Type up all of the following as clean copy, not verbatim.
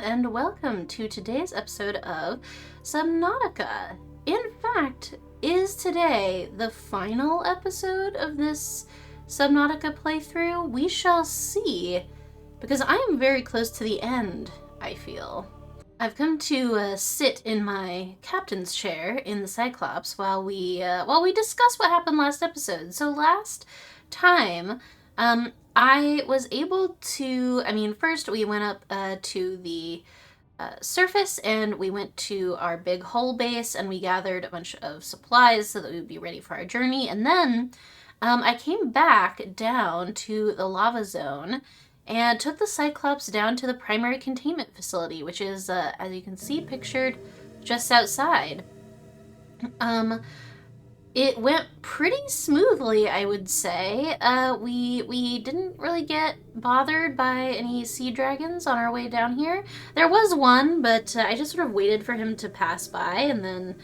and welcome to today's episode of Subnautica. In fact, is today the final episode of this Subnautica playthrough? We shall see, because I am very close to the end, I feel. I've come to sit in my captain's chair in the Cyclops while we discuss what happened last episode. So last time, I was able to, first we went up to the surface and we went to our big hull base and we gathered a bunch of supplies so that we would be ready for our journey. And then I came back down to the lava zone and took the Cyclops down to the primary containment facility, which is, as you can see pictured just outside. It went pretty smoothly, I would say. We didn't really get bothered by any sea dragons on our way down here. There was one, but I just sort of waited for him to pass by and then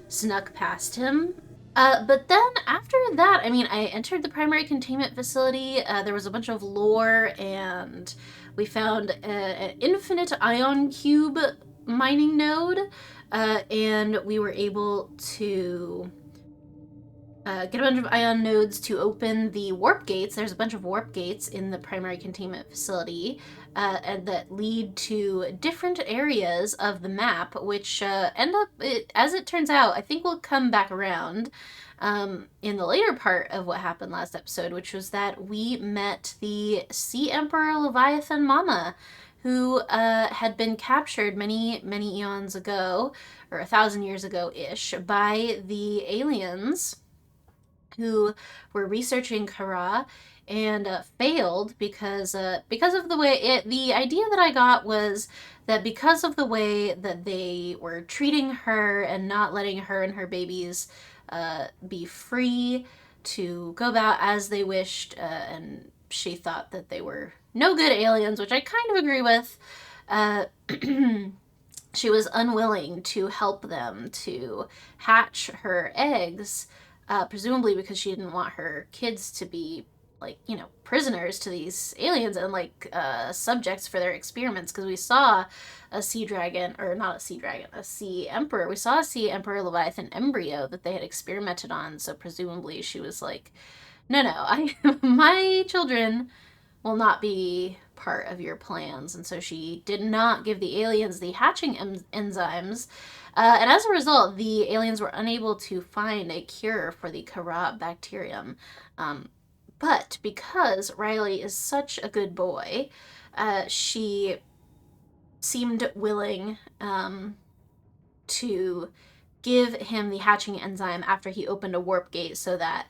snuck past him. But then after that, I entered the primary containment facility. There was a bunch of lore, and we found an infinite ion cube mining node, and we were able to get a bunch of ion nodes to open the warp gates. There's a bunch of warp gates in the primary containment facility and that lead to different areas of the map, which end up, as it turns out, I think will come back around in the later part of what happened last episode, which was that we met the Sea Emperor Leviathan Mama, who had been captured many eons ago, or 1,000 years ago-ish, by the aliens who were researching Kara and failed because of the way the idea that I got was that because of the way that they were treating her and not letting her and her babies be free to go about as they wished, and she thought that they were no good aliens, which I kind of agree with. She was unwilling to help them to hatch her eggs, presumably because she didn't want her kids to be, prisoners to these aliens and, subjects for their experiments. Because we saw a sea dragon, or not a sea dragon, a sea emperor. We saw a sea emperor Leviathan embryo that they had experimented on, so presumably she was like, no, my children will not be part of your plans. And so she did not give the aliens the hatching enzymes. And as a result, the aliens were unable to find a cure for the Kara bacterium. But because Riley is such a good boy, she seemed willing to give him the hatching enzyme after he opened a warp gate so that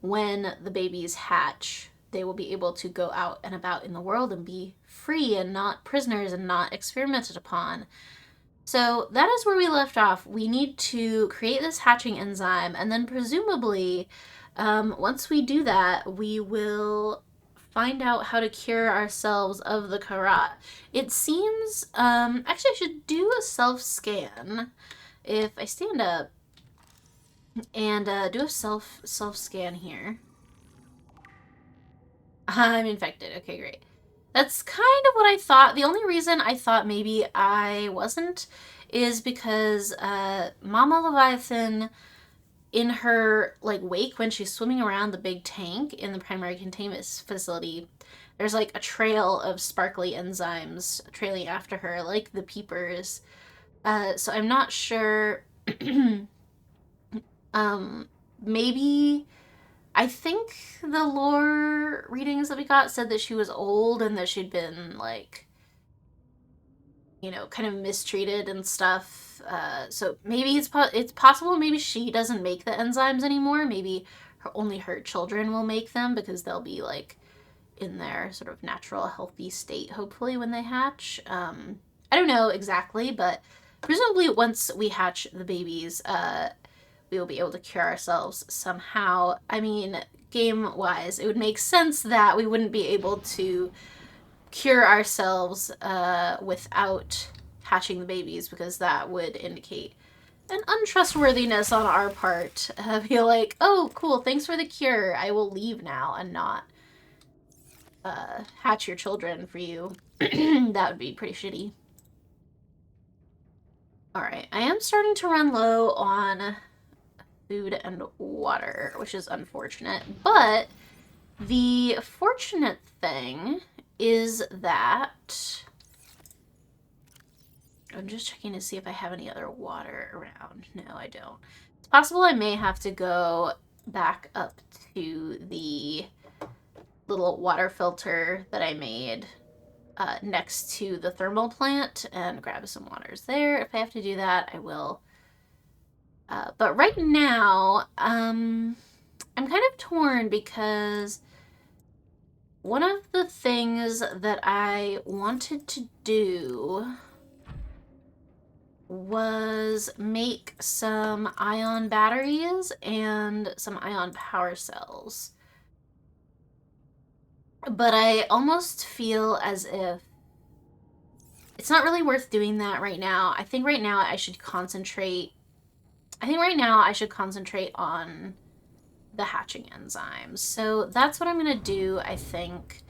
when the babies hatch, they will be able to go out and about in the world and be free and not prisoners and not experimented upon. So that is where we left off. We need to create this hatching enzyme, and then presumably, once we do that, we will find out how to cure ourselves of the Kara. It seems, actually I should do a self-scan. If I stand up and do a self-scan here. I'm infected. Okay, great. That's kind of what I thought. The only reason I thought maybe I wasn't is because Mama Leviathan, in her wake when she's swimming around the big tank in the primary containment facility, there's a trail of sparkly enzymes trailing after her, like the peepers. So I'm not sure. Maybe. I think the lore readings that we got said that she was old and that she'd been, kind of mistreated and stuff. So maybe it's possible maybe she doesn't make the enzymes anymore. Maybe only her children will make them because they'll be, in their sort of natural, healthy state, hopefully, when they hatch. I don't know exactly, but presumably once we hatch the babies, we will be able to cure ourselves somehow. Game-wise, it would make sense that we wouldn't be able to cure ourselves without hatching the babies, because that would indicate an untrustworthiness on our part. Be like, oh, cool, thanks for the cure. I will leave now and not hatch your children for you. That would be pretty shitty. Alright, I am starting to run low on food and water, which is unfortunate. But the fortunate thing is that I'm just checking to see if I have any other water around. No, I don't. It's possible I may have to go back up to the little water filter that I made next to the thermal plant and grab some waters there. If I have to do that, I will. But right now, I'm kind of torn because one of the things that I wanted to do was make some ion batteries and some ion power cells. But I almost feel as if it's not really worth doing that right now. I think right now I should concentrate on the hatching enzymes. So that's what I'm gonna do, I think.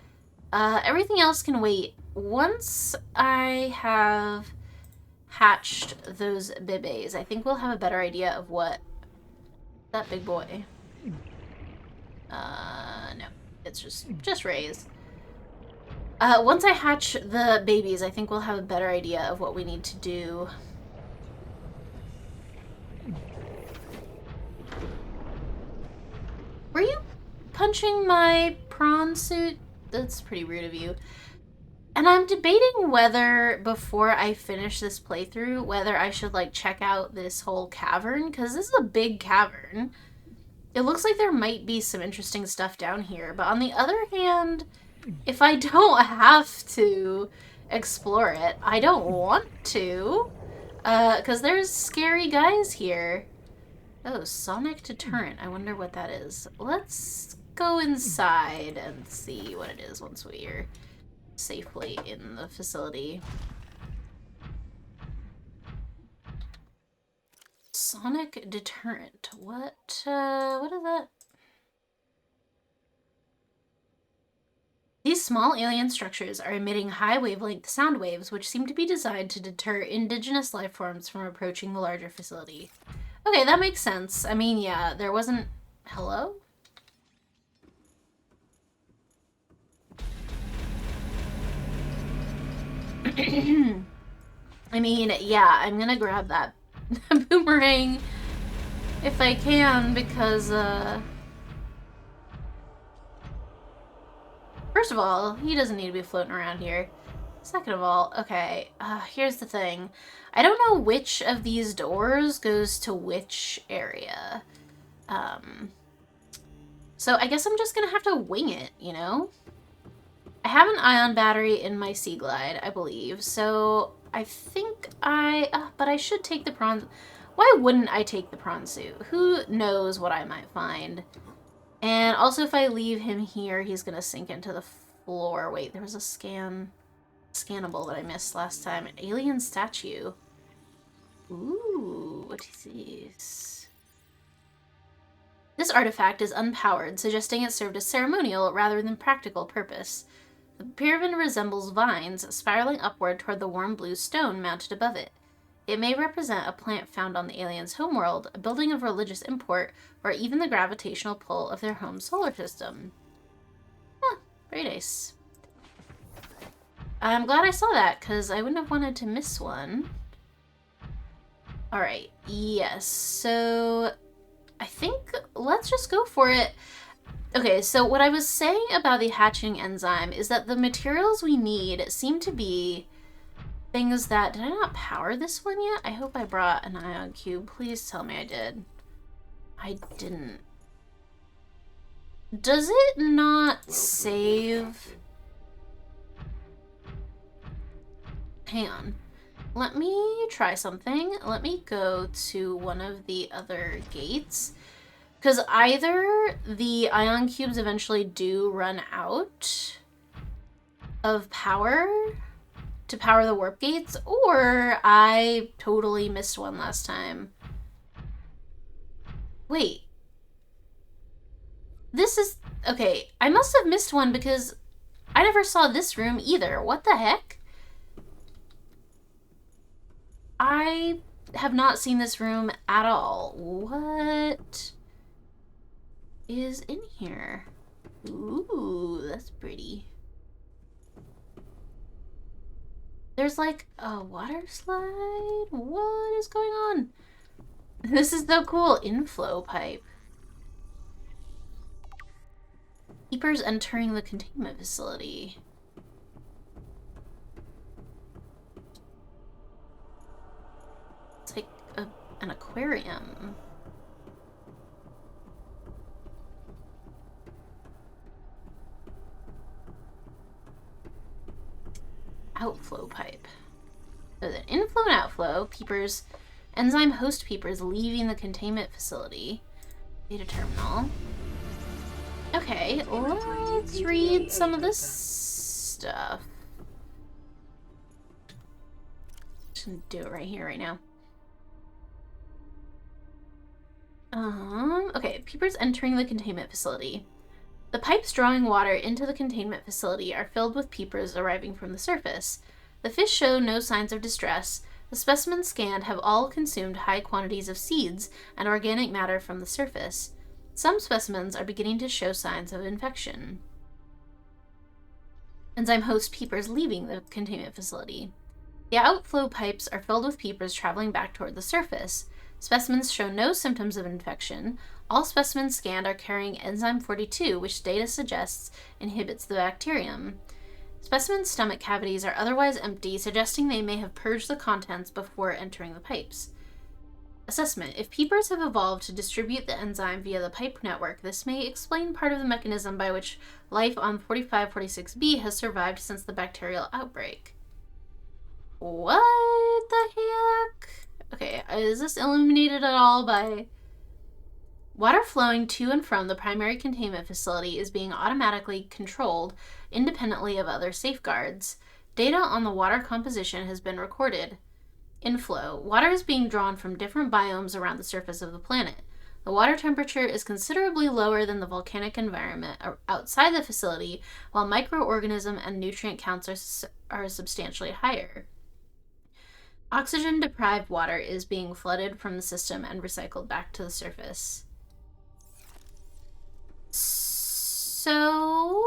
Everything else can wait. Once I have hatched those bibes, I think we'll have a better idea of what that big boy. No, it's just raised. Once I hatch the babies, I think we'll have a better idea of what we need to do. Were you punching my prawn suit? That's pretty rude of you. And I'm debating whether, before I finish this playthrough, whether I should, like, check out this whole cavern, because this is a big cavern. It looks like there might be some interesting stuff down here, but on the other hand, if I don't have to explore it, I don't want to, because there's scary guys here. Oh, sonic deterrent. I wonder what that is. Let's go inside and see what it is once we're safely in the facility. Sonic deterrent. What is that? These small alien structures are emitting high wavelength sound waves, which seem to be designed to deter indigenous life forms from approaching the larger facility. Okay, that makes sense. I mean, yeah, there wasn't... Hello? I mean, yeah, I'm gonna grab that boomerang if I can, because, first of all, he doesn't need to be floating around here. Second of all, okay, here's the thing. I don't know which of these doors goes to which area. So I guess I'm just gonna have to wing it, you know? I have an ion battery in my Sea Glide, I believe, so I think but I should take the prawn... Why wouldn't I take the prawn suit? Who knows what I might find? And also, if I leave him here, he's gonna sink into the floor. Wait, there was a scannable that I missed last time. An alien statue. Ooh, what is this? This artifact is unpowered, suggesting it served a ceremonial rather than practical purpose. The pyramid resembles vines spiraling upward toward the warm blue stone mounted above it. It may represent a plant found on the aliens' homeworld, a building of religious import, or even the gravitational pull of their home solar system. Huh, very nice. I'm glad I saw that, because I wouldn't have wanted to miss one. Alright, yes, so I think let's just go for it. Okay, so what I was saying about the hatching enzyme is that the materials we need seem to be things that... Did I not power this one yet? I hope I brought an ion cube. Please tell me I did. I didn't. Does it not save... Hang on. Let me try something. Let me go to one of the other gates. Because either the ion cubes eventually do run out of power to power the warp gates, or I totally missed one last time. Wait. This is... Okay, I must have missed one because I never saw this room either. What the heck? I have not seen this room at all. What is in here? Ooh, that's pretty. There's like a water slide. What is going on? This is so cool. Inflow pipe. Keepers entering the containment facility. It's like an aquarium. Outflow pipe. So the inflow and outflow. Peepers. Enzyme host peepers leaving the containment facility. Data terminal. Okay, let's read some of this stuff. Just gonna do it right here, right now. Okay, peepers entering the containment facility. The pipes drawing water into the containment facility are filled with peepers arriving from the surface. The fish show no signs of distress. The specimens scanned have all consumed high quantities of seeds and organic matter from the surface. Some specimens are beginning to show signs of infection. Enzyme host peepers leaving the containment facility. The outflow pipes are filled with peepers traveling back toward the surface. Specimens show no symptoms of infection. All specimens scanned are carrying enzyme 42, which data suggests inhibits the bacterium. Specimens' stomach cavities are otherwise empty, suggesting they may have purged the contents before entering the pipes. Assessment. If peepers have evolved to distribute the enzyme via the pipe network, this may explain part of the mechanism by which life on 4546b has survived since the bacterial outbreak. What the heck? Okay, is this illuminated at all by... Water flowing to and from the primary containment facility is being automatically controlled independently of other safeguards. Data on the water composition has been recorded. Inflow. Water is being drawn from different biomes around the surface of the planet. The water temperature is considerably lower than the volcanic environment outside the facility, while microorganism and nutrient counts are substantially higher. Oxygen-deprived water is being flooded from the system and recycled back to the surface. So,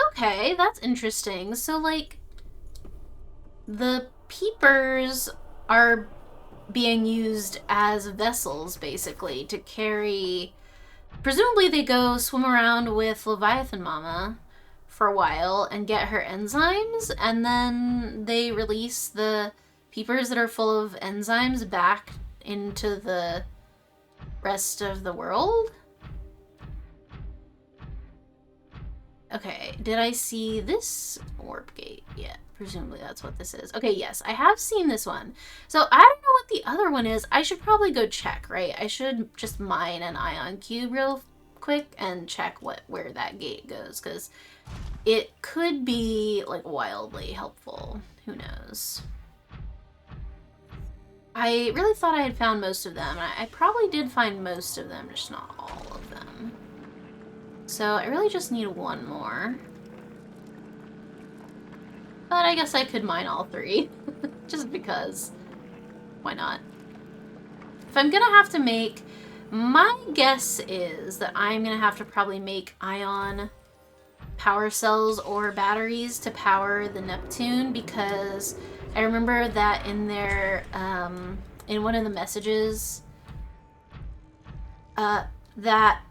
okay, that's interesting. So, like, the peepers are being used as vessels, basically, to carry... Presumably they go swim around with Leviathan Mama for a while and get her enzymes, and then they release the peepers that are full of enzymes back into the rest of the world? Okay, did I see this warp gate yet? Presumably that's what this is. Okay, yes, I have seen this one. So I don't know what the other one is. I should probably go check, right? I should just mine an ion cube real quick and check where that gate goes, because it could be, like, wildly helpful. Who knows? I really thought I had found most of them. I probably did find most of them, just not all of them. So I really just need one more. But I guess I could mine all three. Just because. Why not? If I'm gonna have to make... My guess is that I'm gonna have to probably make ion power cells or batteries to power the Neptune, because I remember that in their, in one of the messages, that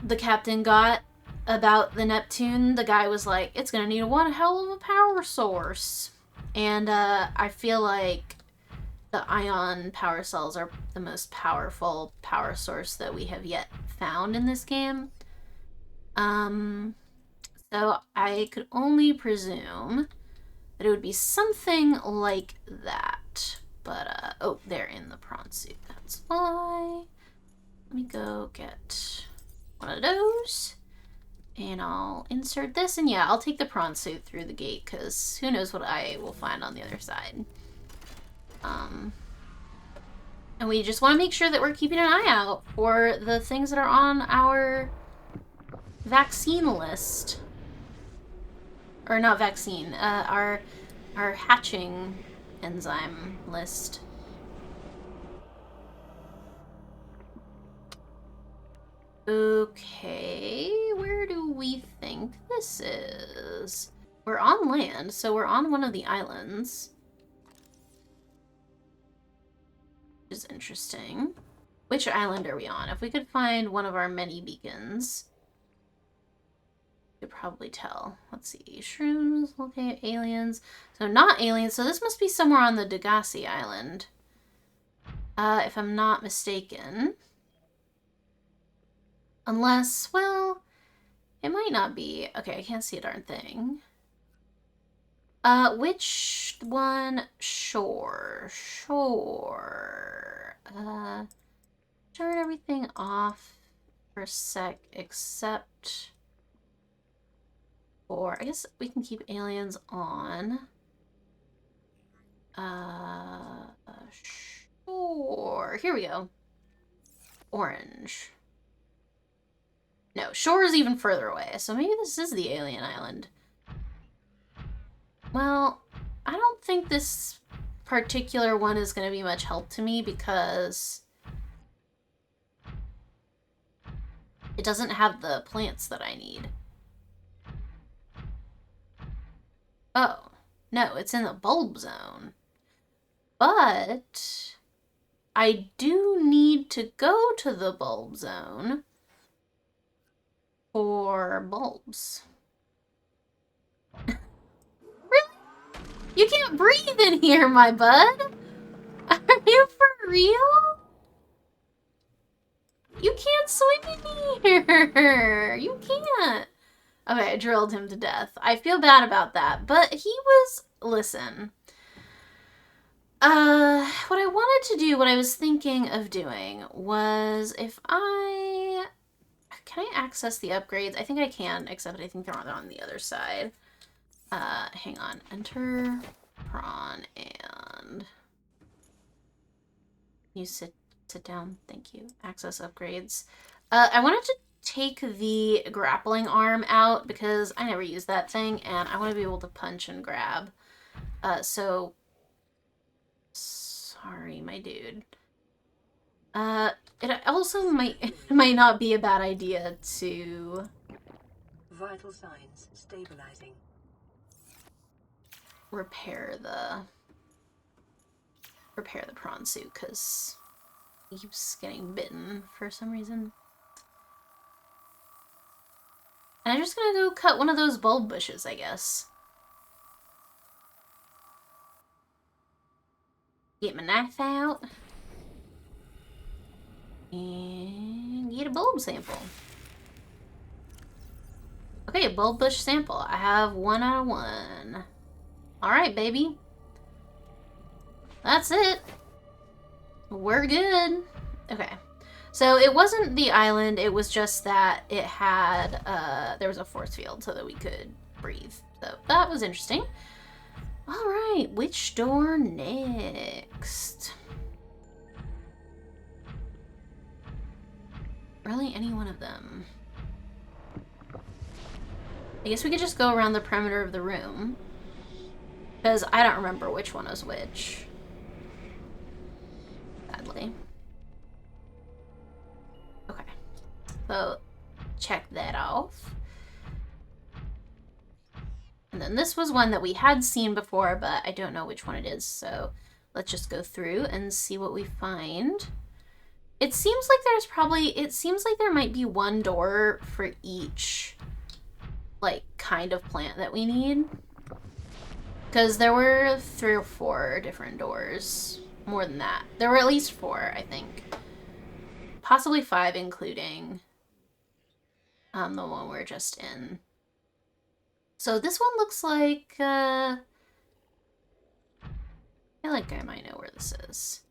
the captain got about the Neptune, the guy was like, it's gonna need one hell of a power source. And I feel like the ion power cells are the most powerful power source that we have yet found in this game. So I could only presume that it would be something like that. But, oh, they're in the prawn suit. That's why. Let me go get one of those. And I'll insert this. And yeah, I'll take the prawn suit through the gate, because who knows what I will find on the other side. And we just want to make sure that we're keeping an eye out for the things that are on our vaccine list. Or not vaccine, our hatching enzyme list. Okay, where do we think this is? We're on land, so we're on one of the islands. Which is interesting. Which island are we on? If we could find one of our many beacons, we could probably tell. Let's see. Shrooms, okay, aliens. So not aliens, so this must be somewhere on the Degassi Island. If I'm not mistaken. Unless, well, it might not be. Okay, I can't see a darn thing. Which one? Sure. Turn everything off for a sec, except for, I guess we can keep aliens on. Sure. Here we go. Orange. No, shore is even further away, so maybe this is the alien island. Well, I don't think this particular one is going to be much help to me because it doesn't have the plants that I need. Oh, no, it's in the bulb zone. But I do need to go to the bulb zone for bulbs. Really? You can't breathe in here, my bud. Are you for real? You can't swim in here. You can't. Okay, I drilled him to death. I feel bad about that, but he was... Listen. What I wanted to do, what I was thinking of doing was if I... Can I access the upgrades? I think I can, except I think they're on the other side. Hang on. Enter prawn and... You sit down. Thank you. Access upgrades. I wanted to take the grappling arm out because I never use that thing and I want to be able to punch and grab. So... Sorry, my dude. It also might not be a bad idea to... Vital signs stabilizing. Repair the prawn suit because he keeps getting bitten for some reason. And I'm just gonna go cut one of those bulb bushes, I guess. Get my knife out. And get a bulb sample. Okay, a bulb bush sample. I have 1 out of 1. Alright, baby. That's it. We're good. Okay. So it wasn't the island, it was just that it had, there was a force field so that we could breathe. So that was interesting. Alright, which door next? Really, any one of them. I guess we could just go around the perimeter of the room. Because I don't remember which one was which. Sadly. Okay. So, check that off. And then this was one that we had seen before, but I don't know which one it is. So, let's just go through and see what we find. It seems like there's probably, it seems like there might be one door for each, like, kind of plant that we need. Because there were 3 or 4 different doors. More than that. There were at least 4, I think. Possibly 5, including the one we're just in. So this one looks like, I feel like I might know where this is.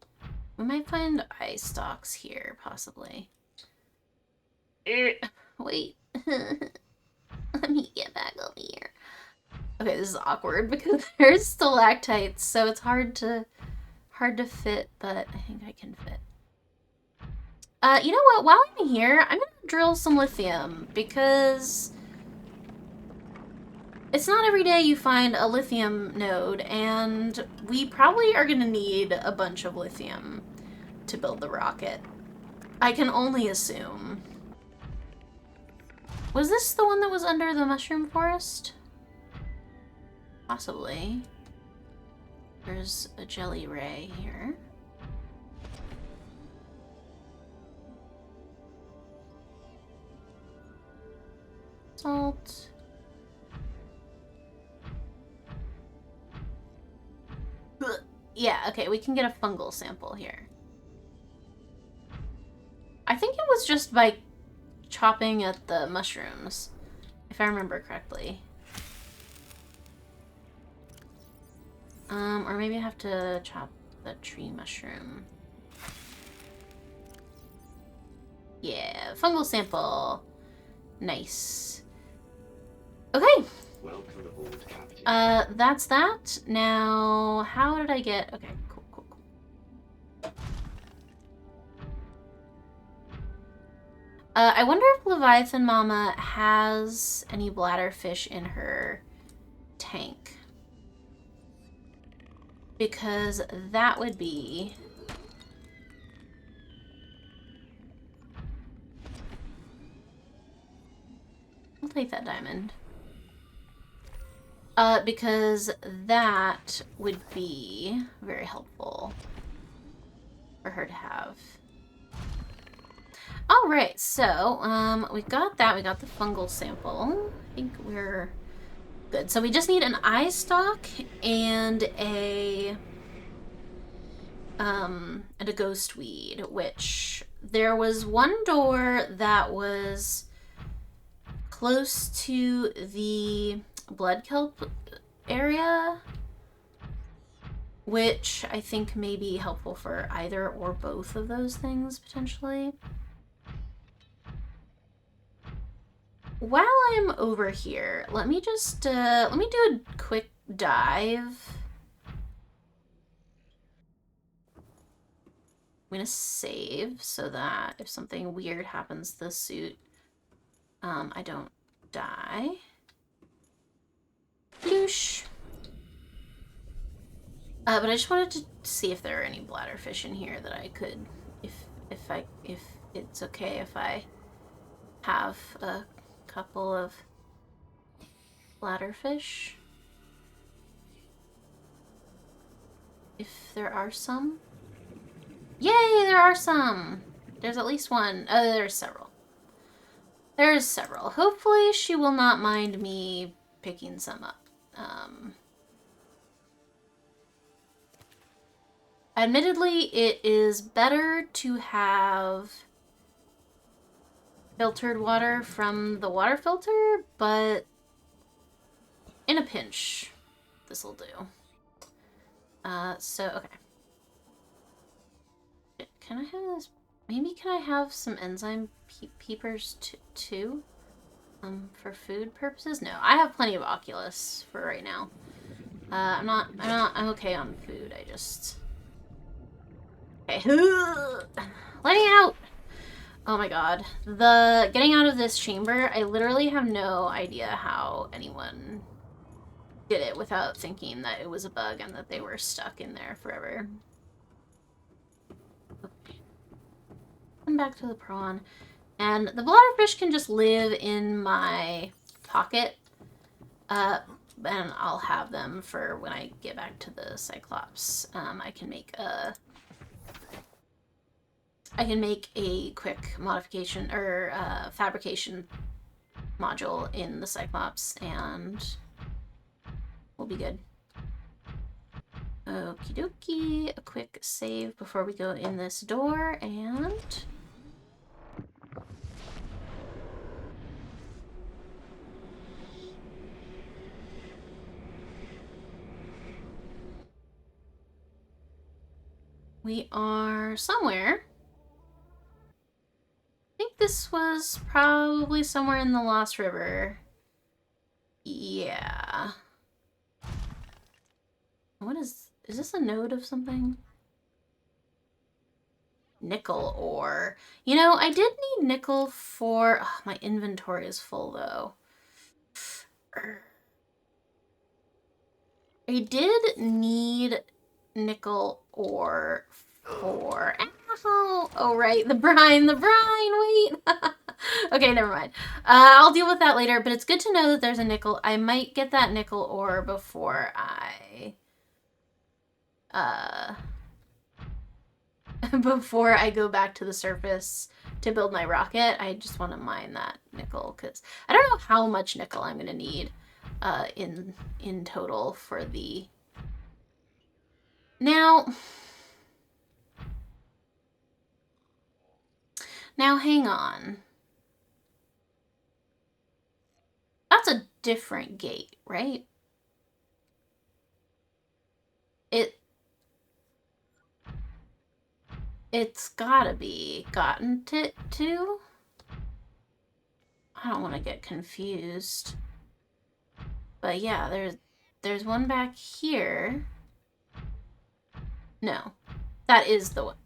We might find eye stalks here, possibly. Wait. Let me get back over here. Okay, this is awkward because there's stalactites, so it's hard to fit, but I think I can fit. You know what? While I'm here, I'm gonna drill some lithium because it's not every day you find a lithium node, and we probably are gonna need a bunch of lithium to build the rocket. I can only assume. Was this the one that was under the mushroom forest? Possibly. There's a jelly ray here. Salt. Yeah, okay, we can get a fungal sample here. I think it was just by chopping at the mushrooms, if I remember correctly. Or maybe I have to chop the tree mushroom. Yeah, fungal sample. Nice. Okay. Welcome aboard, Captain. That's that. Now, how did I get... Okay, cool. I wonder if Leviathan Mama has any bladderfish in her tank. Because that would be... I'll take that diamond. Because that would be very helpful for her to have. Alright, so, we got that. We got the fungal sample. I think we're good. So we just need an eye stalk and a ghost weed, which there was one door that was close to the blood kelp area, which I think may be helpful for either or both of those things potentially. While I'm over here, let me just let me do a quick dive. I'm gonna save so that if something weird happens to the suit, I don't die. Bloosh. But I just wanted to see if there are any bladderfish in here that I could, if it's okay if I have a couple of bladderfish. If there are some. Yay, there are some! There's at least one. There's several. There's several. Hopefully she will not mind me picking some up. Admittedly, it is better to have filtered water from the water filter, but in a pinch, this'll do. So, okay. Can I have this? Maybe can I have some enzyme peepers too? For food purposes? No, I have plenty of Oculus for right now. I'm okay on food, I just... Okay. Letting out! Oh my god. Getting out of this chamber, I literally have no idea how anyone did it without thinking that it was a bug and that they were stuck in there forever. Okay. Come back to the prawn. And the bladderfish can just live in my pocket. And I'll have them for when I get back to the Cyclops. I can make a quick modification or fabrication module in the Cyclops, and we'll be good. Okie dokie. A quick save before we go in this door, and... we are somewhere. I think this was probably somewhere in the Lost River. Yeah. What is this a node of something? Nickel ore. You know, I did need nickel for... Oh, my inventory is full, though. I did need nickel ore for... Ow! Oh, right, the brine, wait! Okay, never mind. I'll deal with that later, but it's good to know that there's a nickel. I might get that nickel ore before I... before I go back to the surface to build my rocket. I just want to mine that nickel, because I don't know how much nickel I'm going to need in total for the... Now, hang on. That's a different gate, right? It's gotta be gotten to. I don't want to get confused. But yeah, there's one back here. No, that is the one.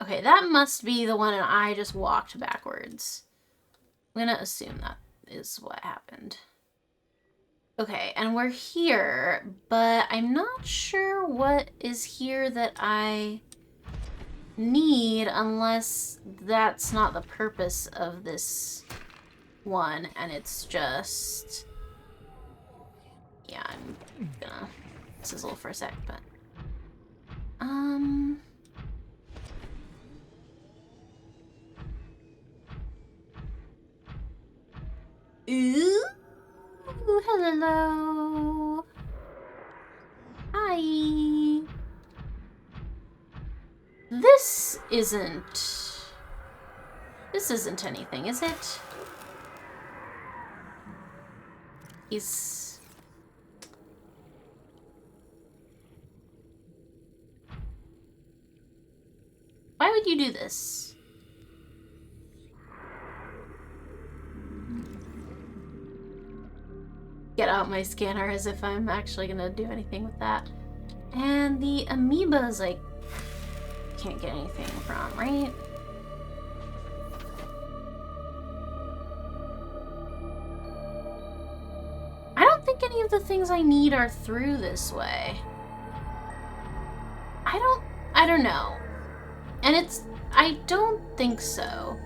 Okay, that must be the one and I just walked backwards. I'm gonna assume that is what happened. Okay, and we're here, but I'm not sure what is here that I need unless that's not the purpose of this one, and it's just... Yeah, I'm gonna sizzle for a sec, but... Ooh, hello. Hi. This isn't anything, is it? Why would you do this? Get out my scanner as if I'm actually gonna do anything with that. And the amoebas, like, can't get anything from, right? I don't think any of the things I need are through this way. I don't know. And I don't think so.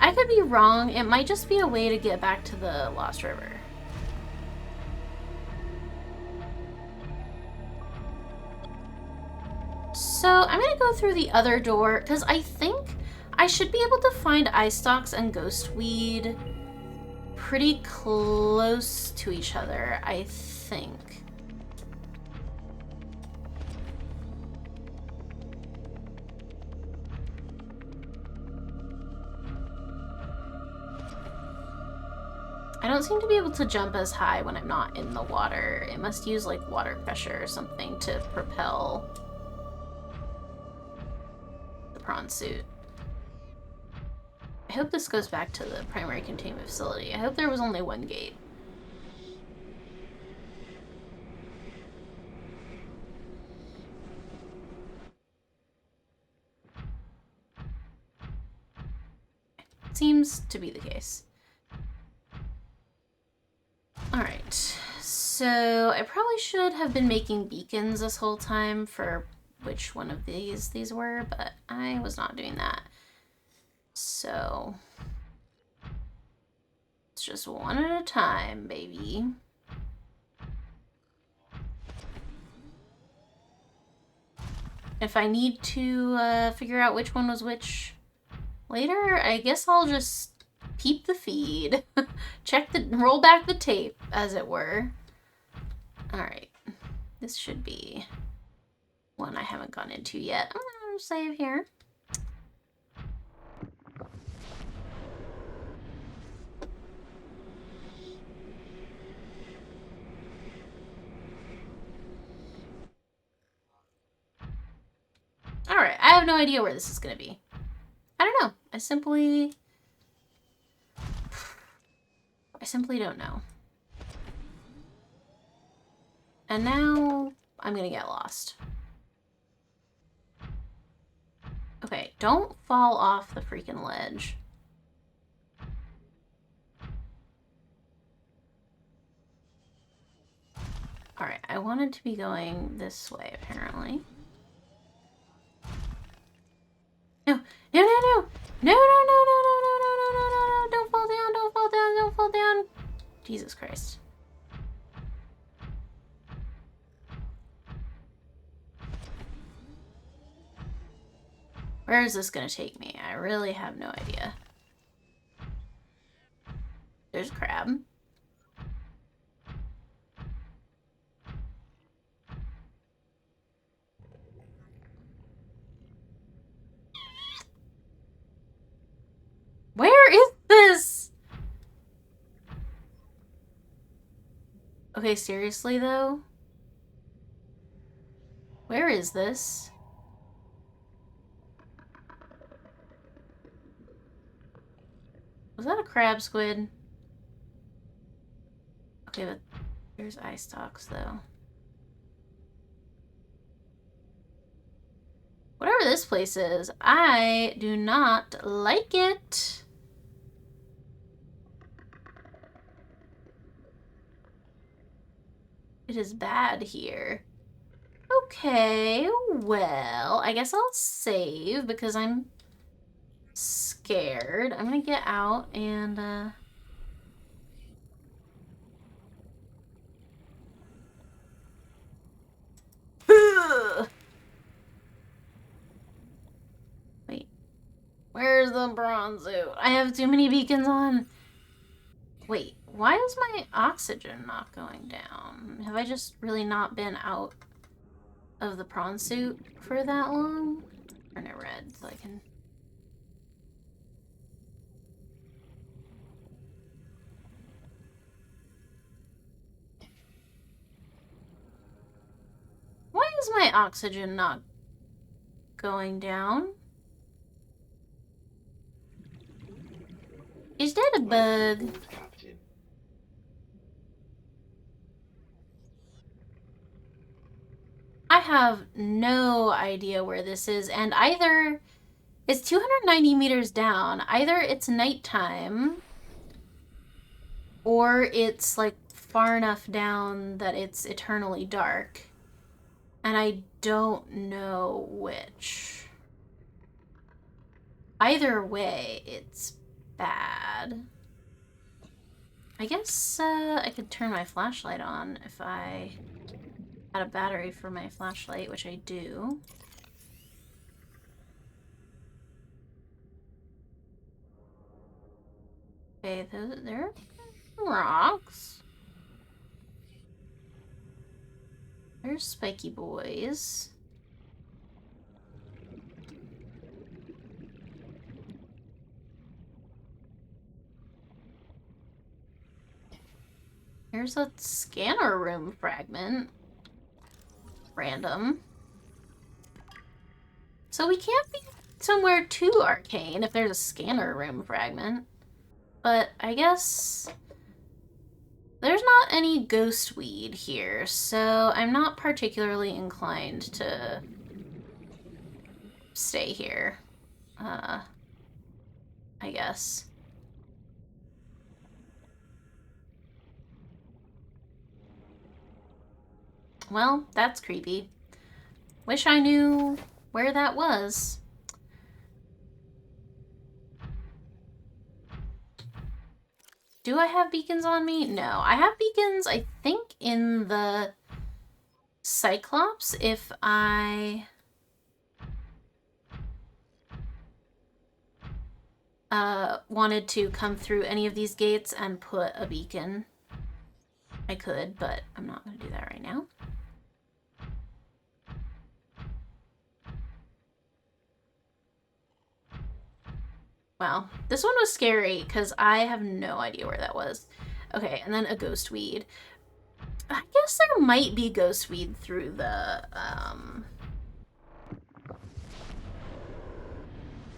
I could be wrong. It might just be a way to get back to the Lost River. So I'm gonna go through the other door because I think I should be able to find ice stalks and ghostweed pretty close to each other, I think. I don't seem to be able to jump as high when I'm not in the water. It must use like water pressure or something to propel the prawn suit. I hope this goes back to the primary containment facility. I hope there was only one gate. Seems to be the case. Alright, so I probably should have been making beacons this whole time for which one of these were, but I was not doing that. So it's just one at a time, baby. If I need to figure out which one was which later, I guess I'll just peep the feed. Roll back the tape, as it were. Alright. This should be one I haven't gone into yet. I'm gonna save here. Alright, I have no idea where this is gonna be. I don't know. I simply don't know. And now I'm gonna get lost. Okay, don't fall off the freaking ledge. Alright, I wanted to be going this way, apparently. No, no, No, no, no, no, no, no, no, no, no, no, no. Don't fall down, don't fall down, don't fall down. Jesus Christ. Where is this gonna take me? I really have no idea. There's a crab. Where is this? Okay, seriously though? Where is this? Was that a crab squid? Okay, but there's eye stalks though. Whatever this place is, I do not like it. It is bad here. Okay, well, I guess I'll save because I'm scared. I'm gonna get out and, Wait, where's the bronze suit? I have too many beacons on. Wait, why is my oxygen not going down? Have I just really not been out of the prawn suit for that long? Turn it red so I can... Why is my oxygen not going down? Is that a bug? Captain. I have no idea where this is, and either it's 290 meters down. Either it's nighttime, or it's like far enough down that it's eternally dark. And I don't know which. Either way, it's bad. I guess I could turn my flashlight on if I had a battery for my flashlight, which I do. Okay, there are rocks. There's spiky boys. Here's a scanner room fragment. Random. So we can't be somewhere too arcane if there's a scanner room fragment. But I guess there's not any ghost weed here, so I'm not particularly inclined to stay here. I guess. Well, that's creepy. Wish I knew where that was. Do I have beacons on me? No. I have beacons, I think, in the Cyclops if I... wanted to come through any of these gates and put a beacon. I could, but I'm not going to do that right now. Wow, this one was scary because I have no idea where that was. Okay, and then a ghost weed. I guess there might be ghost weed through the,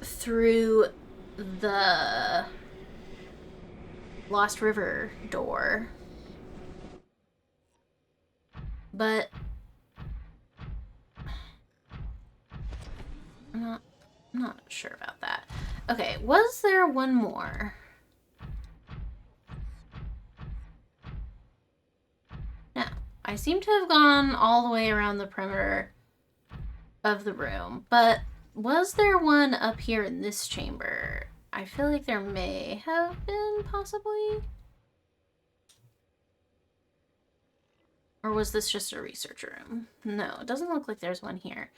through the Lost River door. But I'm not sure about that. Okay, was there one more? No. I seem to have gone all the way around the perimeter of the room, but Was there one up here in this chamber? I feel like there may have been, possibly. Or was this just a research room? No, it doesn't look like there's one here.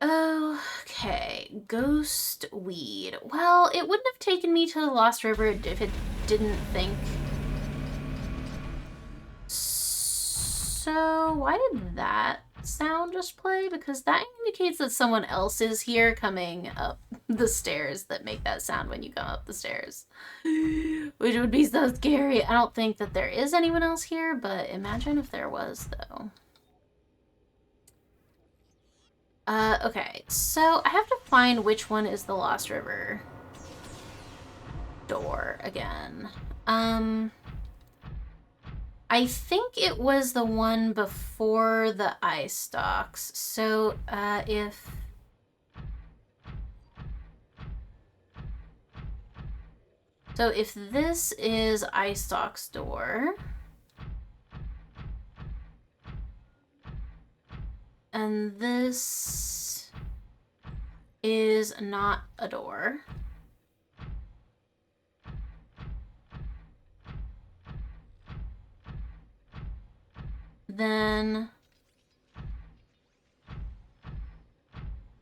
Okay, ghost weed. Well, it wouldn't have taken me to the Lost River if it didn't think. So, why did that sound just play? Because that indicates that someone else is here coming up the stairs that make that sound when you come up the stairs. Which would be so scary. I don't think that there is anyone else here, but imagine if there was, though. Okay, so I have to find which one is the Lost River door again. I think it was the one before the eye stalks. So, if this is eye stalk's door, and this is not a door, then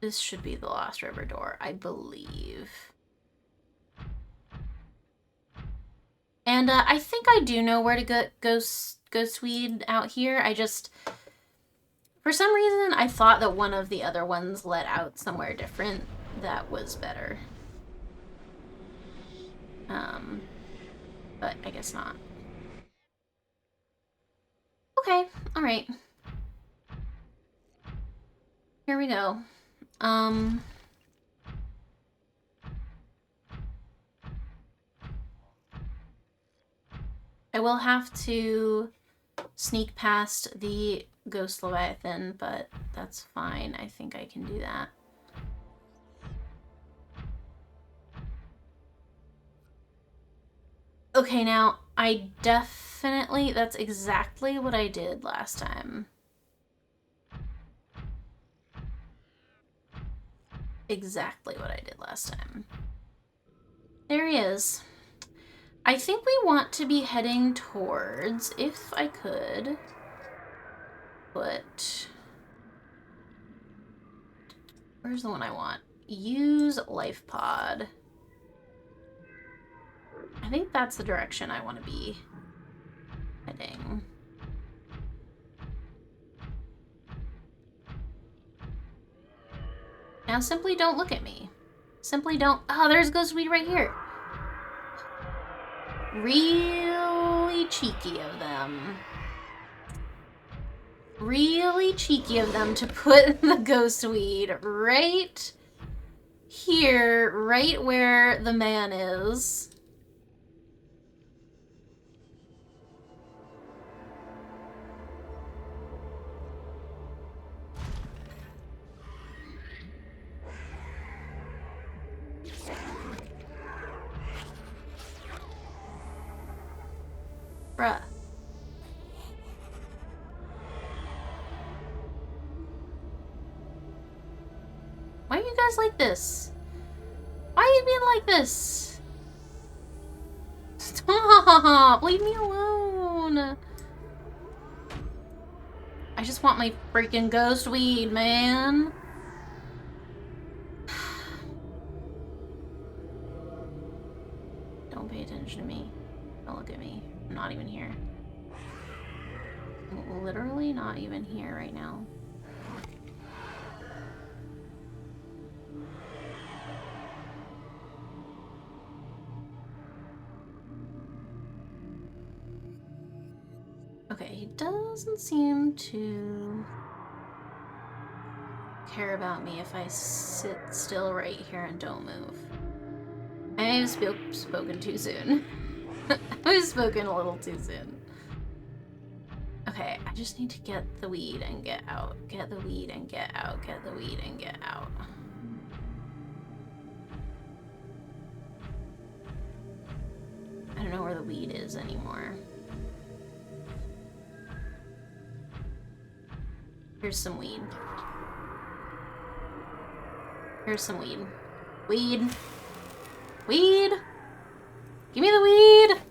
this should be the Lost River door, I believe. And I think I do know where to go Swede out here. I just, for some reason, I thought that one of the other ones let out somewhere different that was better. But I guess not. Okay, all right. Here we go. I will have to sneak past the Ghost Leviathan, but that's fine. I think I can do that. Okay, now, I definitely... That's exactly what I did last time. Exactly what I did last time. There he is. I think we want to be heading towards, if I could, put... Where's the one I want? Use life pod. I think that's the direction I want to be heading. Now simply don't look at me. Simply don't... Oh, there's Ghostweed right here. Really cheeky of them. Really cheeky of them to put the Ghostweed right here, right where the man is. Bruh. Why are you guys like this? Why are you being like this? Stop! Leave me alone! I just want my freaking Ghostweed, man. Don't pay attention to me. Don't look at me. I'm not even here. I'm literally not even here right now. Okay, he doesn't seem to care about me if I sit still right here and don't move. I may have spoken too soon. I've spoken a little too soon. Okay, I just need to get the weed and get out. Get the weed and get out. Get the weed and get out. I don't know where the weed is anymore. Here's some weed. Here's some weed. Weed. Weed! Give me the weed!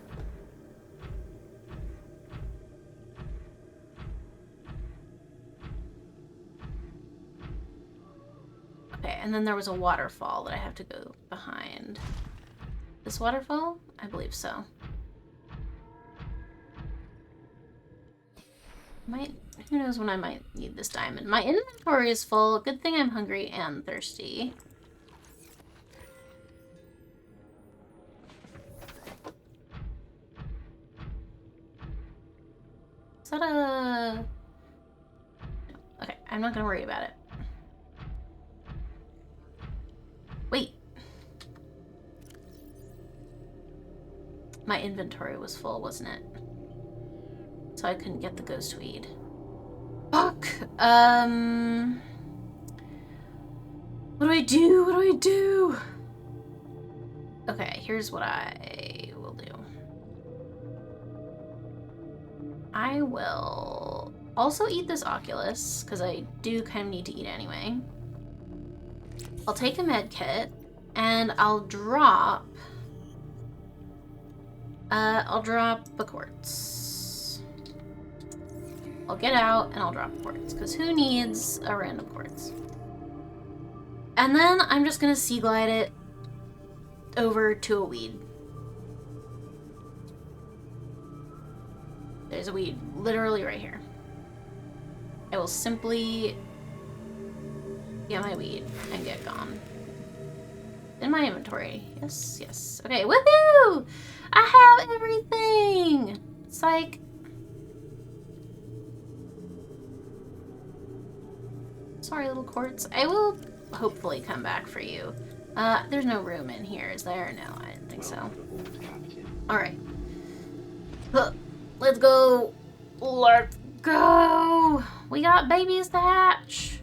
Okay, and then there was a waterfall that I have to go behind. This waterfall? I believe so. Who knows when I might need this diamond. My inventory is full. Good thing I'm hungry and thirsty. Is that a... No. Okay, I'm not gonna worry about it. Wait. My inventory was full, wasn't it? So I couldn't get the ghost weed. Fuck. What do I do? What do I do? Okay, here's what I will do. I will also eat this Oculus, because I do kind of need to eat anyway. I'll take a med kit, and I'll drop a quartz. I'll get out and I'll drop a quartz, because who needs a random quartz? And then I'm just gonna sea glide it over to a weed. There's a weed literally right here. I will simply get my weed and get gone. In my inventory. Yes, yes. Okay, woohoo! I have everything! It's like... Sorry, little quartz. I will hopefully come back for you. There's no room in here, is there? No, I didn't think so. Alright. Let's go! Let's go! We got babies to hatch!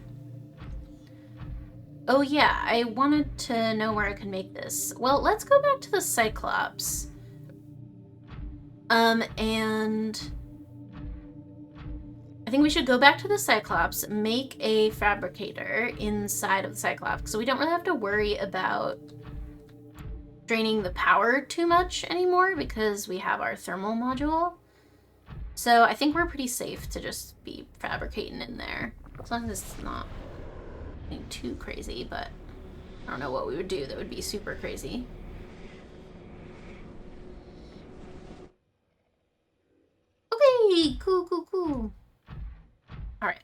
Oh yeah, I wanted to know where I could make this. Well, let's go back to the Cyclops. And... I think we should go back to the Cyclops, make a fabricator inside of the Cyclops, so we don't really have to worry about draining the power too much anymore because we have our thermal module. So I think we're pretty safe to just be fabricating in there. As long as it's not getting too crazy, but I don't know what we would do that would be super crazy. Okay, cool. Alright.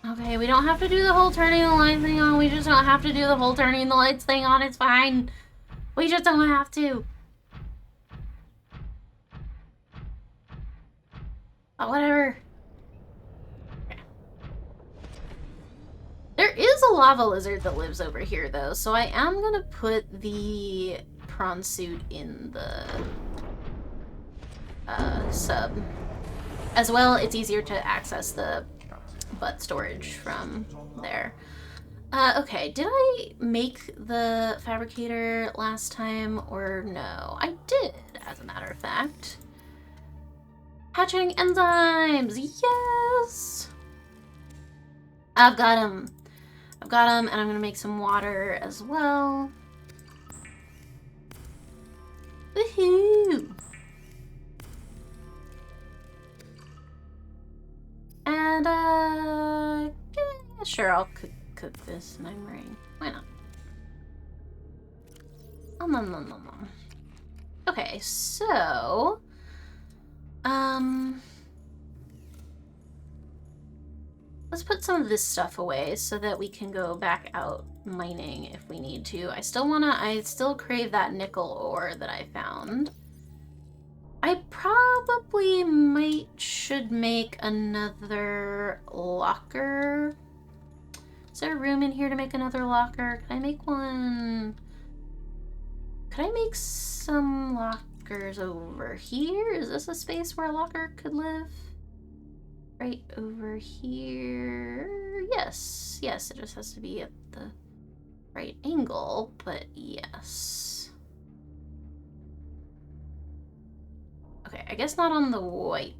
Okay, we don't have to do the whole turning the light thing on. We just don't have to do the whole turning the lights thing on. It's fine. We just don't have to. But whatever. Okay. There is a lava lizard that lives over here, though, so I am gonna put the prawn suit in the sub. As well, it's easier to access the butt storage from there. Okay, did I make the fabricator last time or no? I did, as a matter of fact. Hatching enzymes, yes! I've got them. And I'm gonna make some water as well. Woohoo! And, yeah, sure, I'll cook this memory. Why not? Okay, so... let's put some of this stuff away so that we can go back out mining if we need to. I still crave that nickel ore that I found. I probably should make another locker. Is there room in here to make another locker? Can I make one? Could I make some lockers over here? Is this a space where a locker could live? Right over here. Yes, it just has to be at the right angle, but yes. Okay, I guess not on the white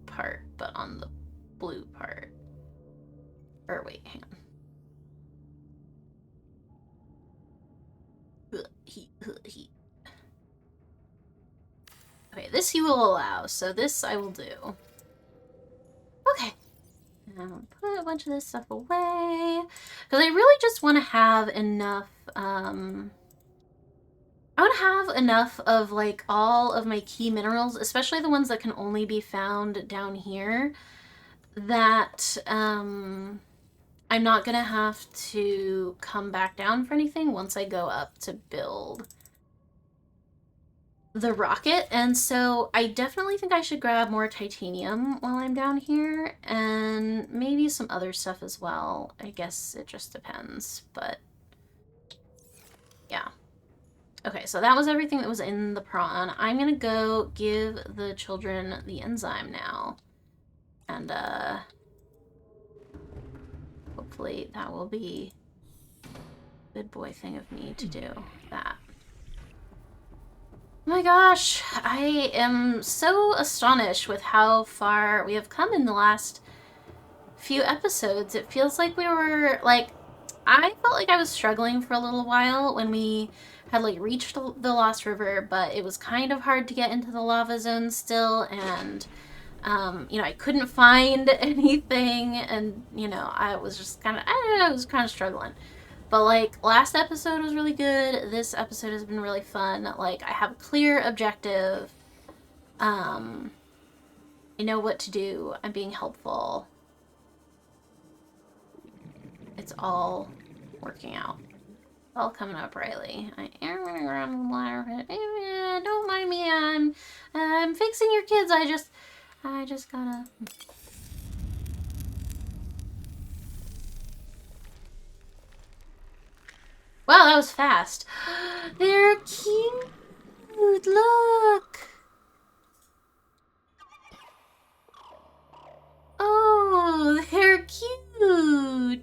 part, but on the blue part. Or wait, hang on. this you will allow, so this I will do. Okay. I'll put a bunch of this stuff away. Because I really just want to have enough, I want to have enough of, like, all of my key minerals, especially the ones that can only be found down here, that, I'm not going to have to come back down for anything once I go up to build the rocket. And so I definitely think I should grab more titanium while I'm down here, and maybe some other stuff as well. I guess it just depends, but yeah. Okay, so that was everything that was in the prawn. I'm gonna go give the children the enzyme now, and hopefully that will be a good boy thing of me to do that. Oh my gosh, I am so astonished with how far we have come in the last few episodes. It feels like we were, like, I felt like I was struggling for a little while when we had, like, reached the Lost River, but it was kind of hard to get into the lava zone still, and, you know, I couldn't find anything, and, you know, I was just kind of, I don't know, I was kind of struggling. But, like, last episode was really good. This episode has been really fun. Like, I have a clear objective. I know what to do. I'm being helpful. It's all working out. It's all coming up, Riley. I am running around the ladder. Don't mind me. I'm fixing your kids. I just gotta... Wow, that was fast. They're cute. Look. Oh, they're cute. Look.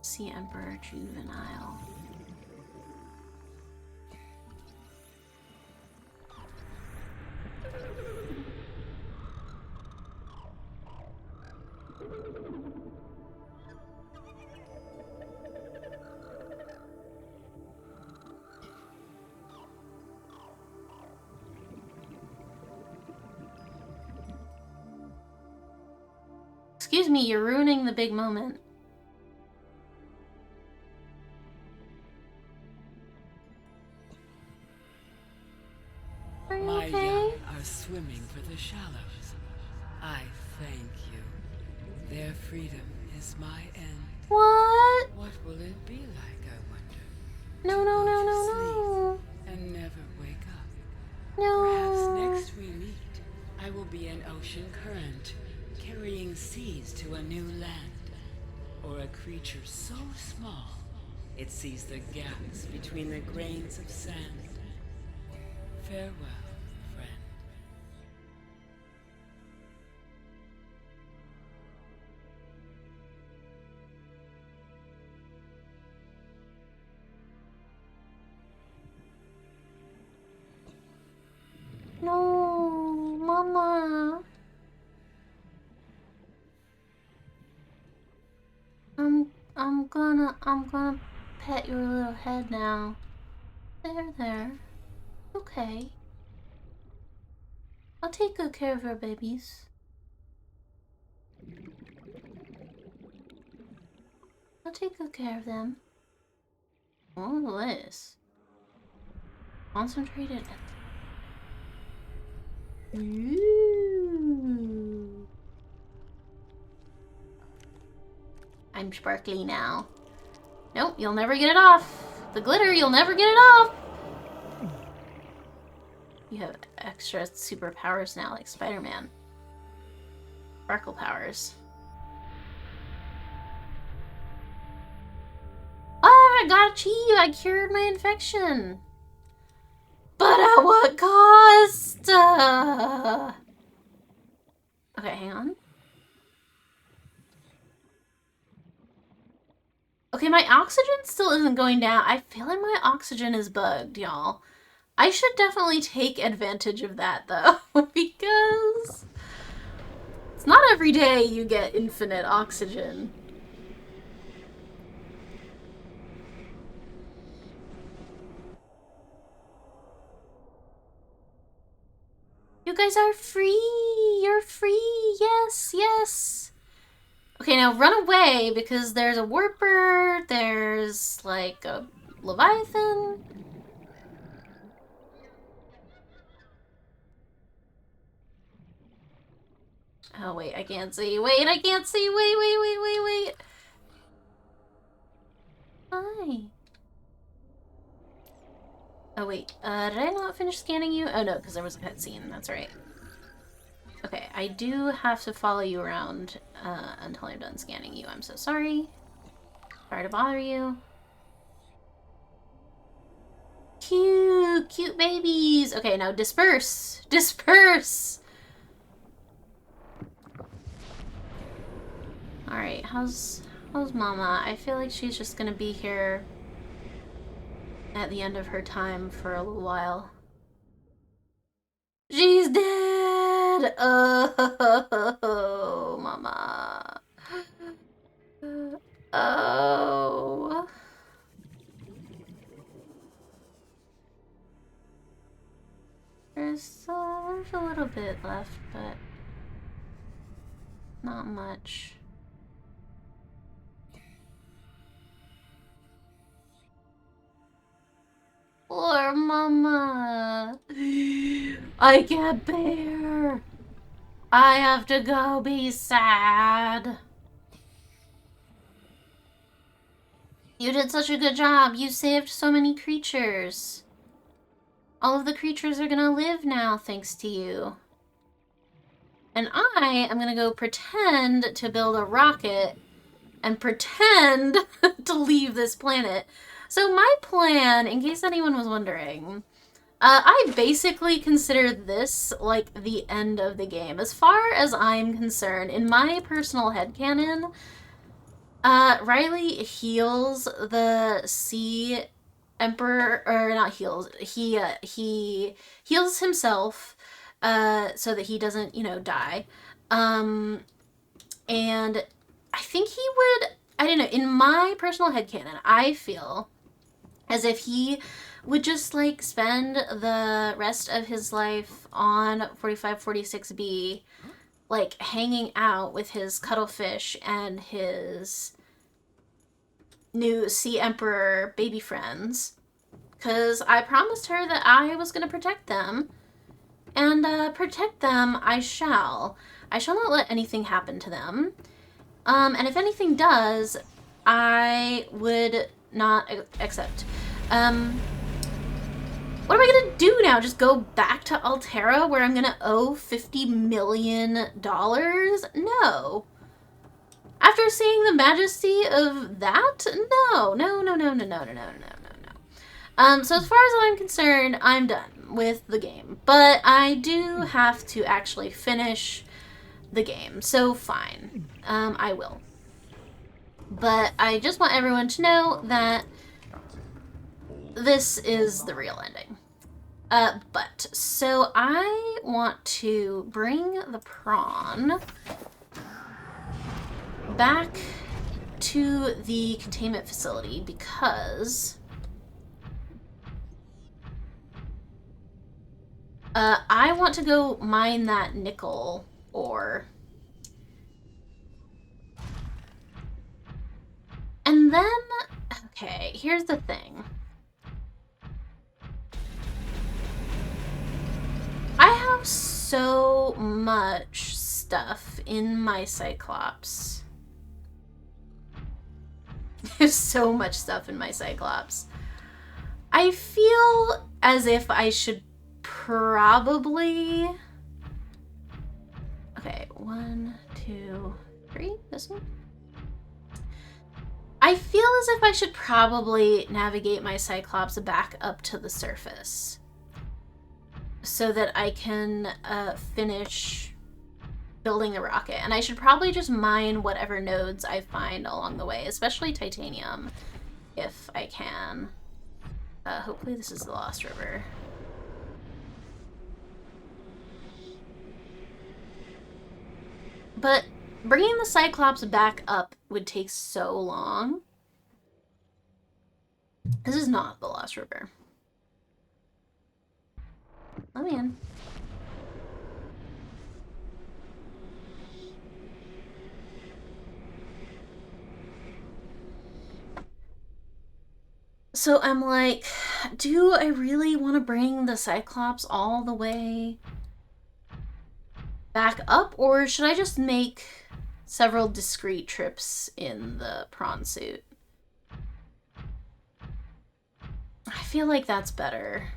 Sea Emperor Juvenile. Excuse me, you're ruining the big moment. Are you My okay? young are swimming for the shallows. I thank you. Their freedom is my end. What? What will it be like, I wonder? No, to no, go no, to no, sleep no. and never wake up. No. Perhaps next we meet, I will be an ocean current, carrying seas to a new land. Or a creature so small, it sees the gaps between the grains of sand. Farewell, friend. No, Mama. I'm gonna pet your little head now. There. Okay. I'll take good care of your babies. I'll take good care of them. All this. Concentrated. Ooh. I'm sparkly now. Nope, you'll never get it off. The glitter, you'll never get it off. You have extra superpowers now, like Spider-Man. Sparkle powers. Ah, I got achieved! I cured my infection! But at what cost? Okay, hang on. Okay, my oxygen still isn't going down. I feel like my oxygen is bugged, y'all. I should definitely take advantage of that, though, because it's not every day you get infinite oxygen. You guys are free! You're free! Yes, yes! Okay, now run away, because there's a warper, there's, like, a leviathan. Oh, wait, I can't see. Wait, I can't see! Wait, wait, wait, wait, wait! Hi. Oh, wait, did I not finish scanning you? Oh, no, because there was a cutscene, that's right. Okay, I do have to follow you around until I'm done scanning you. I'm so sorry. Sorry to bother you. Cute! Cute babies! Okay, now disperse! Disperse! Alright, how's Mama? I feel like she's just gonna be here at the end of her time for a little while. She's dead! Oh, Mama. Oh. There's a little bit left, but not much. Poor Mama. I can't bear. I have to go be sad. You did such a good job. You saved so many creatures. All of the creatures are gonna live now thanks to you. And I am gonna go pretend to build a rocket and pretend to leave this planet. So my plan, in case anyone was wondering, I basically consider this like the end of the game. As far as I'm concerned, in my personal headcanon, Riley heals the Sea Emperor, or not heals, he heals himself, so that he doesn't, you know, die. And I think he would, I don't know, in my personal headcanon, I feel as if he would just, like, spend the rest of his life on 4546B, like, hanging out with his cuttlefish and his new Sea Emperor baby friends. Because I promised her that I was going to protect them. And protect them I shall. I shall not let anything happen to them. And if anything does, I would not accept. What am I gonna do now? Just go back to Altera where I'm gonna owe $50 million? No. After seeing the majesty of that? No. So as far as I'm concerned, I'm done with the game. But I do have to actually finish the game, so fine. I will. But I just want everyone to know that this is the real ending. So I want to bring the prawn back to the containment facility because I want to go mine that nickel ore. And then, okay, here's the thing. I have so much stuff in my Cyclops. There's so much stuff in my Cyclops. I feel as if I should probably... Okay, 1, 2, 3, this one? I feel as if I should probably navigate my Cyclops back up to the surface so that I can finish building the rocket. And I should probably just mine whatever nodes I find along the way, especially titanium, if I can. Hopefully this is the Lost River. But bringing the Cyclops back up would take so long. This is not the Lost River. Let me in. So I'm like, do I really want to bring the Cyclops all the way back up, or should I just make several discrete trips in the prawn suit? I feel like that's better.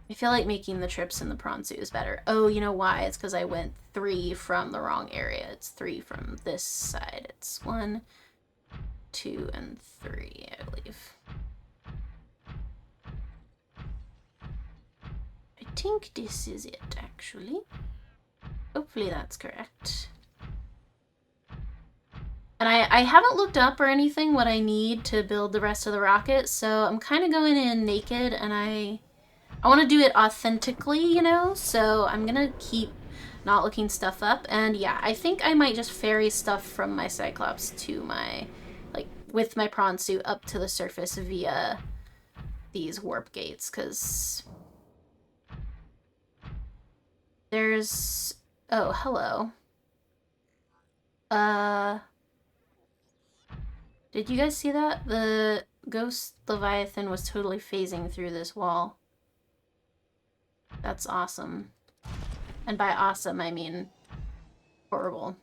I feel like making the trips in the prawn suit is better. Oh, you know why? It's because I went 3 from the wrong area. It's 3 from this side. It's 1, 2, and 3, I believe. I think this is it, actually. Hopefully that's correct. And I haven't looked up or anything what I need to build the rest of the rocket, so I'm kind of going in naked, and I want to do it authentically, you know? So I'm going to keep not looking stuff up. And yeah, I think I might just ferry stuff from my Cyclops to my, like, with my prawn suit up to the surface via these warp gates, because there's... Oh, hello. Did you guys see that? The ghost Leviathan was totally phasing through this wall. That's awesome. And by awesome, I mean horrible.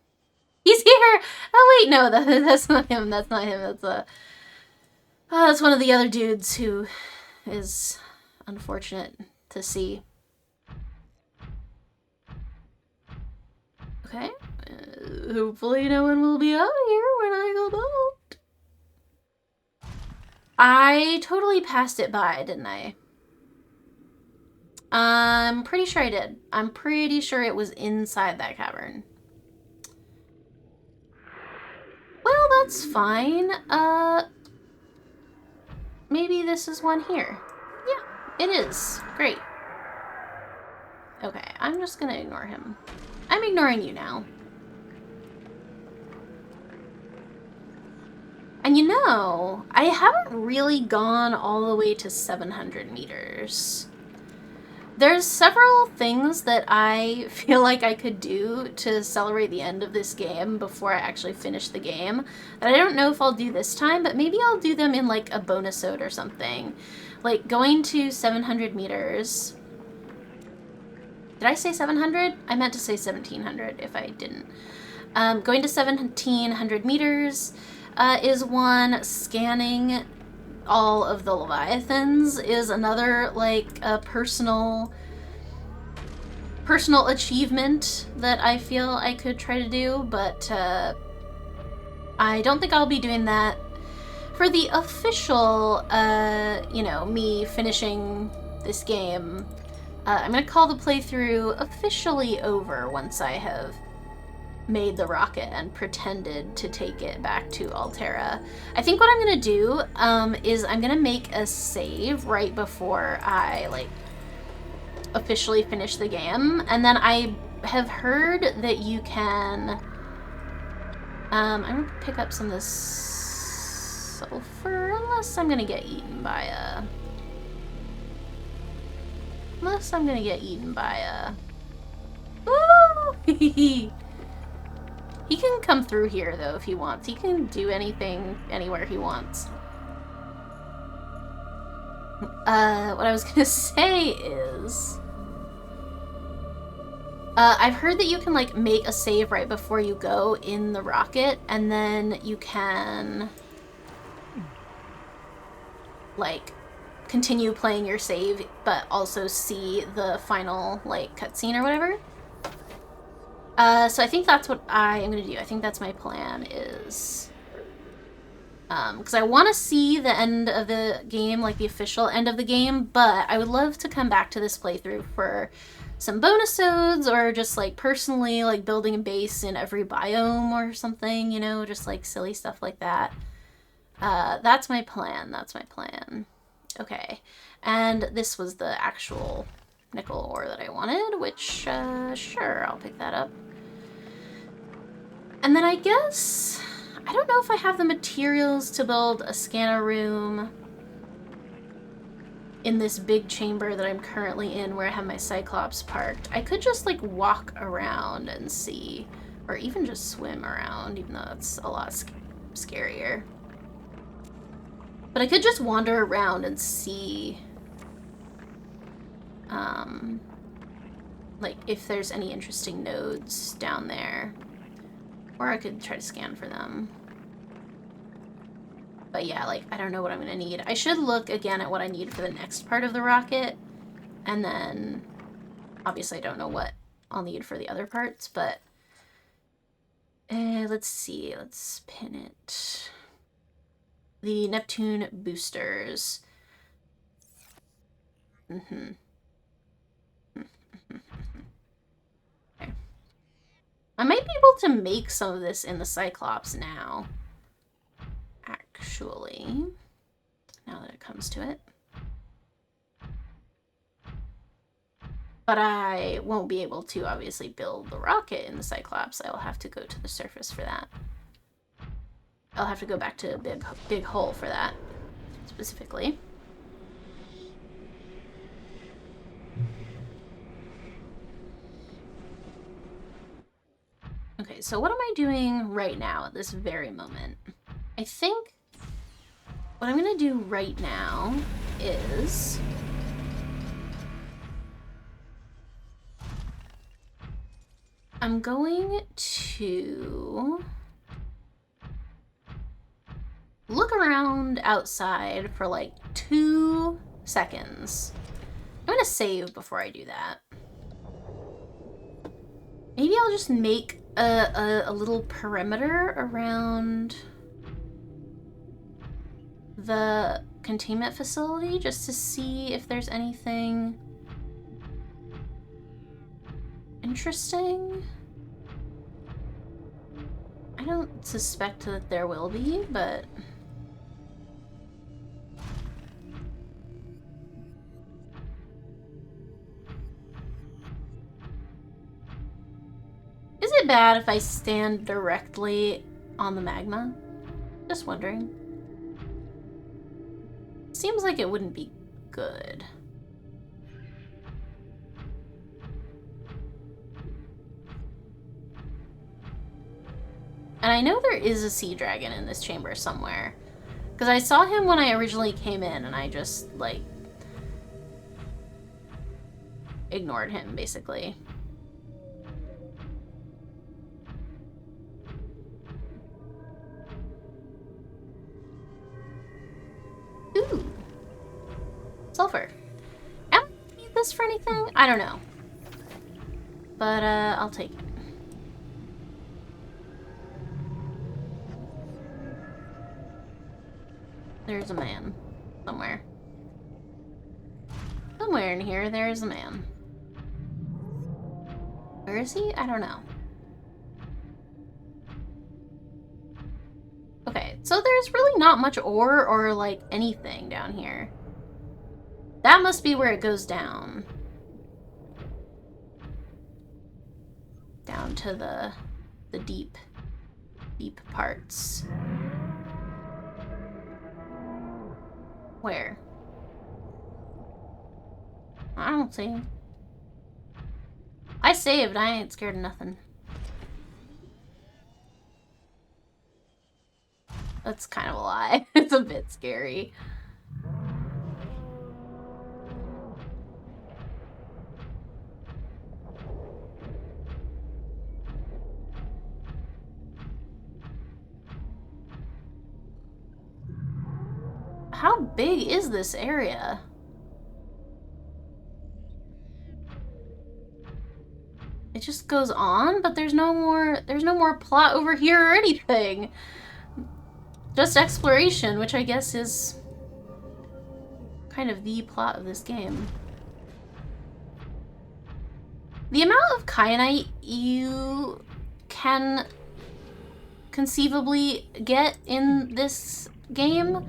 He's here! Oh wait, no, that's not him. That's not him. That's one of the other dudes who is unfortunate to see. Okay. Hopefully no one will be out here when I go out. I totally passed it by, didn't I? I'm pretty sure I did. I'm pretty sure it was inside that cavern. Well, that's fine. Maybe this is one here. Yeah, it is. Great. Okay, I'm just gonna ignore him. I'm ignoring you now. And you know, I haven't really gone all the way to 700 meters. There's several things that I feel like I could do to celebrate the end of this game before I actually finish the game. And I don't know if I'll do this time, but maybe I'll do them in like a bonus-ode or something. Like going to 700 meters. Did I say 700? I meant to say 1700 if I didn't. Going to 1700 meters is one. Scanning all of the Leviathans is another, like, a personal achievement that I feel I could try to do, but I don't think I'll be doing that for the official, you know, me finishing this game. I'm gonna call the playthrough officially over once I have made the rocket and pretended to take it back to Altera. I think what I'm gonna do is I'm gonna make a save right before I like officially finish the game, and then I have heard that you can I'm gonna pick up some of this sulfur unless I'm gonna get eaten by a Ooh! He can come through here, though, if he wants. He can do anything, anywhere he wants. What I was gonna say is... I've heard that you can, like, make a save right before you go in the rocket, and then you can... like, continue playing your save, but also see the final, like, cutscene or whatever. So I think that's what I am going to do. I think that's my plan is... because I want to see the end of the game, like the official end of the game, but I would love to come back to this playthrough for some bonus-odes or just, like, personally, like, building a base in every biome or something, you know, just, like, silly stuff like that. That's my plan. That's my plan. Okay. And this was the actual nickel ore that I wanted, which, sure, I'll pick that up. And then I guess, I don't know if I have the materials to build a scanner room in this big chamber that I'm currently in where I have my Cyclops parked. I could just like walk around and see, or even just swim around, even though that's a lot scarier. But I could just wander around and see, like, if there's any interesting nodes down there. Or I could try to scan for them. But yeah, like, I don't know what I'm gonna need. I should look again at what I need for the next part of the rocket. And then, obviously I don't know what I'll need for the other parts, but... let's see, let's pin it. The Neptune boosters. Okay. I might be able to make some of this in the Cyclops now. Actually, now that it comes to it. But I won't be able to obviously build the rocket in the Cyclops. I'll have to go to the surface for that. I'll have to go back to Big Hole for that, specifically. Okay, so what am I doing right now at this very moment? I think what I'm gonna do right now is I'm going to look around outside for like 2 seconds. I'm gonna save before I do that. Maybe I'll just make a little perimeter around the containment facility just to see if there's anything interesting. I don't suspect that there will be, but... Is it bad if I stand directly on the magma? Just wondering. Seems like it wouldn't be good. And I know there is a sea dragon in this chamber somewhere. Because I saw him when I originally came in and I just, like, ignored him, basically. Ooh. Sulfur. Am I gonna need this for anything? I don't know. But, I'll take it. There's a man. Somewhere. Somewhere in here, there is a man. Where is he? I don't know. Okay, so there's really not much ore or, like, anything down here. That must be where it goes down. Down to the deep parts. Where? I don't see. I saved. I ain't scared of nothing. That's kind of a lie. It's a bit scary. How big is this area? It just goes on, but there's no more plot over here or anything. Just exploration, which I guess is kind of the plot of this game. The amount of kyanite you can conceivably get in this game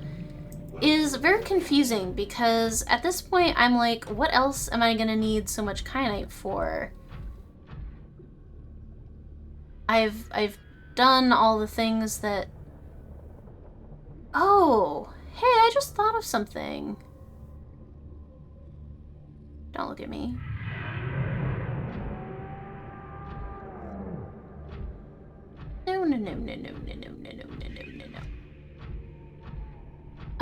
is very confusing because at this point I'm like, what else am I gonna need so much kyanite for? I've done all the things that... Oh, hey, I just thought of something. Don't look at me. No.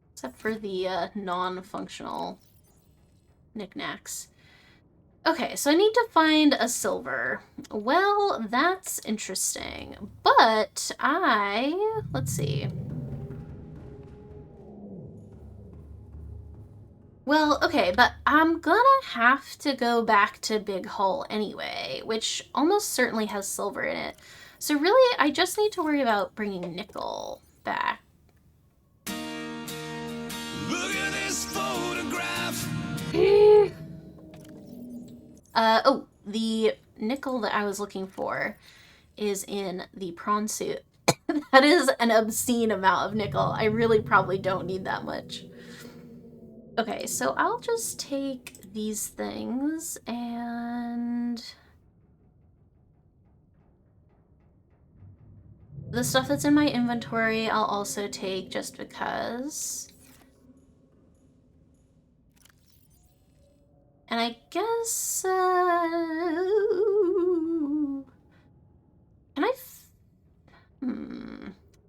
Except for the non-functional knickknacks. Okay, so I need to find a silver. Well, that's interesting. But let's see. Well, okay, but I'm gonna have to go back to Big Hole anyway, which almost certainly has silver in it. So really, I just need to worry about bringing nickel back. Look at this photograph. Oh, the nickel that I was looking for is in the prawn suit. That is an obscene amount of nickel. I really probably don't need that much. Okay, so I'll just take these things and the stuff that's in my inventory I'll also take just because. And I guess, can I,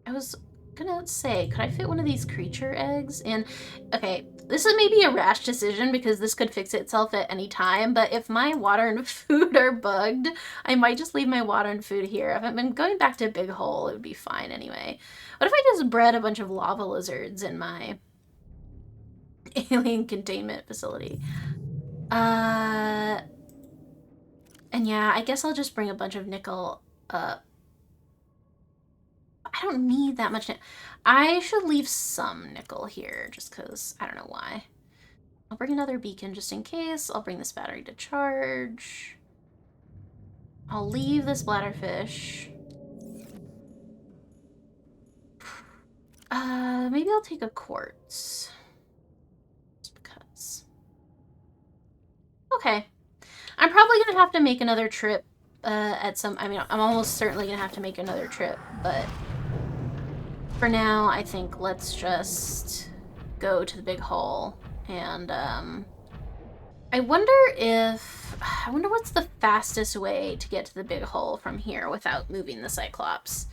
I was gonna say, could I fit one of these creature eggs in? Okay, this is maybe a rash decision because this could fix itself at any time, but if my water and food are bugged, I might just leave my water and food here. If I've been going back to Big Hole, it would be fine anyway. What if I just bred a bunch of lava lizards in my alien containment facility? And yeah, I guess I'll just bring a bunch of nickel up. I don't need that much nickel. I should leave some nickel here just because I don't know why. I'll bring another beacon just in case. I'll bring this battery to charge. I'll leave this bladderfish. Maybe I'll take a quartz. Just because. Okay. I'm probably going to have to make another trip I'm almost certainly going to have to make another trip, but for now, I think let's just go to the Big Hole. And I wonder what's the fastest way to get to the Big Hole from here without moving the Cyclops.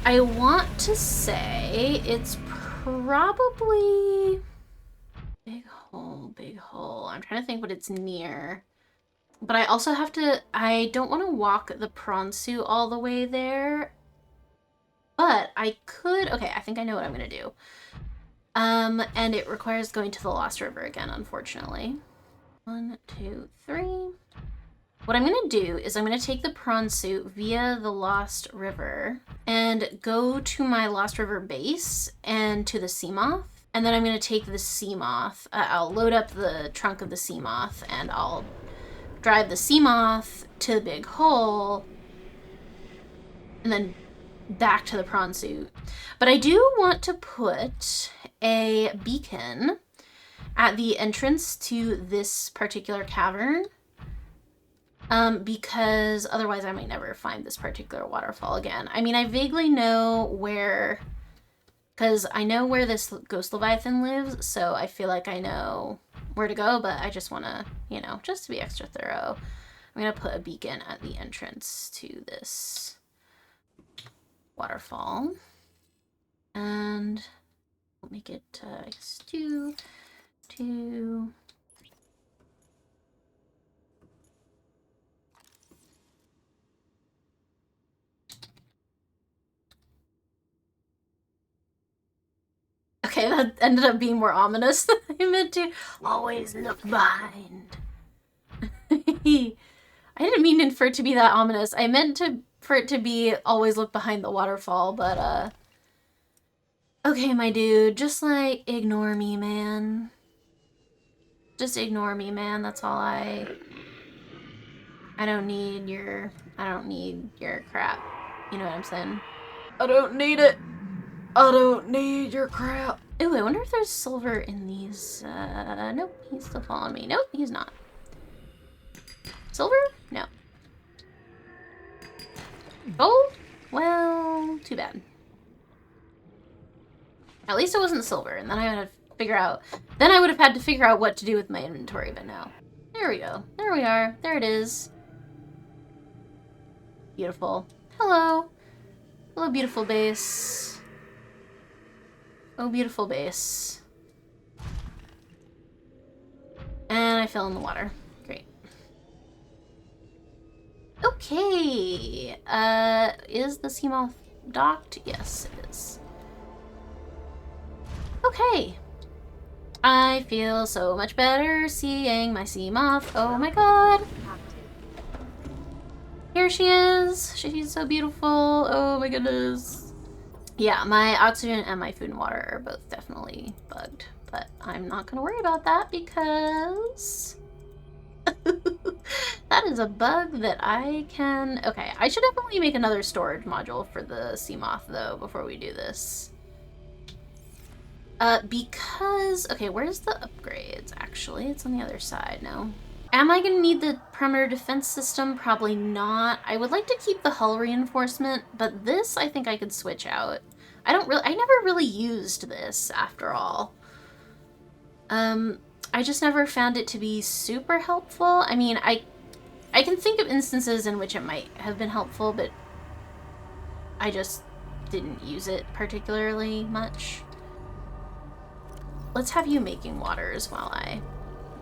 I want to say it's probably Big Hole, Big Hole. I'm trying to think what it's near. But I also I don't want to walk the prawn suit all the way there. But I could, okay, I think I know what I'm going to do. And it requires going to the Lost River again, unfortunately. 1, 2, 3. What I'm going to do is I'm going to take the prawn suit via the Lost River and go to my Lost River base and to the Seamoth. And then I'm going to take the Seamoth. I'll load up the trunk of the Seamoth and I'll drive the Seamoth to the Big Hole and then back to the prawn suit. But I do want to put a beacon at the entrance to this particular cavern because otherwise I might never find this particular waterfall again. I mean, I vaguely know where, because I know where this ghost leviathan lives, so I feel like I know where to go, but I just want to, you know, just to be extra thorough, I'm going to put a beacon at the entrance to this waterfall. And we'll make it, I guess, 2, 2. Okay, that ended up being more ominous than I meant to. Always look behind. I didn't mean for it to be that ominous. I meant for it to be always look behind the waterfall, but okay, my dude, just like ignore me, man. Just ignore me, man. That's all I don't need your crap. You know what I'm saying? I don't need it. I don't need your crap. Ooh, I wonder if there's silver in these. Nope, he's still following me. Nope, he's not. Silver? No. Gold? Well, too bad. At least it wasn't silver, and then I would have had to figure out what to do with my inventory, but no. There we go. There we are. There it is. Beautiful. Hello. Hello, beautiful base. Oh, beautiful base. And I fell in the water. Great. Okay. Is the Seamoth docked? Yes, it is. Okay. I feel so much better seeing my Seamoth. Oh my god. Here she is. She's so beautiful. Oh my goodness. Yeah, my oxygen and my food and water are both definitely bugged. But I'm not going to worry about that because... that is a bug that I can... Okay, I should definitely make another storage module for the Seamoth, though, before we do this. Because... Okay, where's the upgrades, actually? It's on the other side, no? Am I going to need the perimeter defense system? Probably not. I would like to keep the hull reinforcement, but this I think I could switch out. I never really used this, after all. I just never found it to be super helpful. I mean, I can think of instances in which it might have been helpful, but I just didn't use it particularly much. Let's have you making waters while I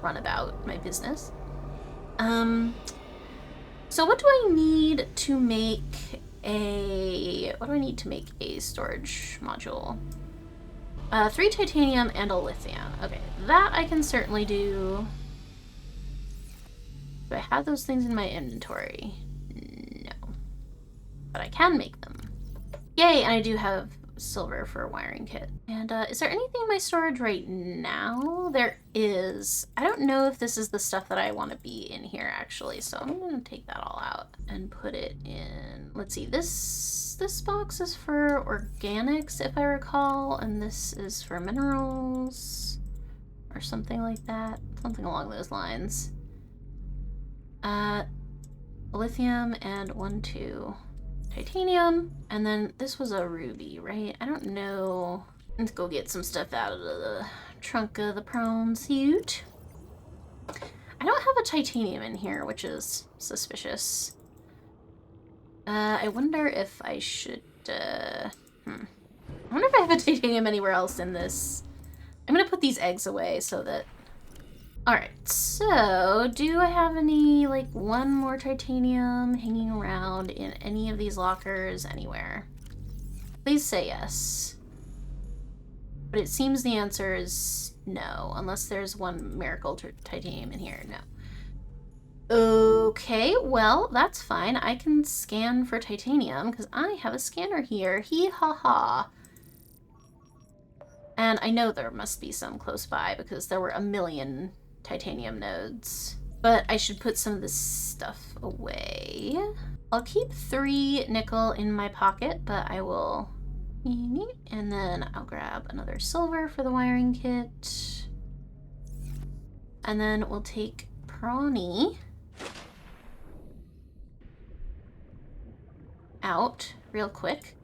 run about my business. So what do I need to make a... What do I need to make a storage module? 3 titanium and a lithium. Okay, that I can certainly do. Do I have those things in my inventory? No. But I can make them. Yay, and I do have silver for a wiring kit. And is there anything in my storage right now? There is. I don't know if this is the stuff that I want to be in here, actually, so I'm going to take that all out and put it in... Let's see, this box is for organics, if I recall, and this is for minerals, or something like that. Something along those lines. Lithium and 1, 2... titanium, and then this was a ruby, right? I don't know. Let's go get some stuff out of the trunk of the prawn suit. I don't have a titanium in here, which is suspicious. I wonder if I should, I wonder if I have a titanium anywhere else in this. I'm gonna put these eggs away so that... Alright, so do I have any, like, 1 more titanium hanging around in any of these lockers anywhere? Please say yes. But it seems the answer is no, unless there's 1 miracle titanium in here. No. Okay, well, that's fine. I can scan for titanium because I have a scanner here. Hee-ha-ha. And I know there must be some close by because there were a million titanium nodes. But I should put some of this stuff away. I'll keep 3 nickel in my pocket, but I will... And then I'll grab another silver for the wiring kit. And then we'll take Prawny out real quick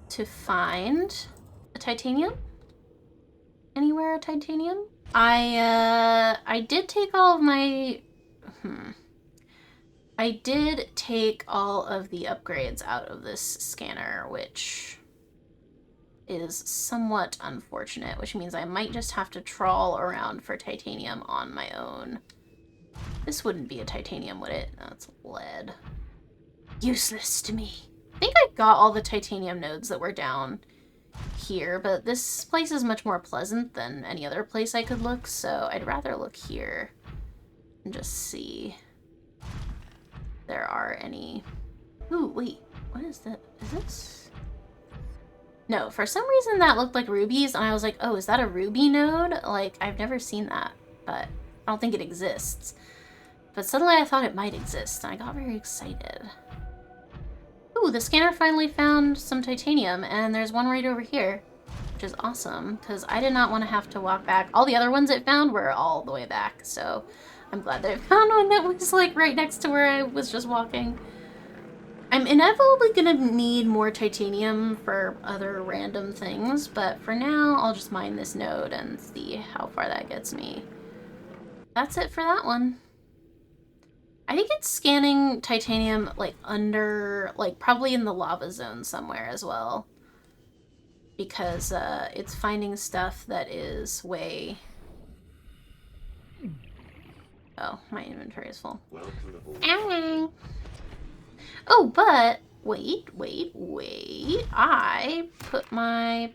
to find a titanium. Anywhere a titanium? I did take all of my... I did take all of the upgrades out of this scanner, which is somewhat unfortunate, which means I might just have to trawl around for titanium on my own. This wouldn't be a titanium, would it? No, it's lead. Useless to me. I think I got all the titanium nodes that were down here, but this place is much more pleasant than any other place I could look, so I'd rather look here and just see if there are any... Ooh, wait, what is that? Is this? No, for some reason that looked like rubies, and I was like, oh, is that a ruby node? Like, I've never seen that, but I don't think it exists. But suddenly I thought it might exist, and I got very excited. Ooh, the scanner finally found some titanium, and there's one right over here, which is awesome, because I did not want to have to walk back. All the other ones it found were all the way back, so I'm glad that I found one that was, like, right next to where I was just walking. I'm inevitably gonna need more titanium for other random things, but for now, I'll just mine this node and see how far that gets me. That's it for that one. I think it's scanning titanium, like, under, like, probably in the lava zone somewhere as well. because it's finding stuff that is way... Oh, my inventory is full. Welcome aboard. Ow. Oh, but wait. I put my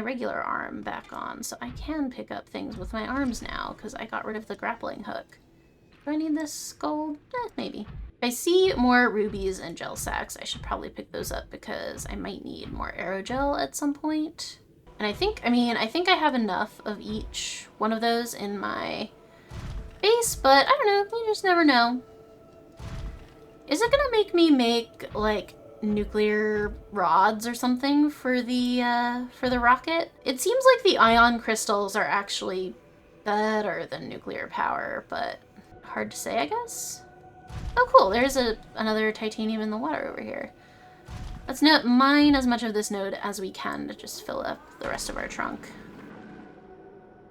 regular arm back on, so I can pick up things with my arms now, because I got rid of the grappling hook. Do I need this gold? Maybe. If I see more rubies and gel sacks, I should probably pick those up, because I might need more aerogel at some point. And I think I have enough of each one of those in my base, but I don't know, you just never know. Is it gonna make me make, like, nuclear rods or something for the rocket? It seems like the ion crystals are actually better than nuclear power, but hard to say, I guess. Oh, cool, there's another titanium in the water over here. Let's mine as much of this node as we can to just fill up the rest of our trunk.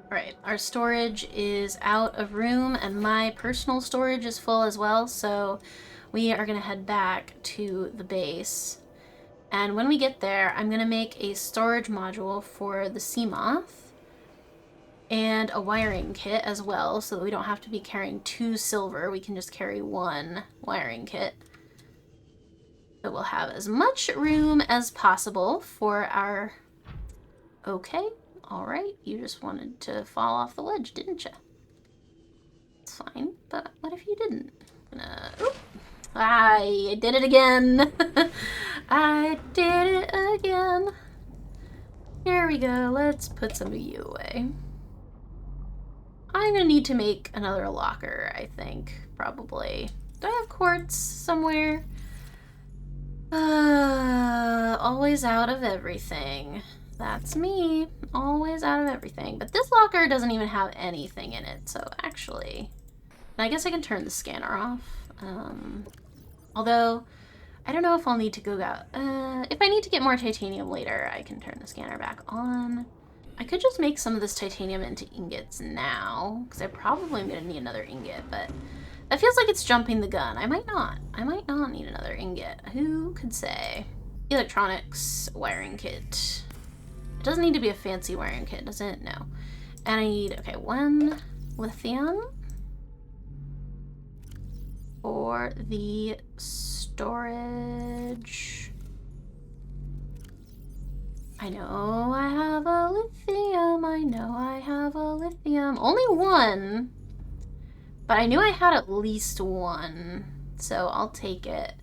Alright, our storage is out of room, and my personal storage is full as well, so we are going to head back to the base. And when we get there, I'm going to make a storage module for the sea moth and a wiring kit as well, so that we don't have to be carrying 2 silver. We can just carry 1 wiring kit. So we'll have as much room as possible for our... Okay, alright, you just wanted to fall off the ledge, didn't you? It's fine, but what if you didn't? I did it again. I did it again. Here we go, let's put some of you away. I'm gonna need to make another locker, I think, probably. Do I have quartz somewhere? Always out of everything. That's me. Always out of everything. But this locker doesn't even have anything in it, so actually... And I guess I can turn the scanner off. Although, I don't know if I'll need to go out. If I need to get more titanium later, I can turn the scanner back on. I could just make some of this titanium into ingots now, because I probably am going to need another ingot, but that feels like it's jumping the gun. I might not. I might not need another ingot. Who could say? Electronics wiring kit. It doesn't need to be a fancy wiring kit, does it? No. And I need, okay, 1 lithium for the storage. I know I have a lithium. I know I have a lithium. Only 1. But I knew I had at least 1. So I'll take it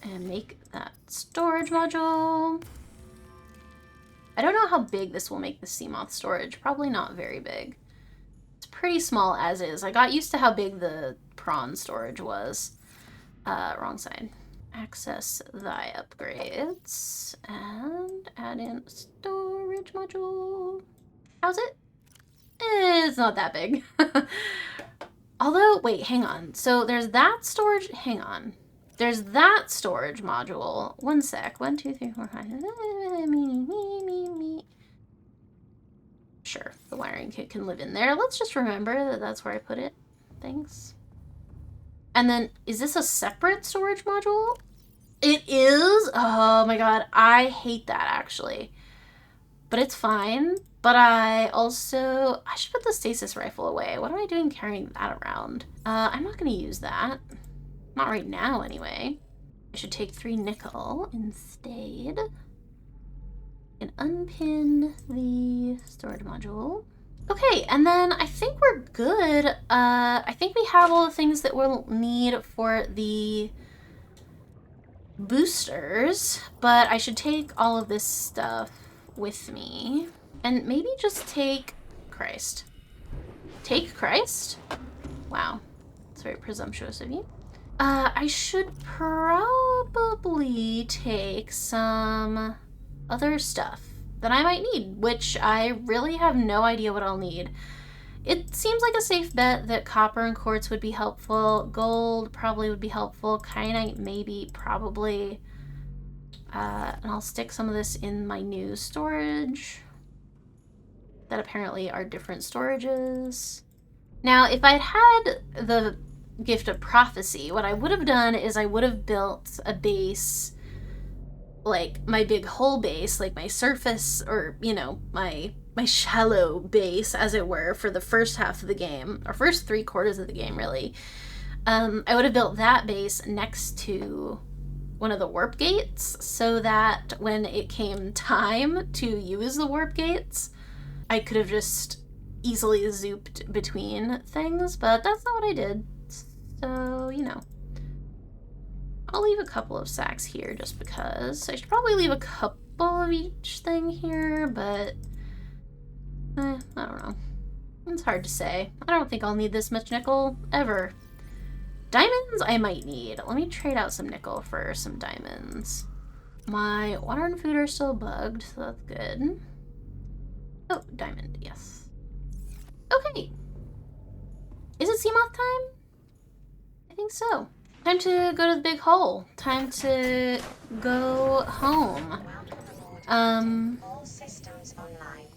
and make that storage module. I don't know how big this will make the sea moth storage. Probably not very big. It's pretty small as is. I got used to how big the prawn storage was. Wrong side. Access thy upgrades and add in a storage module. How's it? It's not that big. Although, wait, hang on. So there's that storage, hang on. There's that storage module. 1 sec. 1, 2, 3, 4, 5. Sure, the wiring kit can live in there. Let's just remember that that's where I put it. Thanks. And then, is this a separate storage module? It is? Oh my god, I hate that actually. But it's fine. But I should put the stasis rifle away. What am I doing carrying that around? I'm not gonna use that. Not right now anyway. I should take 3 nickel instead. And unpin the storage module. Okay, and then I think we're good. I think we have all the things that we'll need for the boosters, but I should take all of this stuff with me. And maybe just take Christ. Take Christ? Wow, that's very presumptuous of you. I should probably take some other stuff that I might need, which I really have no idea what I'll need. It seems like a safe bet that copper and quartz would be helpful. Gold probably would be helpful. Kyanite maybe, probably. And I'll stick some of this in my new storage that apparently are different storages. Now, if I'd had the gift of prophecy, what I would have done is I would have built a base like my big hull base, like my surface, or you know, my shallow base, as it were, for the first half of the game, or first 3/4 of the game, really. I would have built that base next to one of the warp gates, so that when it came time to use the warp gates, I could have just easily zooped between things, but that's not what I did. So, you know. I'll leave a couple of sacks here just because. I should probably leave a couple of each thing here, but I don't know. It's hard to say. I don't think I'll need this much nickel ever. Diamonds I might need. Let me trade out some nickel for some diamonds. My water and food are still bugged, so that's good. Oh, diamond, yes. Okay. Is it Seamoth time? I think so. Time to go to the big hole. Time to go home. All systems online.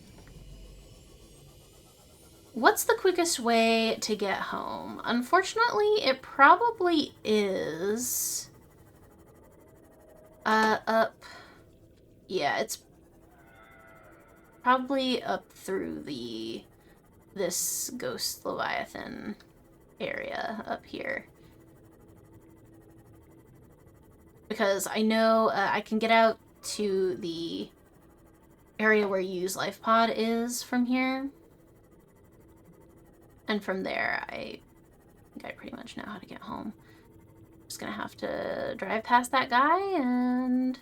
What's the quickest way to get home? Unfortunately, it probably is up. Yeah, it's probably up through this Ghost Leviathan area up here. Because I know I can get out to the area where Yu's life pod is from here. And from there, I think I pretty much know how to get home. Just gonna have to drive past that guy and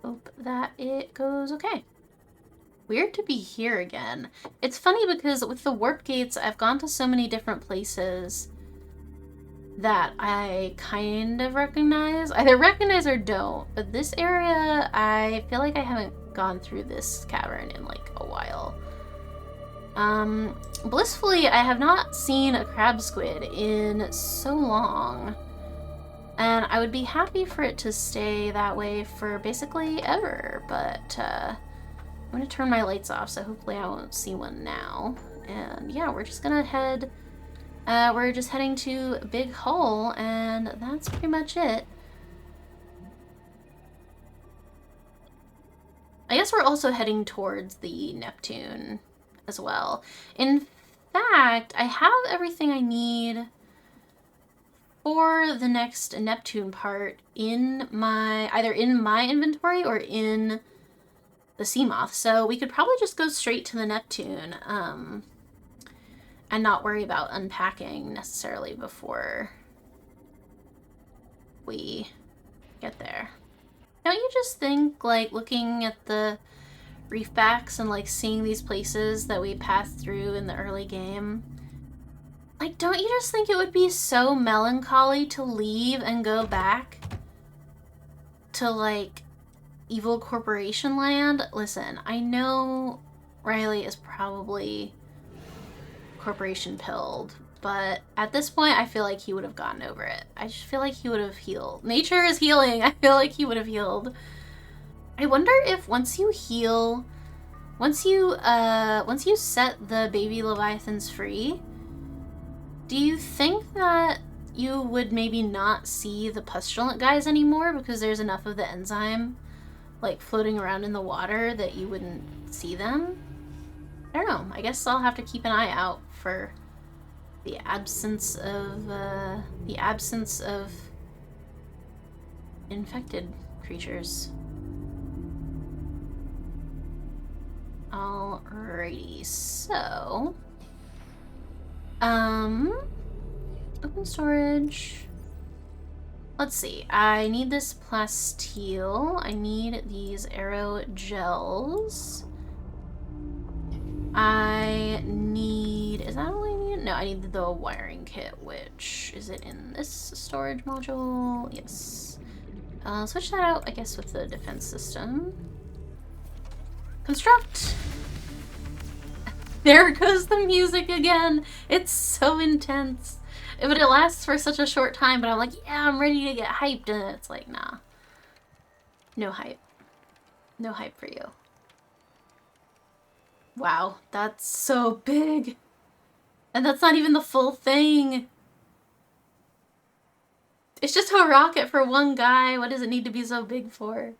hope that it goes okay. Weird to be here again. It's funny because with the warp gates, I've gone to so many different places that I kind of recognize. Either recognize or don't. But this area, I feel like I haven't gone through this cavern in like a while. Blissfully, I have not seen a crab squid in so long. And I would be happy for it to stay that way for basically ever. But I'm going to turn my lights off, so hopefully I won't see one now. And yeah, we're just going to head... we're just heading to Big Hole, and that's pretty much it. I guess we're also heading towards the Neptune as well. In fact, I have everything I need for the next Neptune part in my, either in my inventory or in the Seamoth. So we could probably just go straight to the Neptune, and not worry about unpacking necessarily before we get there. Don't you just think, like, looking at the reef backs and like seeing these places that we passed through in the early game, like, don't you just think it would be so melancholy to leave and go back to like evil corporation land? Listen, I know Riley is probably corporation pilled, but at this point I feel like he would have gotten over it. I just feel like he would have healed. Nature is healing. I feel like he would have healed. I wonder if once you heal, once you set the baby leviathans free, do you think that you would maybe not see the pustulent guys anymore because there's enough of the enzyme like floating around in the water that you wouldn't see them? I don't know. I guess I'll have to keep an eye out for the absence of infected creatures. Alrighty, so open storage. Let's see. I need this plasteel. I need these arrow gels. I need, is that all I need? No, I need the wiring kit, which, is it in this storage module? Yes. I'll switch that out, I guess, with the defense system. Construct! There goes the music again! It's so intense. But it lasts for such a short time, but I'm like, yeah, I'm ready to get hyped, and it's like, nah. No hype. No hype for you. Wow, that's so big. And that's not even the full thing. It's just a rocket for one guy. What does it need to be so big for?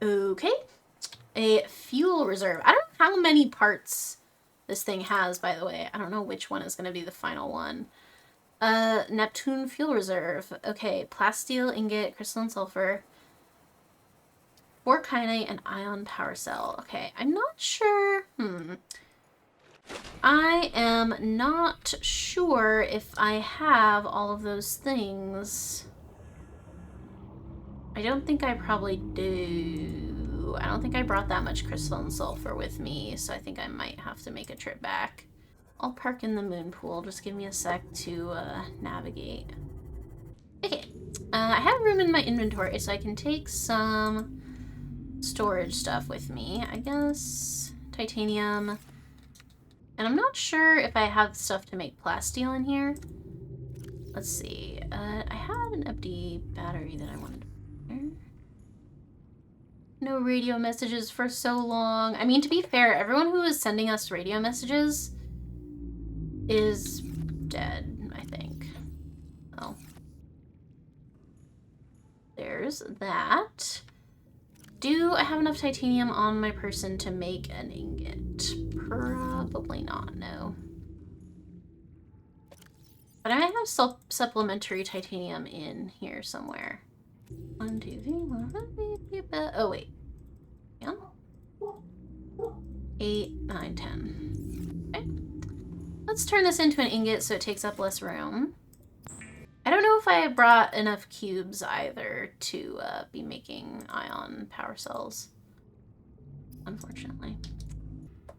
Okay. A fuel reserve. I don't know how many parts this thing has, by the way. I don't know which one is going to be the final one. Neptune fuel reserve. Okay, plasteel, ingot, crystalline sulfur, 4 kyanite, and ion power cell. Okay, I'm not sure. I am not sure if I have all of those things. I don't think I probably do. I don't think I brought that much crystalline sulfur with me, so I think I might have to make a trip back. I'll park in the moon pool. Just give me a sec to navigate. Okay. I have room in my inventory, so I can take some storage stuff with me. I guess titanium. And I'm not sure if I have stuff to make plasteel in here. Let's see. I had an empty battery that I wanted to put there. No radio messages for so long. I mean, to be fair, everyone who is sending us radio messages is dead, I think. Oh. There's that. Do I have enough titanium on my person to make an ingot? Probably not, no. But I might have supplementary titanium in here somewhere. 1, 2, 3, 4, oh, wait. Yeah. 8, 9, 10. Okay. Let's turn this into an ingot so it takes up less room. I don't know if I brought enough cubes either to be making ion power cells, unfortunately.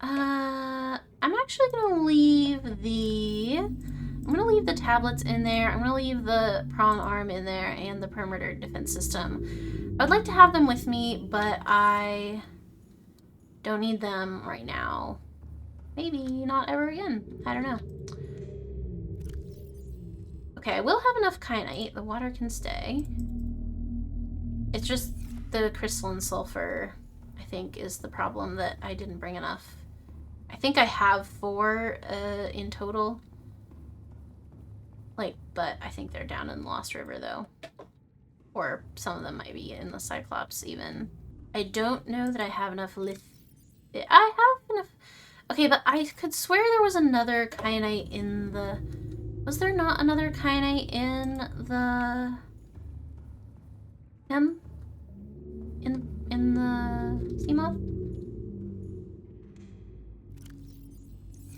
I'm actually gonna leave the tablets in there. I'm gonna leave the prawn arm in there and the perimeter defense system. I would like to have them with me, but I don't need them right now. Maybe not ever again. I don't know. Okay, I will have enough kyanite. The water can stay. It's just the crystalline sulfur, I think, is the problem, that I didn't bring enough. I think I have 4 in total. But I think they're down in the Lost River, though. Or some of them might be in the Cyclops, even. I don't know that I have enough I have enough. Okay, but I could swear there was another kyanite in the... Was there not another kyanite in the... In the Seamoth?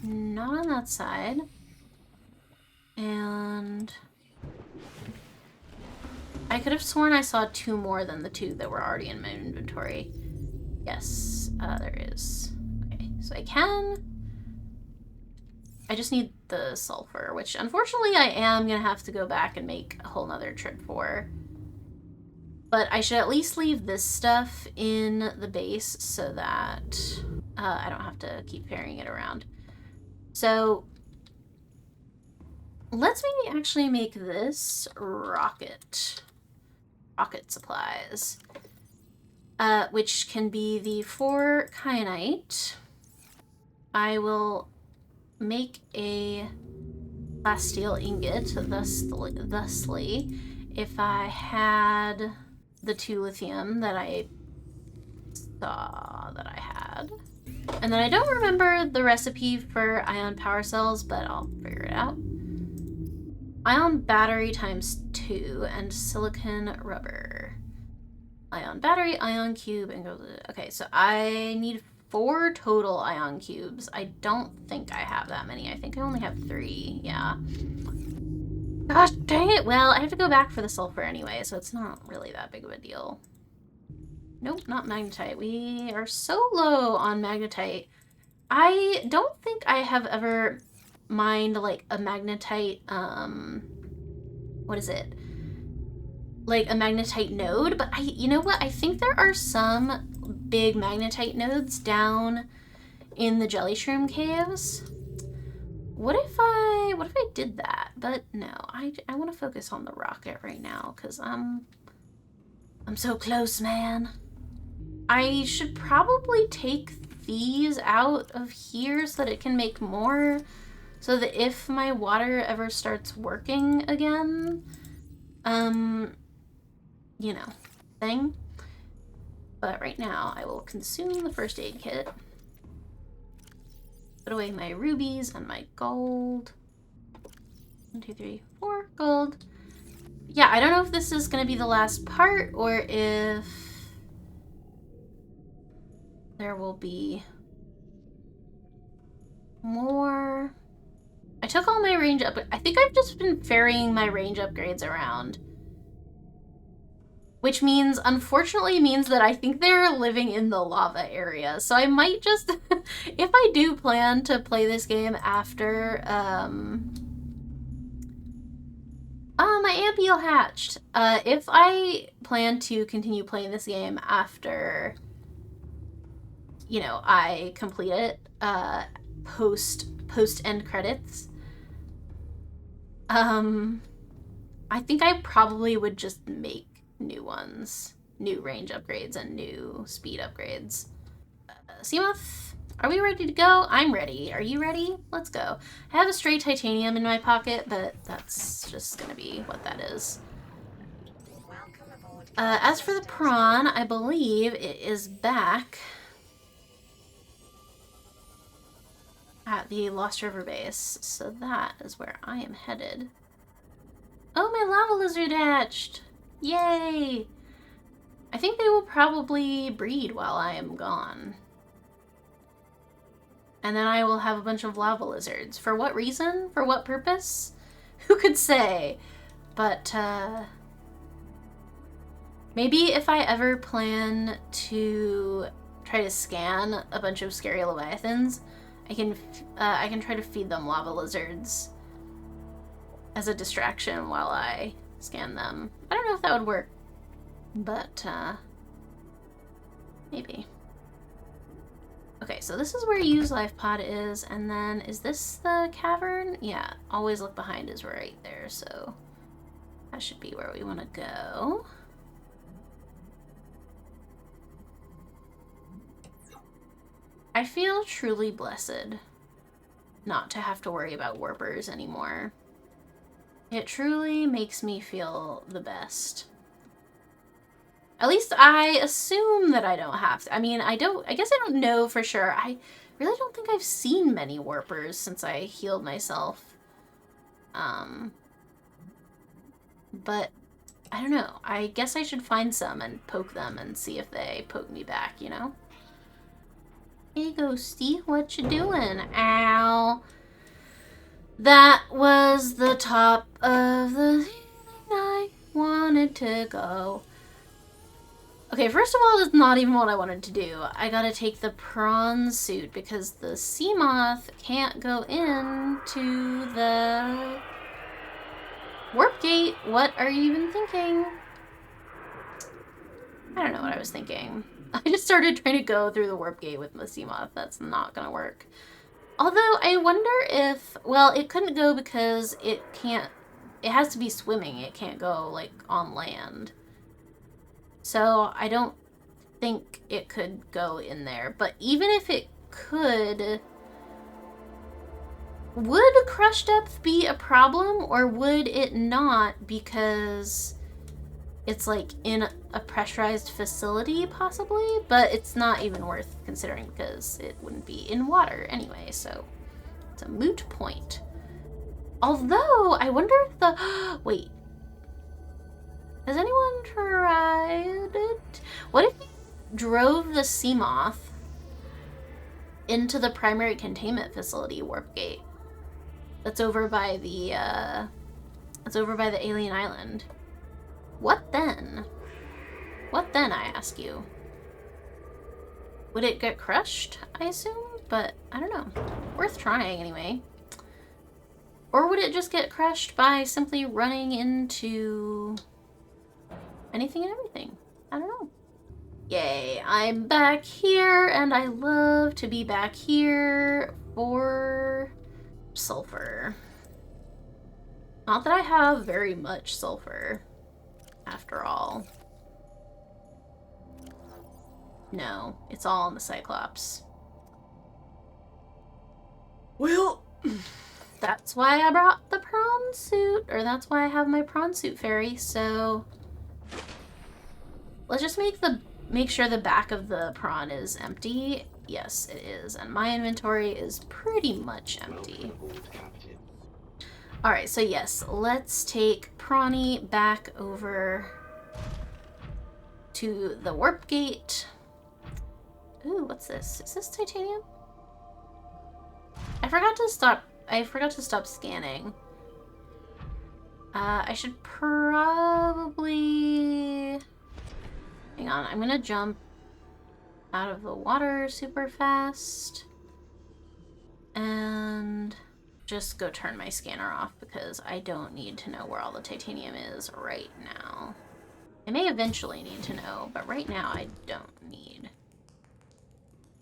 Not on that side. And... I could have sworn I saw 2 more than the 2 that were already in my inventory. Yes, there is. Okay, so I can... I just need the sulfur, which unfortunately I am going to have to go back and make a whole nother trip for. But I should at least leave this stuff in the base so that I don't have to keep carrying it around. So let's maybe actually make this rocket supplies, which can be the 4 kyanite. I will make a plasteel ingot, thusly, if I had the 2 lithium that I saw that I had. And then I don't remember the recipe for ion power cells, but I'll figure it out. Ion battery times 2 and silicon rubber. Ion battery, ion cube, and go. Okay, so I need 4 total ion cubes. I don't think I have that many. I think I only have 3. Yeah. Gosh dang it. Well, I have to go back for the sulfur anyway, so it's not really that big of a deal. Nope, not magnetite. We are so low on magnetite. I don't think I have ever mined like a magnetite, what is it? Like a magnetite node, but you know what? I think there are some big magnetite nodes down in the jelly shroom caves. What if I did that? But no, I want to focus on the rocket right now because I'm so close, man. I should probably take these out of here so that it can make more, so that if my water ever starts working again, you know, thing. But right now, I will consume the first aid kit. Put away my rubies and my gold. 1, 2, 3, 4 gold. Yeah, I don't know if this is going to be the last part or if there will be more. I took all my range up. I think I've just been ferrying my range upgrades around. Which means, unfortunately, means that I think they're living in the lava area. So I might just, if I do plan to play this game after, my Ampiel hatched. If I plan to continue playing this game after, you know, I complete it, post end credits, I think I probably would just make new ones, new range upgrades and new speed upgrades. Seamoth, are we ready to go? I'm ready. Are you ready? Let's go. I have a straight titanium in my pocket, but that's just gonna be what that is. As for the prawn, I believe it is back at the Lost River base, so that is where I am headed. Oh, my lava lizard hatched! Yay! I think they will probably breed while I am gone. And then I will have a bunch of lava lizards. For what reason? For what purpose? Who could say? But, maybe if I ever plan to try to scan a bunch of scary leviathans, I can try to feed them lava lizards as a distraction while I scan them. I don't know if that would work, but maybe. Okay, so this is where Use Life Pod is, and then is this the cavern? Yeah, always look behind is right there, so that should be where we want to go. I feel truly blessed not to have to worry about warpers anymore. It truly makes me feel the best. At least I assume that I don't have to. I mean, I guess I don't know for sure. I really don't think I've seen many warpers since I healed myself. But I don't know. I guess I should find some and poke them and see if they poke me back, you know? Hey, Ghosty, what you doing? Ow. That was the top of the thing I wanted to go. Okay, first of all, that's not even what I wanted to do. I gotta take the prawn suit because the Seamoth can't go into the warp gate. What are you even thinking? I don't know what I was thinking. I just started trying to go through the warp gate with the Seamoth. That's not gonna work. Although, I wonder if... Well, it couldn't go because it can't... It has to be swimming. It can't go, like, on land. So, I don't think it could go in there. But even if it could... Would crush depth be a problem? Or would it not because... It's, like, in a pressurized facility, possibly? But it's not even worth considering because it wouldn't be in water anyway, so it's a moot point. Although, I wonder if the... Wait. Has anyone tried it? What if you drove the Seamoth into the primary containment facility warp gate? That's over by the, alien island. What then? What then, I ask you? Would it get crushed, I assume? But, I don't know. Worth trying, anyway. Or would it just get crushed by simply running into anything and everything? I don't know. Yay, I'm back here, and I love to be back here for sulfur. Not that I have very much sulfur. After all. No, it's all in the Cyclops. Well, that's why I brought the prawn suit, or that's why I have my prawn suit fairy, so let's just make the make sure the back of the prawn is empty. Yes, it is. And my inventory is pretty much empty. Alright, so yes, let's take Prawny back over to the warp gate. Ooh, what's this? Is this titanium? I forgot to stop scanning. I should probably... Hang on, I'm gonna jump out of the water super fast. And just go turn my scanner off because I don't need to know where all the titanium is right now. I may eventually need to know, but right now I don't need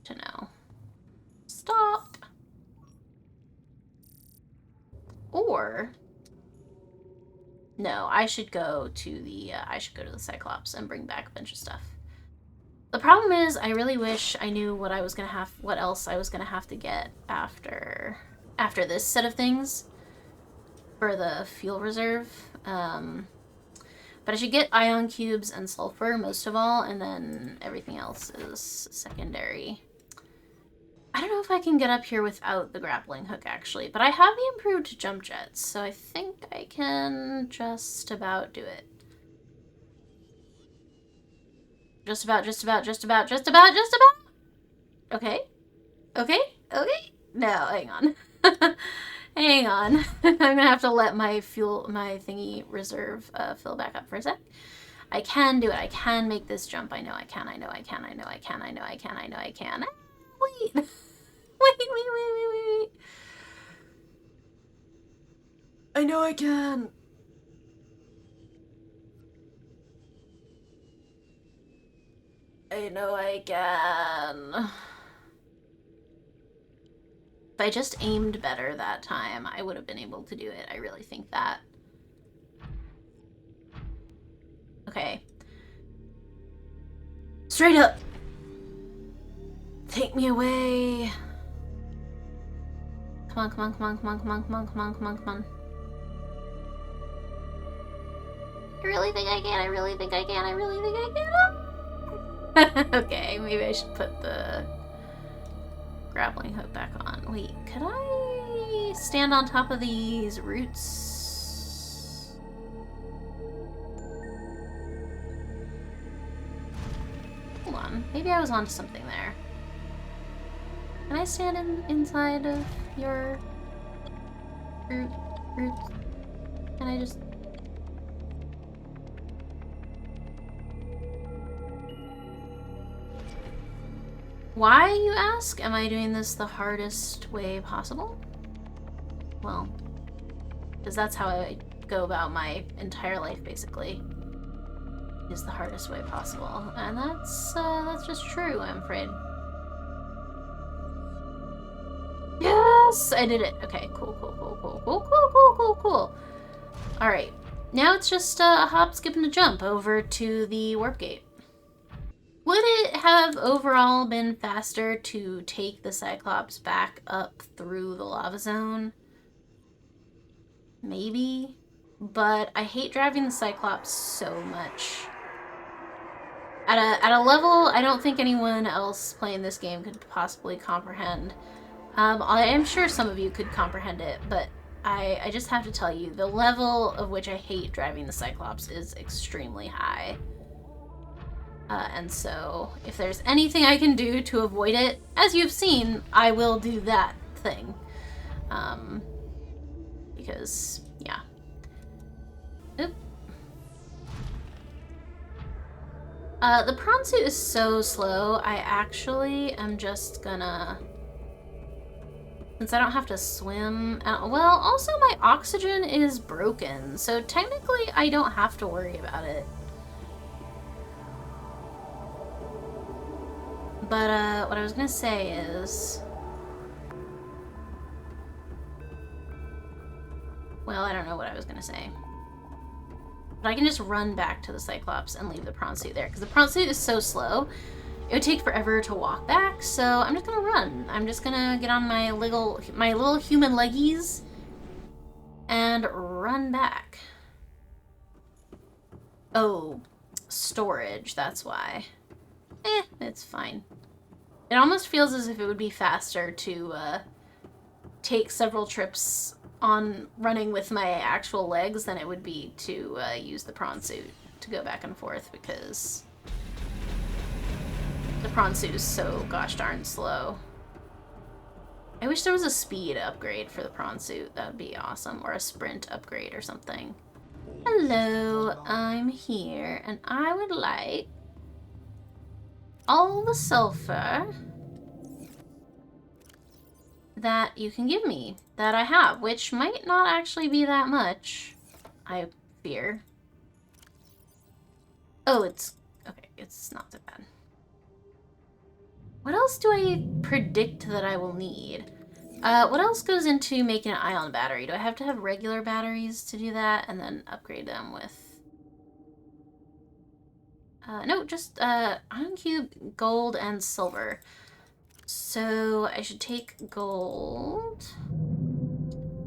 to know. Stop! Or... No, I should go to the Cyclops and bring back a bunch of stuff. The problem is, I really wish I knew what else I was gonna have to get after this set of things for the fuel reserve. But I should get ion cubes and sulfur most of all, and then everything else is secondary. I don't know if I can get up here without the grappling hook, actually, but I have the improved jump jets, so I think I can just about do it. Just about. Okay. No, hang on. Hang on. I'm gonna have to let my thingy reserve fill back up for a sec. I can do it. I can make this jump. I know I can. Wait. Wait. I know I can. I know I can. If I just aimed better that time, I would have been able to do it. I really think that. Okay. Straight up. Take me away. Come on. I really think I can. Okay, maybe I should put the grappling hook back on. Wait, could I stand on top of these roots? Hold on, maybe I was onto something there. Can I stand inside of your roots? Can I just... Why, you ask? Am I doing this the hardest way possible? Well, because that's how I go about my entire life, basically. Is the hardest way possible. And that's just true, I'm afraid. Yes! I did it! Okay, cool. Alright, now it's just a hop, skip, and a jump over to the warp gate. Would it have overall been faster to take the Cyclops back up through the lava zone? Maybe. But I hate driving the Cyclops so much. At a level I don't think anyone else playing this game could possibly comprehend. I am sure some of you could comprehend it, but I just have to tell you, the level of which I hate driving the Cyclops is extremely high. And so, if there's anything I can do to avoid it, as you've seen, I will do that thing. Because, yeah. Oop. The prawn suit is so slow, I actually am just gonna... Since I don't have to swim... well, also my oxygen is broken, so technically I don't have to worry about it. But, what I was gonna say is... Well, I don't know what I was gonna say. But I can just run back to the Cyclops and leave the prawn suit there, because the prawn suit is so slow, it would take forever to walk back, so I'm just gonna run. I'm just gonna get on my little human leggies and run back. Oh, storage, that's why. It's fine. It almost feels as if it would be faster to take several trips on running with my actual legs than it would be to use the prawn suit to go back and forth, because the prawn suit is so gosh darn slow. I wish there was a speed upgrade for the prawn suit. That would be awesome. Or a sprint upgrade or something. Hello, I'm here, and I would like all the sulfur that you can give me, that I have, which might not actually be that much, I fear. Oh, it's... okay, it's not so bad. What else do I predict that I will need? What else goes into making an ion battery? Do I have to have regular batteries to do that and then upgrade them with... no, just ion cube, gold, and silver. So I should take gold.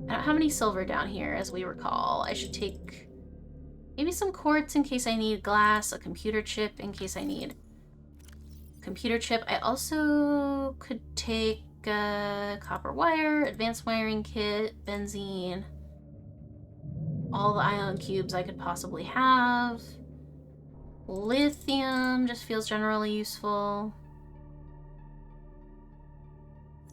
I don't have any silver down here, as we recall. I should take maybe some quartz in case I need glass, a computer chip in case I need computer chip. I also could take copper wire, advanced wiring kit, benzene, all the ion cubes I could possibly have. Lithium just feels generally useful.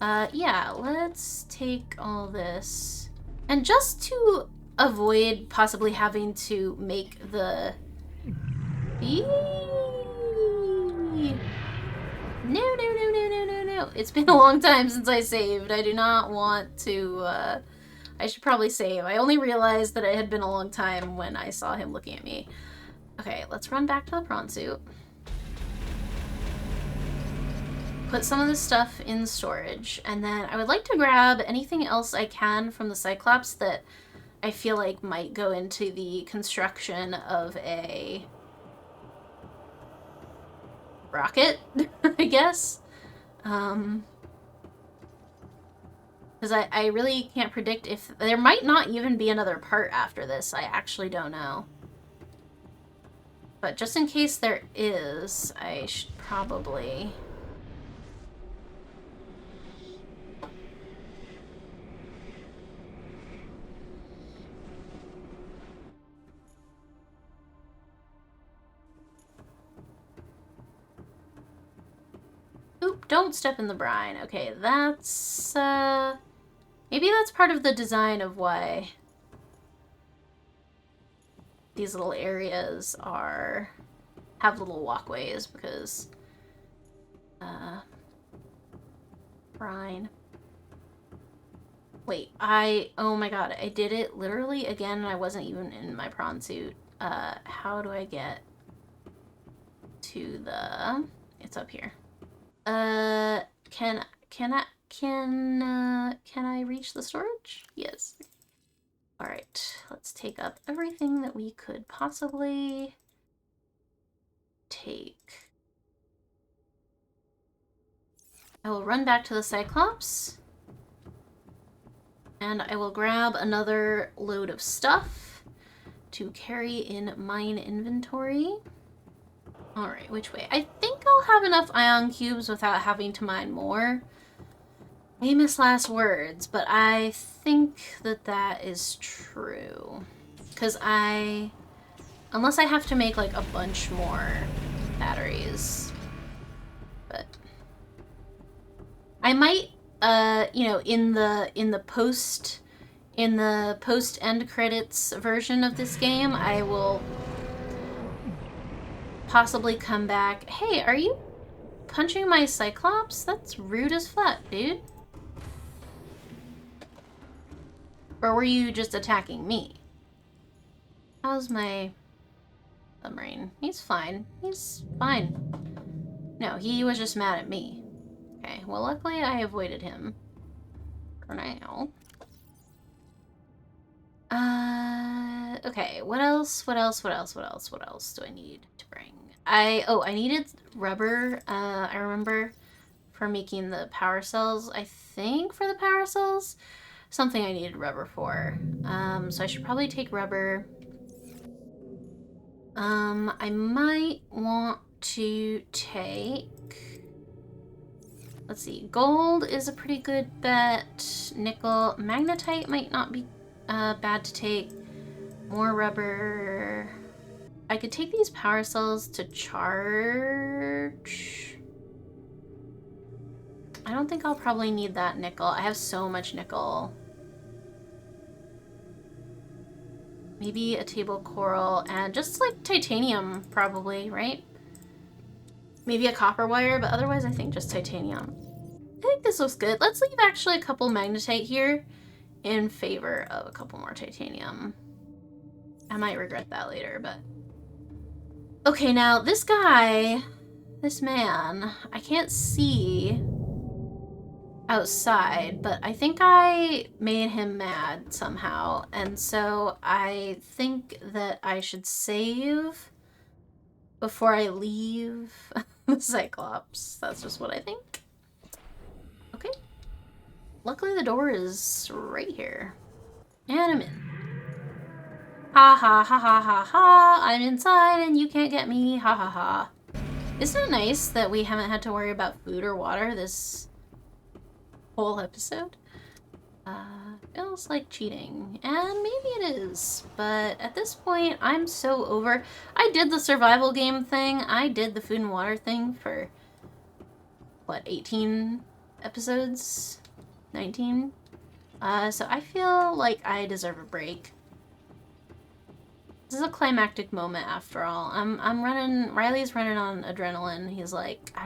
Yeah, let's take all this. And just to avoid possibly having to make the... No. It's been a long time since I saved. I do not want to, I should probably save. I only realized that it had been a long time when I saw him looking at me. Okay, let's run back to the prawn suit. Put some of this stuff in storage, and then I would like to grab anything else I can from the Cyclops that I feel like might go into the construction of a rocket, I guess. Because I really can't predict if... there might not even be another part after this. I actually don't know. But just in case there is, I should probably... Oop, don't step in the brine. Okay, that's, maybe that's part of the design of why these little areas have little walkways, because, brine. Wait, oh my god, I did it literally again and I wasn't even in my prawn suit. How do I get to the... it's up here. Can I reach the storage? Yes. Alright, let's take up everything that we could possibly take. I will run back to the Cyclops, and I will grab another load of stuff to carry in mine inventory. Alright, which way? I think I'll have enough ion cubes without having to mine more. Famous last words, but I think that that is true. Because unless I have to make like a bunch more batteries. But I might, you know, in the post end credits version of this game, I will possibly come back. Hey, are you punching my Cyclops? That's rude as fuck, dude. Or were you just attacking me? How's my submarine? He's fine. He's fine. No, he was just mad at me. Okay, well luckily I avoided him. For now. Okay, what else do I need to bring? I needed rubber, I remember, for making the power cells. I think for the power cells, something I needed rubber for. So I should probably take rubber. I might want to take... Let's see. Gold is a pretty good bet. Nickel. Magnetite might not be bad to take. More rubber. I could take these power cells to charge. I don't think I'll probably need that nickel. I have so much nickel. Maybe a table coral and just like titanium probably, right? Maybe a copper wire, but otherwise I think just titanium. I think this looks good. Let's leave actually a couple magnetite here in favor of a couple more titanium. I might regret that later, but... Okay, now this guy, this man, I can't see outside, but I think I made him mad somehow, and so I think that I should save before I leave the Cyclops. That's just what I think. Okay. Luckily the door is right here. And I'm in. Ha ha ha ha ha ha. I'm inside and you can't get me. Ha ha ha. Isn't it nice that we haven't had to worry about food or water this whole episode? Feels like cheating. And maybe it is. But at this point, I'm so over. I did the survival game thing. I did the food and water thing for, what, 18 episodes? 19? So I feel like I deserve a break. This is a climactic moment after all. I'm running, Riley's running on adrenaline. He's like, I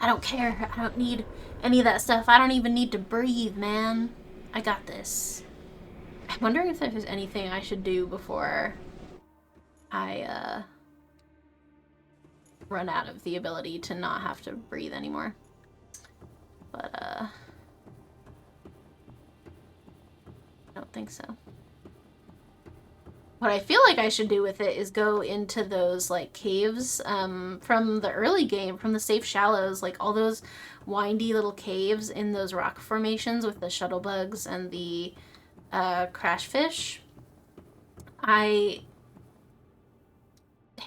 don't care. I don't need any of that stuff. I don't even need to breathe, man. I got this. I'm wondering if there's anything I should do before I run out of the ability to not have to breathe anymore. But I don't think so. What I feel like I should do with it is go into those, like, caves from the early game, from the Safe Shallows, like, all those windy little caves in those rock formations with the shuttle bugs and the crash fish. Hey,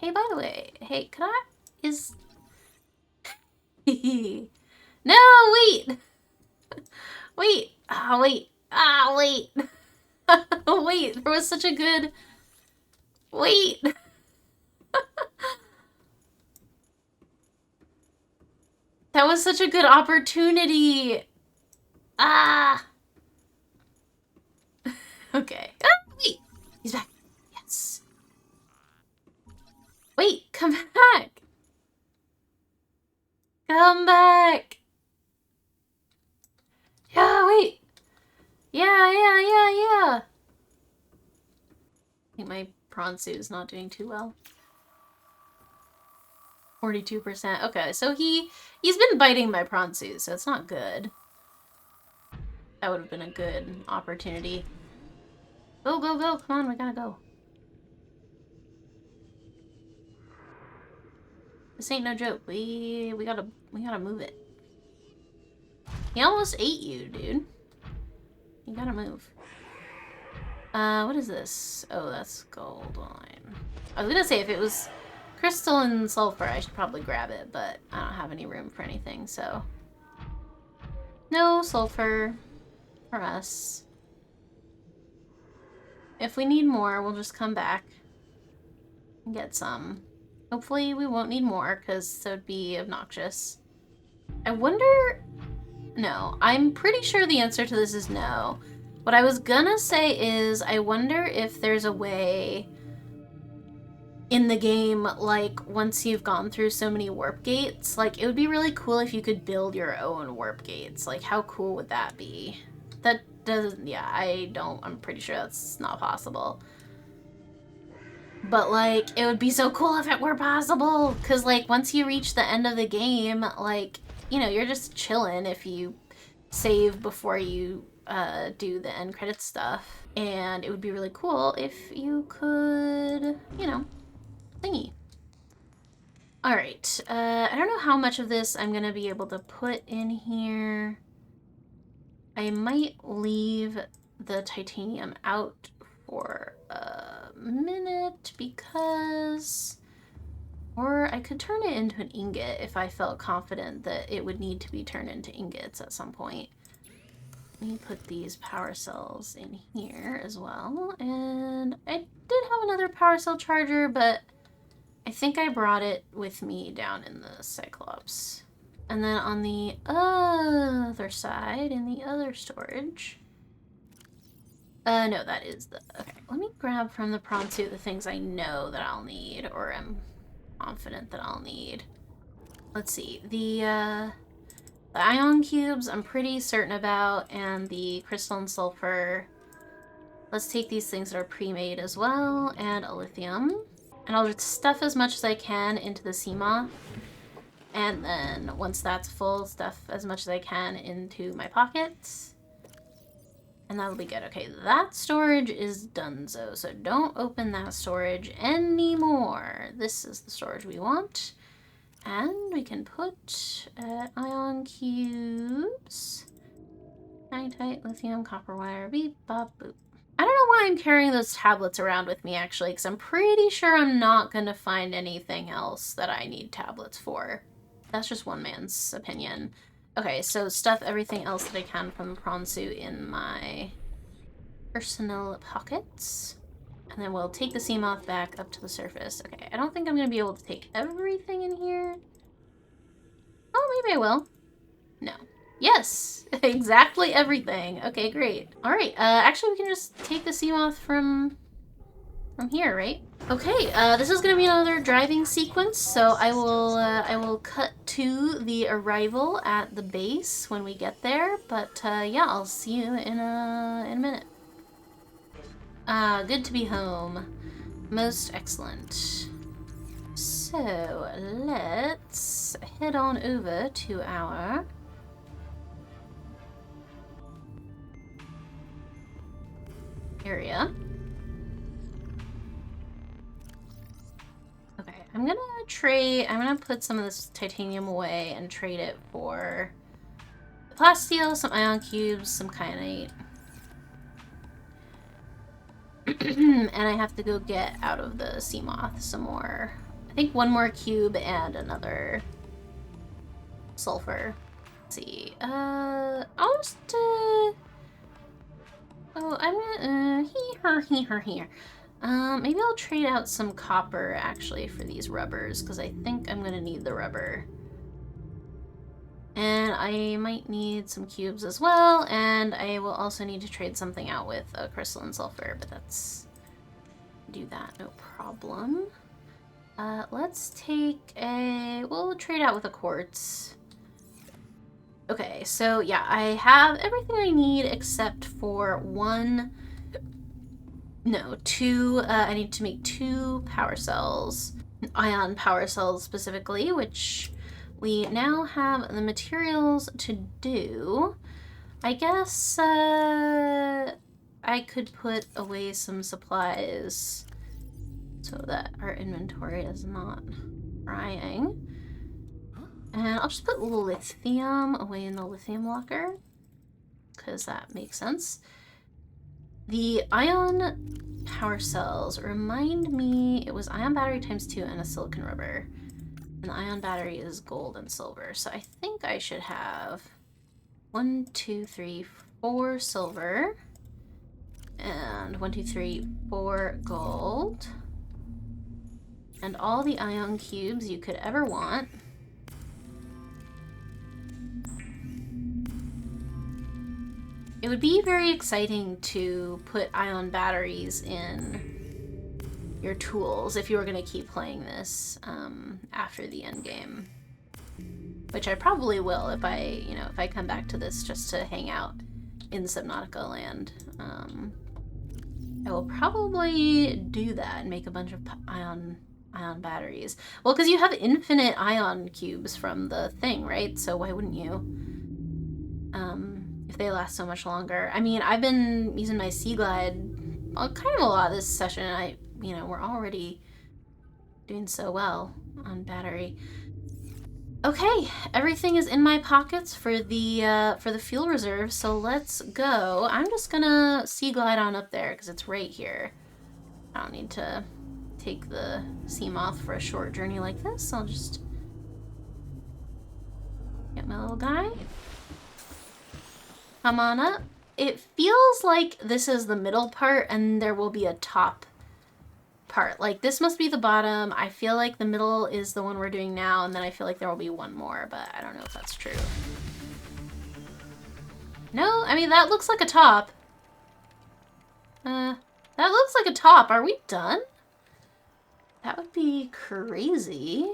by the way, hey, could I... No, wait! Wait! Ah, wait! Ah, wait! Wait, there was such a good... Wait! That was such a good opportunity! Ah! Okay. Ah, wait! He's back. Yes. Wait, come back! Come back! Yeah, wait! Yeah. I think my prawn suit is not doing too well. 42%. Okay, so he's been biting my prawn suit, so it's not good. That would have been a good opportunity. Go, go, go. Come on, we gotta go. This ain't no joke. We gotta move it. He almost ate you, dude. You gotta move. What is this? Oh, that's gold line. I was gonna say if it was crystal and sulfur, I should probably grab it, but I don't have any room for anything, so. No sulfur for us. If we need more, we'll just come back and get some. Hopefully we won't need more, because that would be obnoxious. I wonder... No, I'm pretty sure the answer to this is no. What I was gonna say is, I wonder if there's a way in the game, like, once you've gone through so many warp gates, like, it would be really cool if you could build your own warp gates. Like, how cool would that be? That doesn't, yeah, I'm pretty sure that's not possible. But, like, it would be so cool if it were possible, because, like, once you reach the end of the game, like, you know, you're just chilling if you save before you do the end credits stuff. And it would be really cool if you could, you know, thingy. Alright, I don't know how much of this I'm gonna be able to put in here. I might leave the titanium out for a minute because Or I could turn it into an ingot if I felt confident that it would need to be turned into ingots at some point. Let me put these power cells in here as well. And I did have another power cell charger, but I think I brought it with me down in the Cyclops. And then on the other side, in the other storage... no, that is the... Okay, let me grab from the prawn suit the things I know that I'll need, or am confident that I'll need. Let's see, the ion cubes I'm pretty certain about, and the crystalline sulfur. Let's take these things that are pre-made as well, and a lithium. And I'll just stuff as much as I can into the Seamoth. And then once that's full, stuff as much as I can into my pockets. And that'll be good. Okay, that storage is donezo, so don't open that storage anymore. This is the storage we want. And we can put ion cubes, magnetite, lithium, copper wire, beep, bop, boop. I don't know why I'm carrying those tablets around with me, actually, because I'm pretty sure I'm not going to find anything else that I need tablets for. That's just one man's opinion. Okay, so stuff everything else that I can from the prawn suit in my personal pockets. And then we'll take the Seamoth back up to the surface. Okay, I don't think I'm going to be able to take everything in here. Oh, maybe I will. No. Yes! Exactly everything. Okay, great. Alright, actually we can just take the Seamoth from here, right? Okay, this is gonna be another driving sequence, so I will cut to the arrival at the base when we get there, but yeah, I'll see you in a minute. Good to be home. Most excellent. So, let's head on over to our area. Okay, I'm gonna put some of this titanium away and trade it for plasteel, some ion cubes, some kyanite. And I have to go get out of the Seamoth some more. I think one more cube and another sulfur. Let's see. I'll just oh, I'm gonna here. Maybe I'll trade out some copper actually for these rubbers, because I think I'm gonna need the rubber. And I might need some cubes as well, and I will also need to trade something out with a crystalline sulfur, but do that, no problem. Let's take we'll trade out with a quartz. Okay, so yeah, I have everything I need except for two, I need to make 2 power cells, ion power cells specifically, which we now have the materials to do. I guess I could put away some supplies so that our inventory is not frying. And I'll just put lithium away in the lithium locker, because that makes sense. The ion power cells, remind me, it was ion battery times 2 and a silicon rubber. And the ion battery is gold and silver. So I think I should have 1, 2, 3, 4 silver. And 1, 2, 3, 4 gold. And all the ion cubes you could ever want. It would be very exciting to put ion batteries in your tools if you were going to keep playing this after the end game, which I probably will if I come back to this just to hang out in Subnautica land. I will probably do that and make a bunch of ion batteries. Well, because you have infinite ion cubes from the thing, right? So why wouldn't you? If they last so much longer. I mean, I've been using my Sea Glide kind of a lot this session. We're already doing so well on battery. Okay, everything is in my pockets for the fuel reserve, so let's go. I'm just gonna Sea Glide on up there because it's right here. I don't need to take the sea moth for a short journey like this. I'll just get my little guy. Come on up. It feels like this is the middle part and there will be a top part. Like, this must be the bottom. I feel like the middle is the one we're doing now, and then I feel like there will be one more, but I don't know if that's true. No, I mean, that looks like a top. That looks like a top. Are we done? That would be crazy.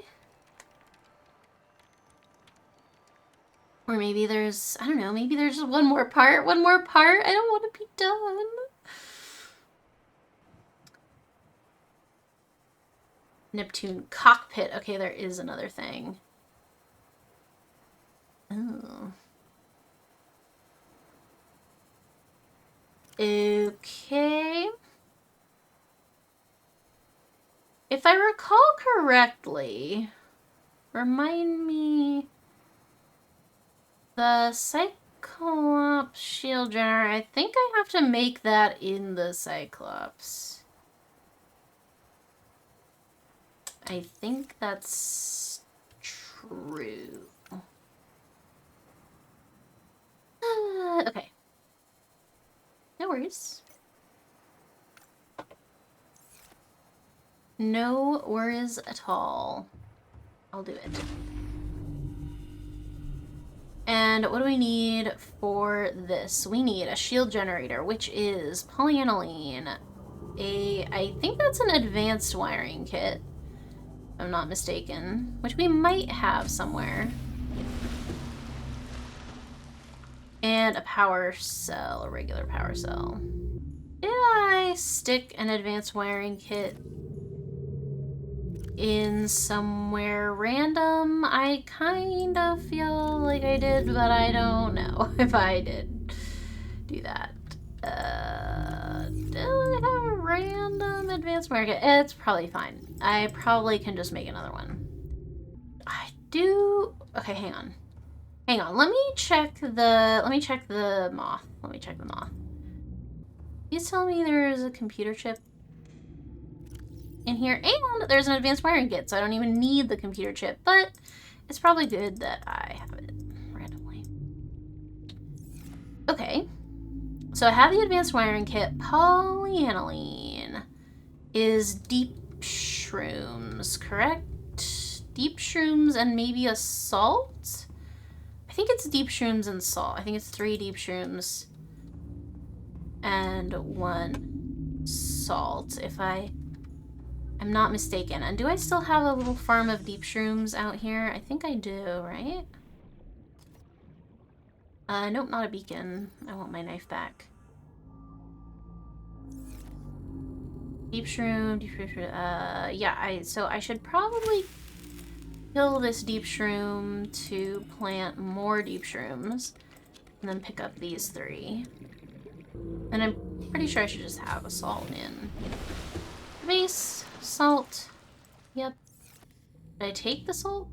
Or maybe there's, I don't know, maybe there's just one more part. One more part. I don't want to be done. Neptune cockpit. Okay, there is another thing. Oh. Okay. If I recall correctly, remind me, the Cyclops shield generator, I think I have to make that in the Cyclops. I think that's true. Okay. No worries. No worries at all. I'll do it. And what do we need for this? We need a shield generator, which is polyaniline. I think that's an advanced wiring kit, if I'm not mistaken, which we might have somewhere. And a power cell, a regular power cell. Did I stick an advanced wiring kit in somewhere random? I kind of feel like I did, but I don't know if I did do that. Do I have a random advanced wiring kit? It's probably fine. I probably can just make another one. I do. Okay, hang on. Hang on. Let me check the moth. Please tell me there's a computer chip in here, and there's an advanced wiring kit, so I don't even need the computer chip, but it's probably good that I have it randomly. Okay, so I have the advanced wiring kit. Polyaniline is deep shrooms, correct? Deep shrooms and maybe a salt? I think it's deep shrooms and salt. I think it's 3 deep shrooms and 1 salt, if I'm not mistaken. And do I still have a little farm of deep shrooms out here? I think I do, right? Nope, not a beacon. I want my knife back. Deep shroom, yeah, so I should probably kill this deep shroom to plant more deep shrooms, and then pick up these 3. And I'm pretty sure I should just have a salt in. Base, salt, yep. Did I take the salt?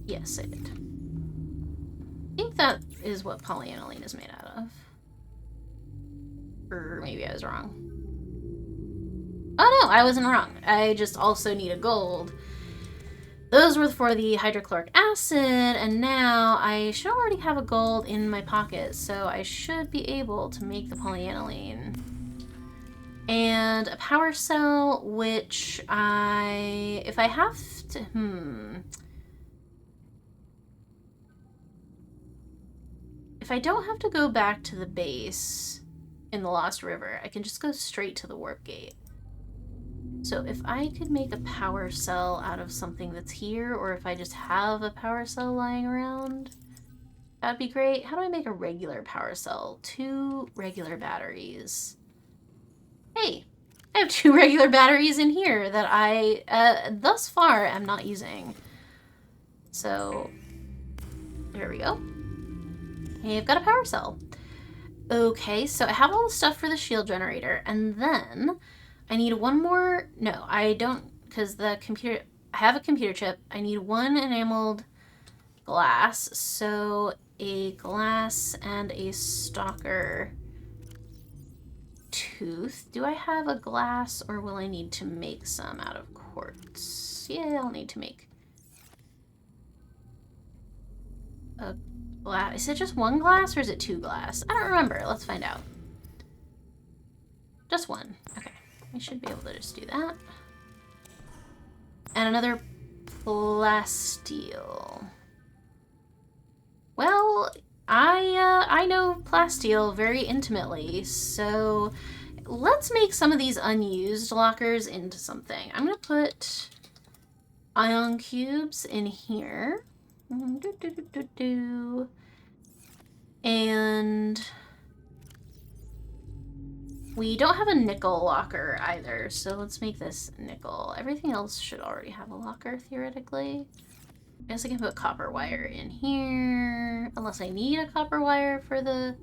Yes, I did. I think that is what polyaniline is made out of. Or maybe I was wrong. Oh no, I wasn't wrong. I just also need a gold. Those were for the hydrochloric acid, and now I should already have a gold in my pocket, so I should be able to make the polyaniline. And a power cell, which if I have to, if I don't have to go back to the base in the Lost River, I can just go straight to the warp gate. So if I could make a power cell out of something that's here, or if I just have a power cell lying around, that'd be great. How do I make a regular power cell? 2 regular batteries. Hey, I have 2 regular batteries in here that I, thus far, am not using. So, there we go. Hey, I've got a power cell. Okay, so I have all the stuff for the shield generator, and then I need 1 more. No, I don't, because the computer, I have a computer chip. I need 1 enameled glass, so a glass and a stalker tooth. Do I have a glass or will I need to make some out of quartz? Yeah, I'll need to make a glass. Is it just one glass or is it 2 glass? I don't remember. Let's find out. Just one. Okay. I should be able to just do that. And another plasteel. Well, I know plasteel very intimately, so let's make some of these unused lockers into something. I'm gonna put ion cubes in here. And we don't have a nickel locker either, so let's make this nickel. Everything else should already have a locker, theoretically. I guess I can put copper wire in here, unless I need a copper wire for the...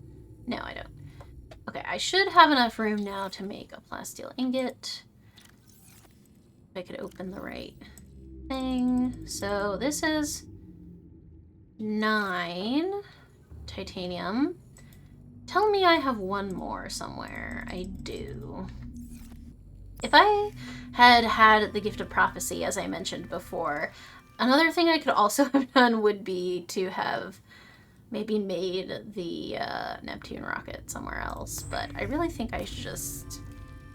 No, I don't. Okay, I should have enough room now to make a plasteel ingot. If I could open the right thing. So this is 9 titanium. Tell me I have one more somewhere. I do. If I had had the gift of prophecy, as I mentioned before, another thing I could also have done would be to have maybe made the Neptune rocket somewhere else. But I really think I should just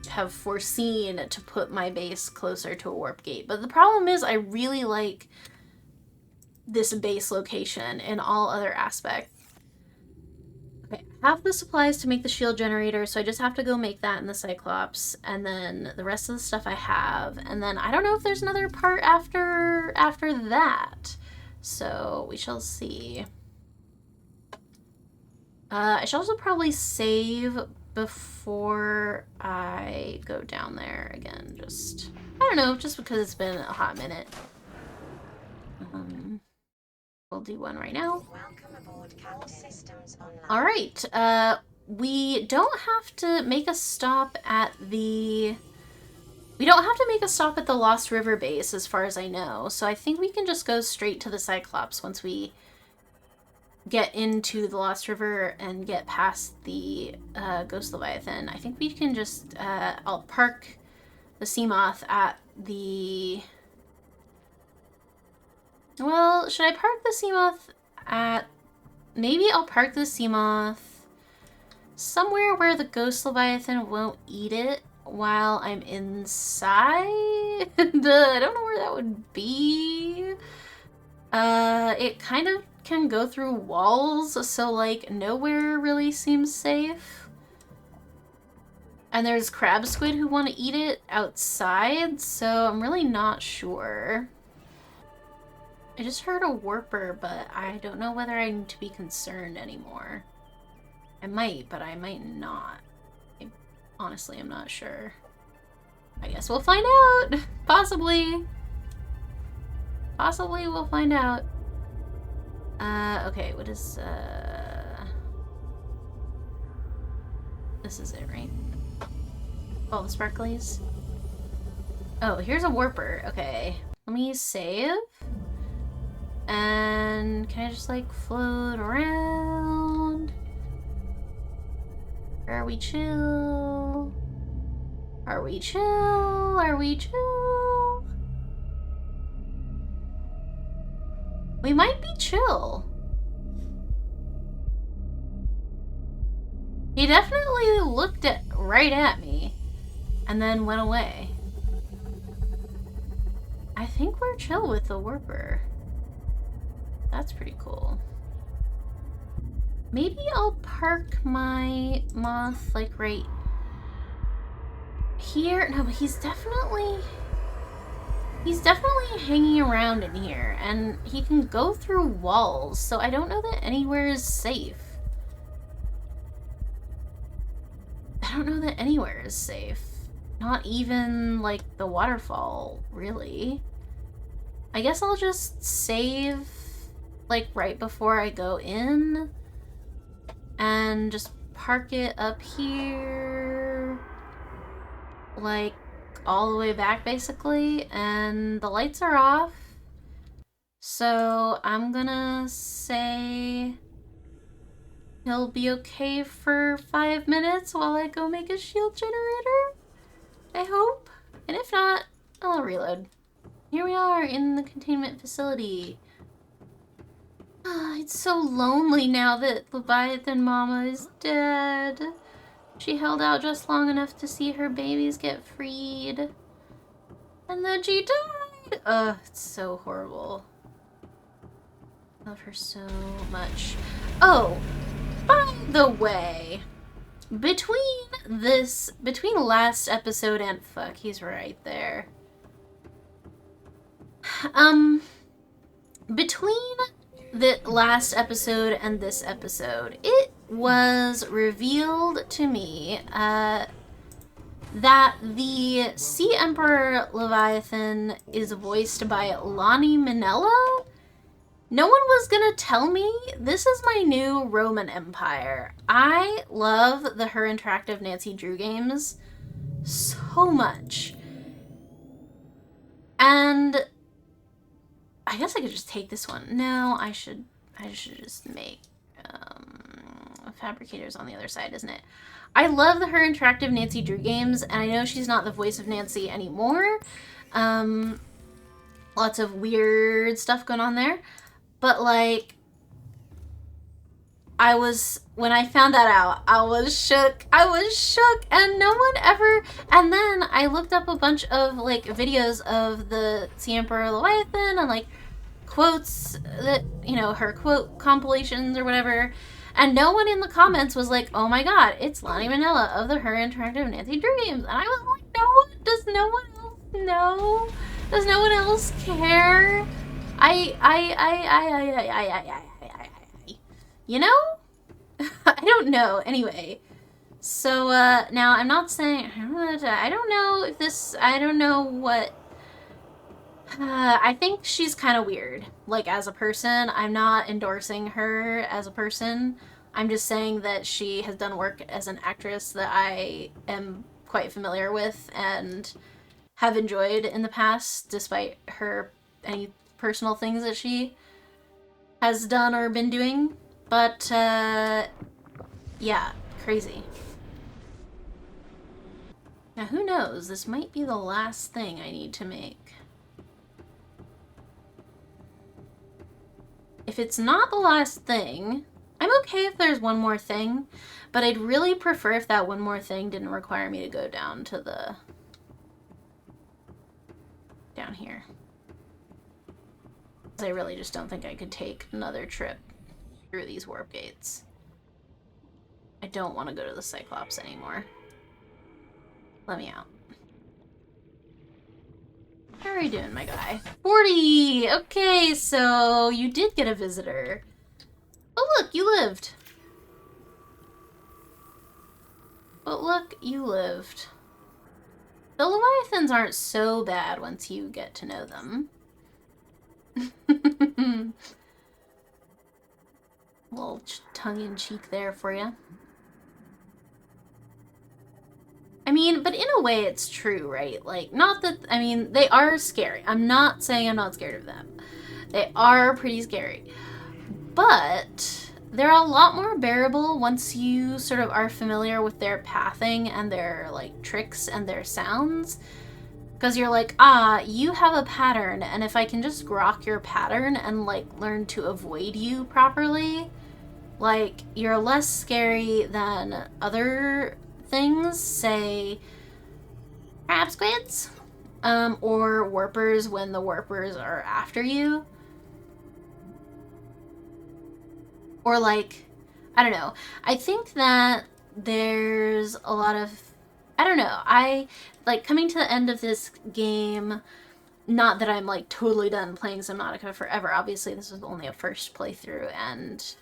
have foreseen to put my base closer to a warp gate. But the problem is I really like this base location in all other aspects. Okay, I have the supplies to make the shield generator, so I just have to go make that in the Cyclops, and then the rest of the stuff I have, and then I don't know if there's another part after that, so we shall see. I should also probably save before I go down there again, just, I don't know, just because it's been a hot minute. We'll do one right now. Welcome aboard All systems online. All right, we don't have to make a stop at the... We don't have to make a stop at the Lost River base, as far as I know, so I think we can just go straight to the Cyclops once we get into the Lost River and get past the Ghost Leviathan. I think we can just... I'll park the Seamoth at the... Well, should I park the Seamoth at... Maybe I'll park the Seamoth somewhere where the Ghost Leviathan won't eat it while I'm inside? I don't know where that would be. It kind of can go through walls, so like nowhere really seems safe. And there's crab squid who want to eat it outside, so I'm really not sure. I just heard a warper, but I don't know whether I need to be concerned anymore. I might, but I might not. I honestly am not sure. I guess we'll find out! Possibly! Possibly we'll find out. Okay, what is, This is it, right? Oh, the sparklies? Oh, here's a warper. Okay. Let me save. And can I just like float around? Are we chill? Are we chill? Are we chill? We might be chill. He definitely looked right at me and then went away. I think we're chill with the warper. That's pretty cool. Maybe I'll park my moth like right here. No, but he's definitely hanging around in here, and he can go through walls, so I don't know that anywhere is safe. I don't know that anywhere is safe. Not even like the waterfall, really. I guess I'll just save like right before I go in and just park it up here like all the way back basically, and the lights are off, so I'm gonna say he'll be okay for 5 minutes while I go make a shield generator. I hope. And if not, I'll reload. Here we are in the containment facility. It's so lonely now that Leviathan Mama is dead. She held out just long enough to see her babies get freed. And then she died! Ugh, it's so horrible. Love her so much. Oh, by the way, between last episode and fuck, he's right there. Between the last episode and this episode, it was revealed to me that the Sea Emperor Leviathan is voiced by Lonnie Minella. No one was gonna tell me. This is my new Roman Empire. I love the Her Interactive Nancy Drew games so much. And I guess I could just take this one. No, I should just make Fabricators on the other side, isn't it? I love the Her Interactive Nancy Drew games, and I know she's not the voice of Nancy anymore. Lots of weird stuff going on there. But, like, when I found that out, I was shook. And no one ever, and then I looked up a bunch of, like, videos of the Sea Emperor Leviathan and, like, quotes that, you know, her quote compilations or whatever. And no one in the comments was like, oh my god, it's Lonnie Minella of the Her Interactive Nancy Drew games. And I was like, does no one else know? Does no one else care? You know? I don't know. Anyway. So, now I'm not saying, I don't know if this, I don't know what, I think she's kind of weird, like, as a person. I'm not endorsing her as a person. I'm just saying that she has done work as an actress that I am quite familiar with and have enjoyed in the past, despite her any personal things that she has done or been doing. But, yeah, crazy. Now, who knows? This might be the last thing I need to make. If it's not the last thing, I'm okay if there's one more thing, but I'd really prefer if that one more thing didn't require me to go down to the... down here. I really just don't think I could take another trip through these warp gates. I don't want to go to the Cyclops anymore. Let me out. How are you doing, my guy? 40! Okay, so you did get a visitor. Oh, look, you lived. But look, you lived. The Leviathans aren't so bad once you get to know them. Little tongue-in-cheek there for you. I mean, but in a way it's true, right? Like, not that, I mean, they are scary. I'm not saying I'm not scared of them. They are pretty scary. But they're a lot more bearable once you sort of are familiar with their pathing and their, like, tricks and their sounds. Because you're like, you have a pattern, and if I can just grok your pattern and, like, learn to avoid you properly, like, you're less scary than other things, say crab squids, or warpers when the warpers are after you. Or, like, I don't know. I think that there's a lot of, I don't know, like, coming to the end of this game, not that I'm, like, totally done playing Subnautica forever. Obviously, this was only a first playthrough, and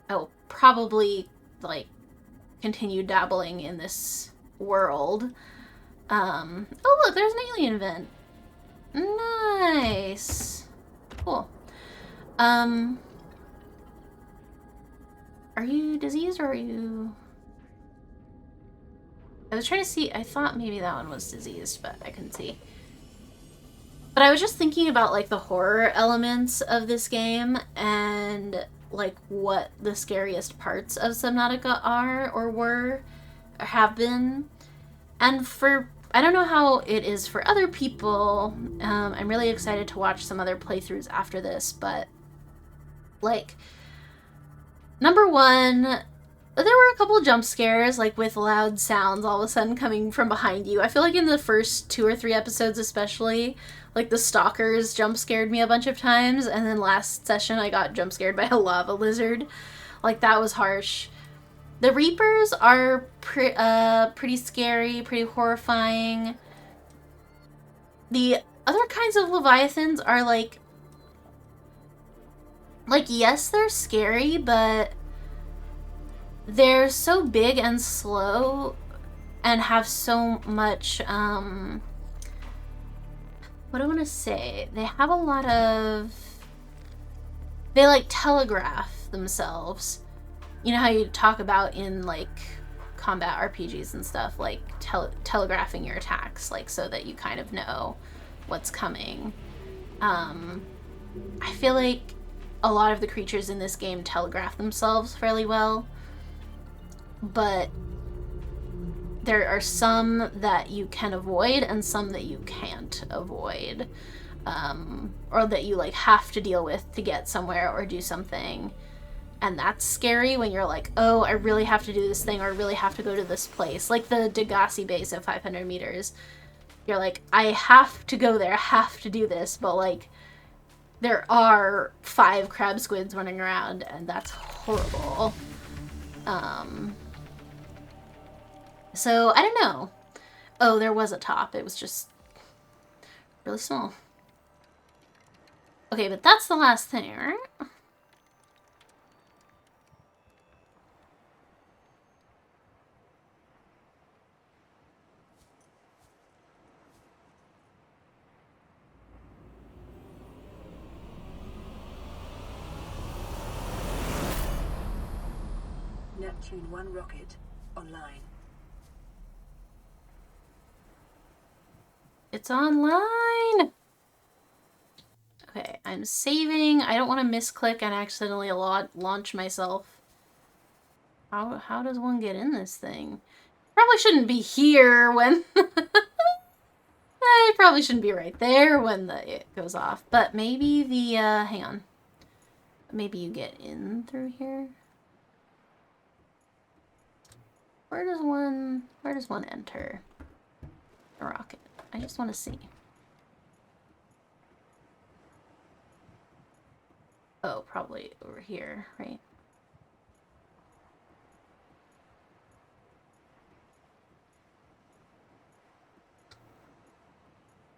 I will probably, like, continue dabbling in this world. Oh, look, there's an alien vent. Nice. Cool. Are you diseased, or are you... I was trying to see, I thought maybe that one was diseased, but I couldn't see. But I was just thinking about, like, the horror elements of this game, and like what the scariest parts of Subnautica are or were or have been. And I don't know how it is for other people. I'm really excited to watch some other playthroughs after this, but like, number one, there were a couple jump scares, like with loud sounds all of a sudden coming from behind you. I feel like in the first 2 or 3 episodes especially, like the stalkers jump scared me a bunch of times, and then last session I got jump scared by a lava lizard. Like, that was harsh. The Reapers are pretty scary, pretty horrifying. The other kinds of Leviathans are like, yes, they're scary, but they're so big and slow and have so much, what do I want to say? They have a lot of, they like telegraph themselves. You know how you talk about in like combat RPGs and stuff, like telegraphing your attacks, like so that you kind of know what's coming. I feel like a lot of the creatures in this game telegraph themselves fairly well, but there are some that you can avoid and some that you can't avoid, or that you like have to deal with to get somewhere or do something. And that's scary when you're like, oh, I really have to do this thing, or I really have to go to this place. Like the Degassi base at 500 meters. You're like, I have to go there, I have to do this, but like, there are 5 crab squids running around, and that's horrible. So, I don't know. Oh, there was a top. It was just really small. Okay, but that's the last thing, right? Neptune 1 rocket online. It's online! Okay, I'm saving. I don't want to misclick and accidentally launch myself. How does one get in this thing? Probably shouldn't be here when... I probably shouldn't be right there when it goes off. But maybe the... hang on. Maybe you get in through here? Where does one enter the rocket? I just want to see. Oh, probably over here, right?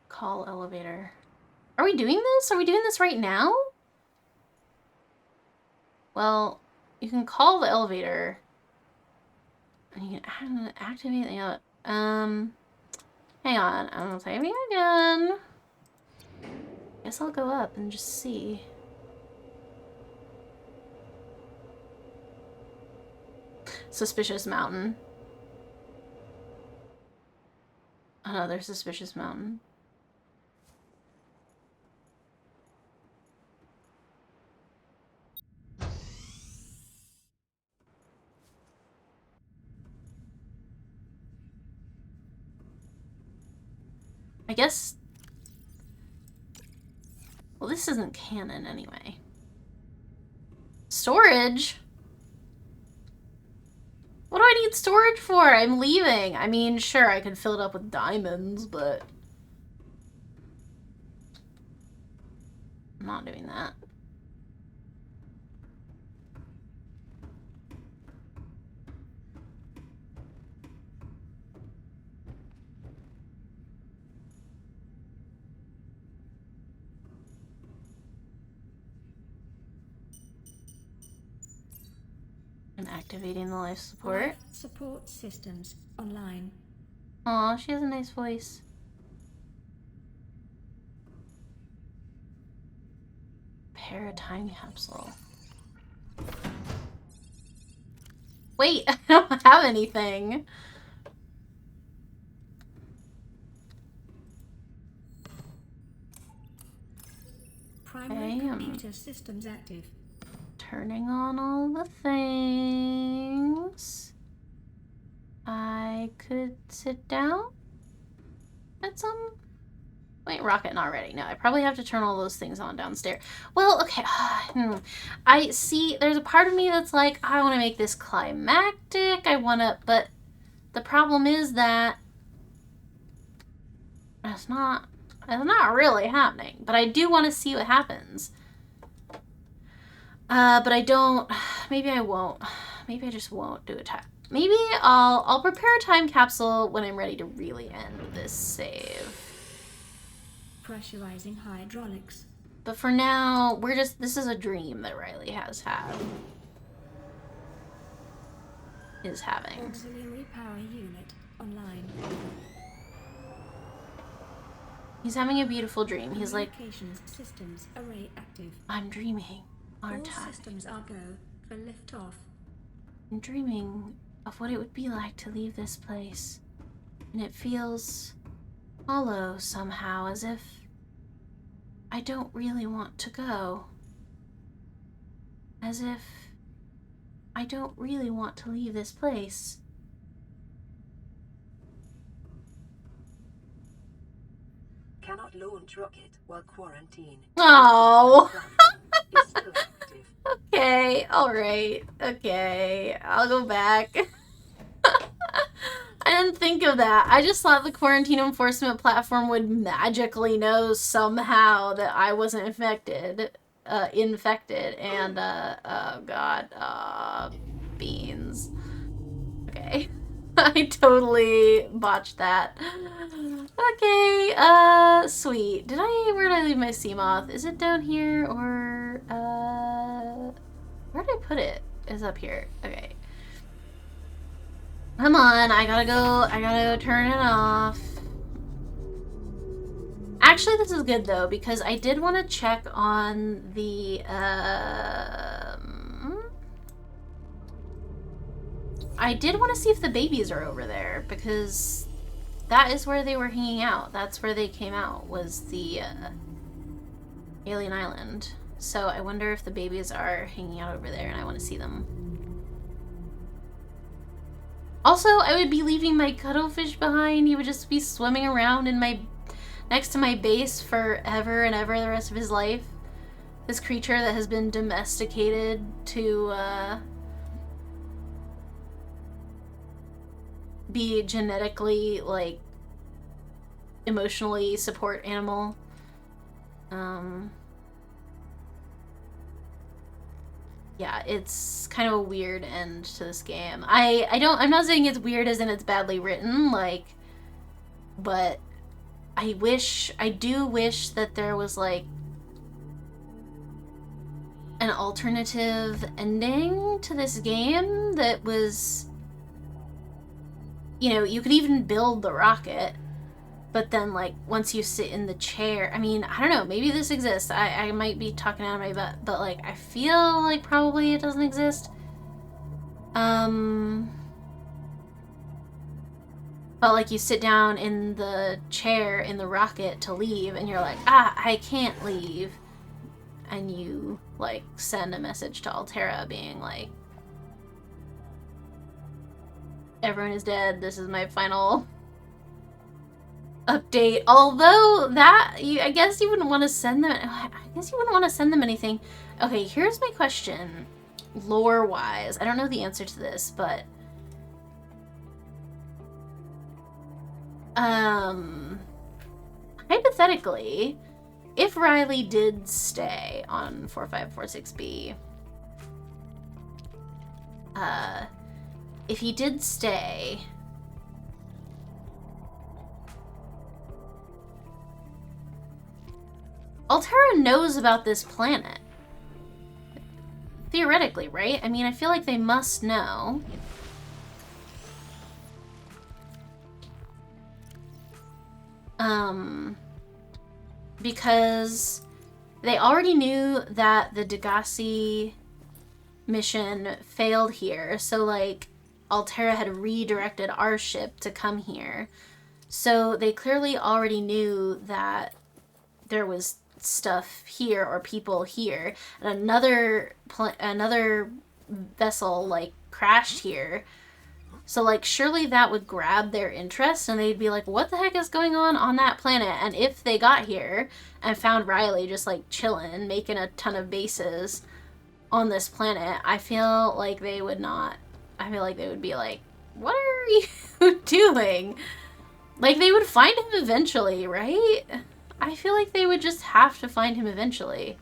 Call elevator. Are we doing this? Are we doing this right now? Well, you can call the elevator. And you can activate the other. Hang on. I'm typing again. Guess I'll go up and just see. Suspicious mountain. Another suspicious mountain. I guess... Well, this isn't canon anyway. Storage? What do I need storage for? I'm leaving. I mean, sure, I could fill it up with diamonds, but... I'm not doing that. I'm activating the life support. Life support systems online. Aw, she has a nice voice. Prepare a time capsule. Wait, I don't have anything. Primary computer systems active. turning on all the things, I could sit down at some... Wait, rocket not ready. No, I probably have to turn all those things on downstairs. Well, okay. I see, there's a part of me that's like, I want to make this climactic. I want to, but the problem is that it's not really happening. But I do want to see what happens. But I don't, maybe I won't. Maybe I just won't do a time. Maybe I'll prepare a time capsule when I'm ready to really end this save. Pressurizing hydraulics. But for now, this is a dream that Riley has had. Is having. Auxiliary power unit online. He's having a beautiful dream. He's like, Communications systems array active. I'm dreaming, aren't All I? systems are go for liftoff. I'm dreaming of what it would be like to leave this place. And it feels hollow somehow, as if I don't really want to go. As if I don't really want to leave this place. Cannot launch rocket while quarantine. Oh. Is still active. Okay, alright, okay, I'll go back. I didn't think of that. I just thought the quarantine enforcement platform would magically know somehow that I wasn't infected, and, oh god, beans. Okay. I totally botched that. Okay, sweet. Where did I leave my Seamoth? Is it down here, or, where did I put it? It's up here. Okay. Come on, I gotta go turn it off. Actually, this is good though, because I did want to check on the, I did want to see if the babies are over there, because that is where they were hanging out. That's where they came out, was the, alien island. So I wonder if the babies are hanging out over there and I want to see them. Also, I would be leaving my cuttlefish behind. He would just be swimming around in next to my base forever and ever the rest of his life. This creature that has been domesticated to be genetically, like, emotionally support animal. Yeah, it's kind of a weird end to this game. I'm not saying it's weird as in it's badly written, like, but I do wish that there was, like, an alternative ending to this game that was, you know, you could even build the rocket, but then, like, once you sit in the chair, I mean, I don't know, maybe this exists. I might be talking out of my butt, but, like, I feel like probably it doesn't exist. But, like, you sit down in the chair in the rocket to leave, and you're like, I can't leave. And you, like, send a message to Altera being like, everyone is dead, this is my final update. Although that, I guess you wouldn't want to send them, anything. Okay, here's my question, lore-wise. I don't know the answer to this, but hypothetically, if Riley did stay on 4546B, if he did stay, Altera knows about this planet. Theoretically, right? I mean, I feel like they must know. Because they already knew that the Degassi mission failed here, so, like, Altera had redirected our ship to come here. So they clearly already knew that there was stuff here or people here, and another vessel like crashed here. So like surely that would grab their interest and they'd be like, what the heck is going on that planet? And if they got here and found Riley just like chilling, making a ton of bases on this planet, I feel like they would not. I feel like they would be like, what are you doing? Like, they would find him eventually, right? I feel like they would just have to find him eventually.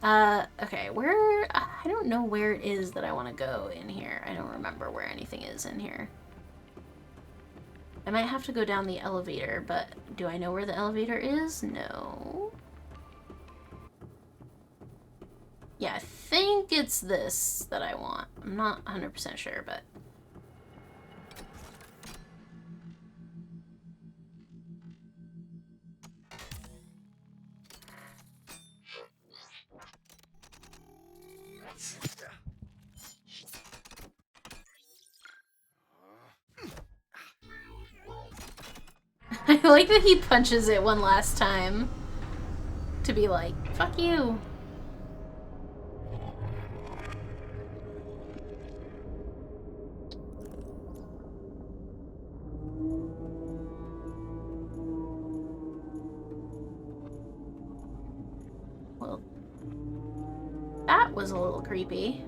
Okay, where... I don't know where it is that I want to go in here. I don't remember where anything is in here. I might have to go down the elevator, but do I know where the elevator is? No. Yeah, I think it's this that I want. I'm not 100% sure, but... I like that he punches it one last time to be like, fuck you. Well, that was a little creepy.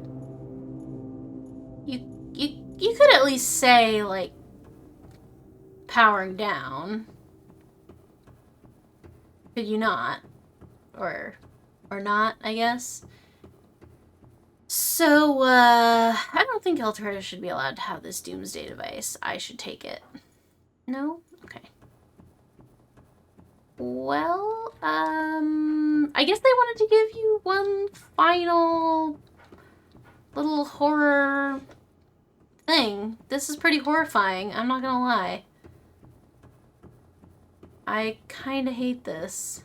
You could at least say, like, powering down. Could you not? Or not, I guess. So, I don't think Alberta should be allowed to have this doomsday device. I should take it. No? Okay. Well, I guess they wanted to give you one final little horror thing. This is pretty horrifying, I'm not gonna lie. I kinda hate this.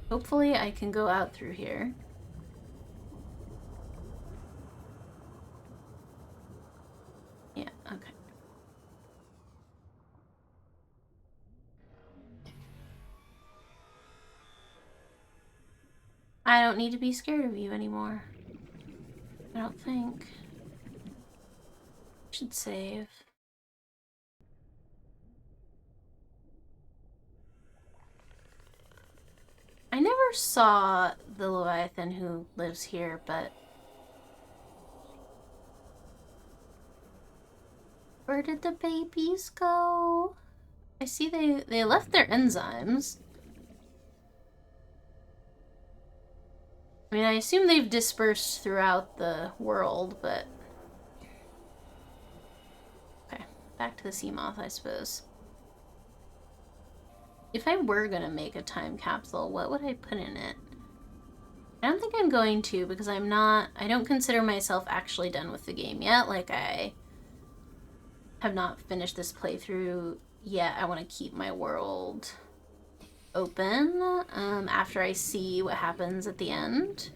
Hopefully I can go out through here. Yeah, okay. I don't need to be scared of you anymore. I don't think. Should save. I never saw the Leviathan who lives here, but... Where did the babies go? I see they left their enzymes. I mean, I assume they've dispersed throughout the world, but... Okay, back to the sea moth, I suppose. If I were gonna make a time capsule, what would I put in it? I don't think I'm going to, because I don't consider myself actually done with the game yet. Like, I have not finished this playthrough yet. I want to keep my world open after I see what happens at the end.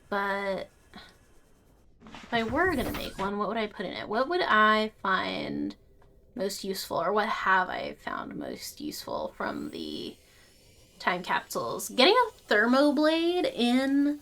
But if I were gonna make one, what would I put in it? What would I find most useful, or what have I found most useful from the time capsules? Getting a thermoblade in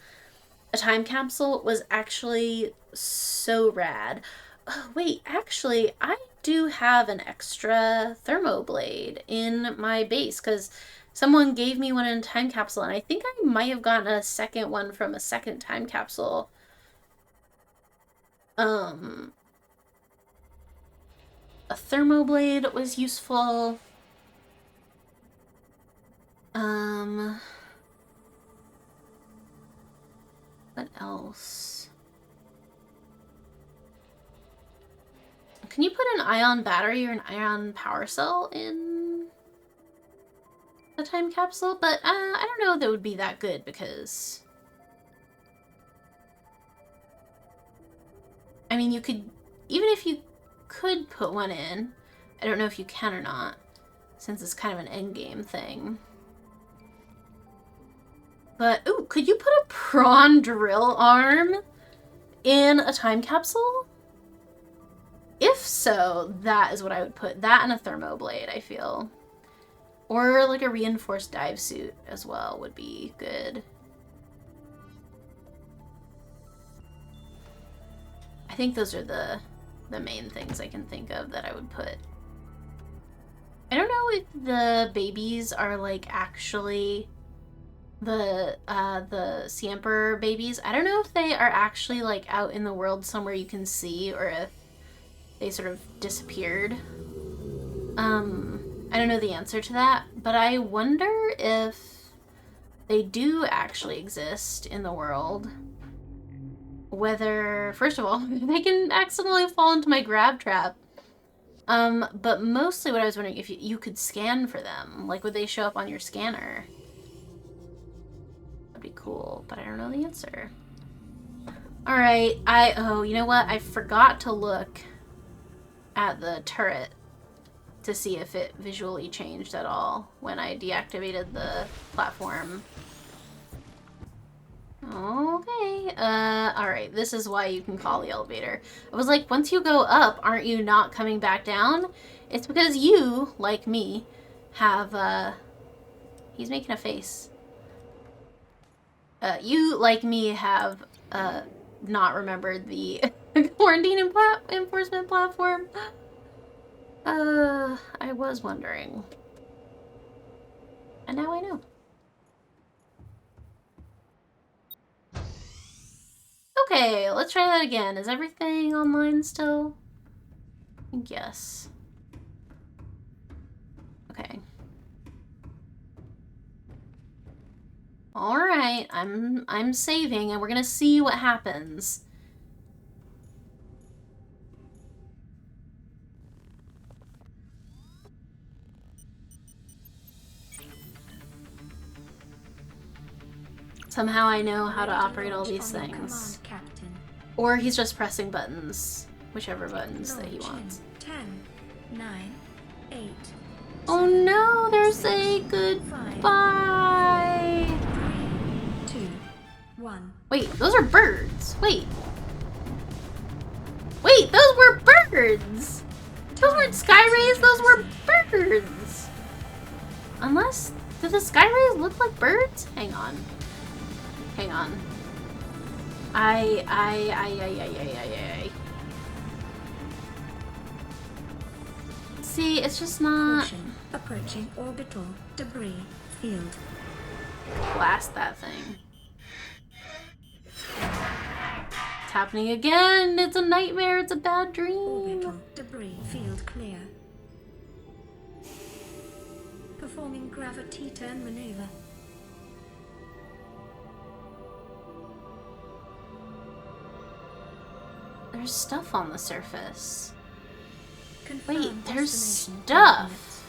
a time capsule was actually so rad. Oh, wait, actually, I do have an extra thermoblade in my base, because someone gave me one in a time capsule, and I think I might have gotten a second one from a second time capsule. A thermoblade was useful. What else? Can you put an ion battery or an ion power cell in a time capsule? But I don't know if that would be that good, because... I mean, you could... Even if you could put one in, I don't know if you can or not, since it's kind of an endgame thing. But, ooh, could you put a prawn drill arm in a time capsule? If so, that is what I would put. That and a thermoblade, I feel. Or like a reinforced dive suit as well would be good. I think those are the main things I can think of that I would put. I don't know if the babies are like actually the Siemper babies. I don't know if they are actually like out in the world somewhere you can see, or if they sort of disappeared. I don't know the answer to that, but I wonder if they do actually exist in the world. Whether, first of all, they can accidentally fall into my grab trap. But mostly what I was wondering, if you could scan for them. Like, would they show up on your scanner? That'd be cool, but I don't know the answer. Alright, oh, you know what? I forgot to look at the turret to see if it visually changed at all when I deactivated the platform. Okay, alright, this is why you can call the elevator. I was like, once you go up, aren't you not coming back down? It's because you, like me, have, he's making a face. You, like me, have, not remembered the quarantine enforcement platform. I was wondering. And now I know. Okay, let's try that again. Is everything online still? Yes. Okay. Alright, I'm saving and we're gonna see what happens. Somehow I know how to operate all these things. Or he's just pressing buttons. Whichever buttons that he wants. 10, 9, 8. Oh no, there's a goodbye. 2, 1. Wait, those are birds. Wait. Wait, those were birds. Those weren't sky rays, those were birds. Unless, do the sky rays look like birds? Hang on. Hang on. I. See, it's just not. Caution. Approaching orbital debris field. Blast that thing. It's happening again. It's a nightmare. It's a bad dream. Orbital debris field clear. Performing gravity turn maneuver. There's stuff on the surface. Confirm Wait, there's destination stuff.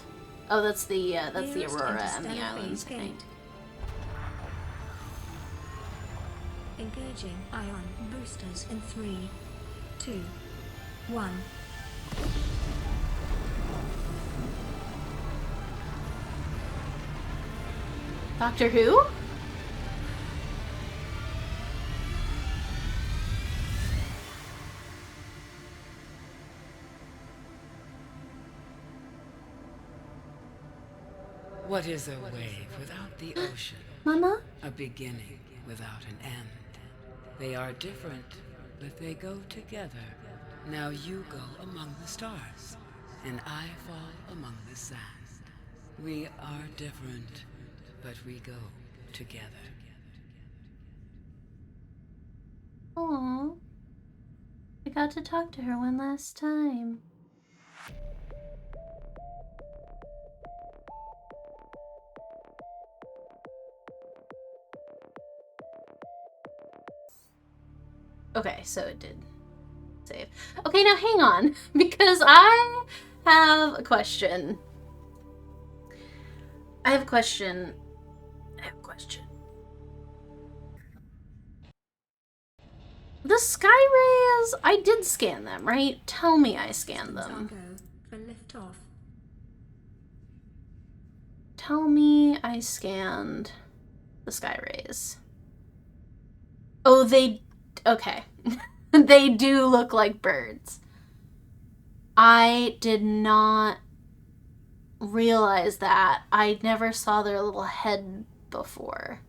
Oh, that's the Nearest Aurora and the interstellar islands, phase I think. gate. Engaging ion boosters in 3, 2, 1. Doctor Who? What is a wave without the ocean? Mama? A beginning without an end. They are different, but they go together. Now you go among the stars, and I fall among the sand. We are different, but we go together. Aww. I got to talk to her one last time. Okay, so it did save. Okay, now hang on, because I have a question. I have a question. The sky rays, I did scan them, right? Tell me I scanned them. For liftoff. Tell me I scanned the sky rays. Oh, okay. They do look like birds. I did not realize that. I never saw their little head before.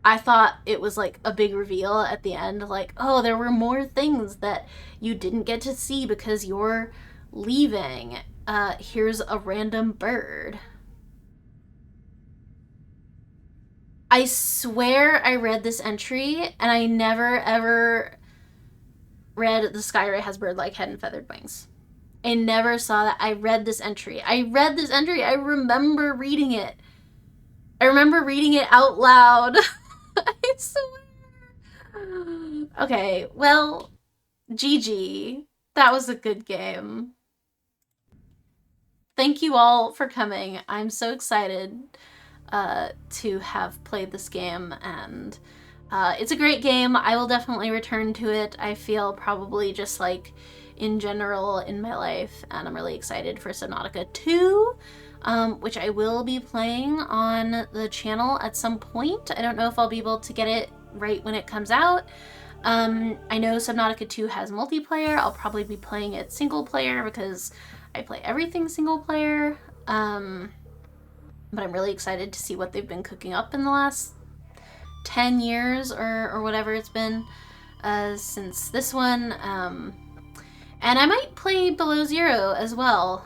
I thought it was like a big reveal at the end, like, oh, there were more things that you didn't get to see because you're leaving. Here's a random bird. I swear I read this entry and I never ever read the Skyray has bird-like head and feathered wings. I never saw that. I read this entry. I remember reading it. I remember reading it out loud. I swear. Okay, well, GG. That was a good game. Thank you all for coming. I'm so excited to have played this game, and it's a great game. I will definitely return to it. I feel probably just like in general in my life, and I'm really excited for Subnautica 2, which I will be playing on the channel at some point. I don't know if I'll be able to get it right when it comes out. I know Subnautica 2 has multiplayer. I'll probably be playing it single player because I play everything single player. But I'm really excited to see what they've been cooking up in the last 10 years or whatever it's been since this one. And I might play Below Zero as well.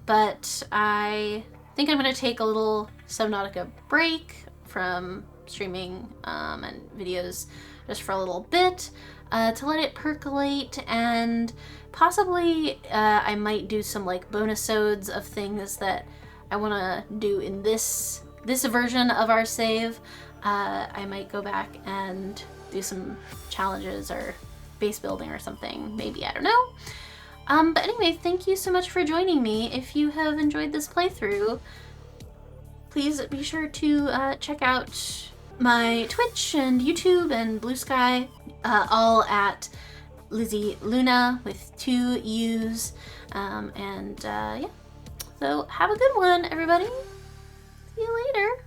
But I think I'm going to take a little Subnautica break from streaming and videos just for a little bit to let it percolate, and possibly I might do some like bonus-odes of things that I want to do in this version of our save. I might go back and do some challenges or base building or something, maybe, I don't know. But anyway, thank you so much for joining me. If you have enjoyed this playthrough, please be sure to check out my Twitch and YouTube and Blue Sky, all at Lizzie Luna with 2 U's. Yeah, so have a good one, everybody. See you later.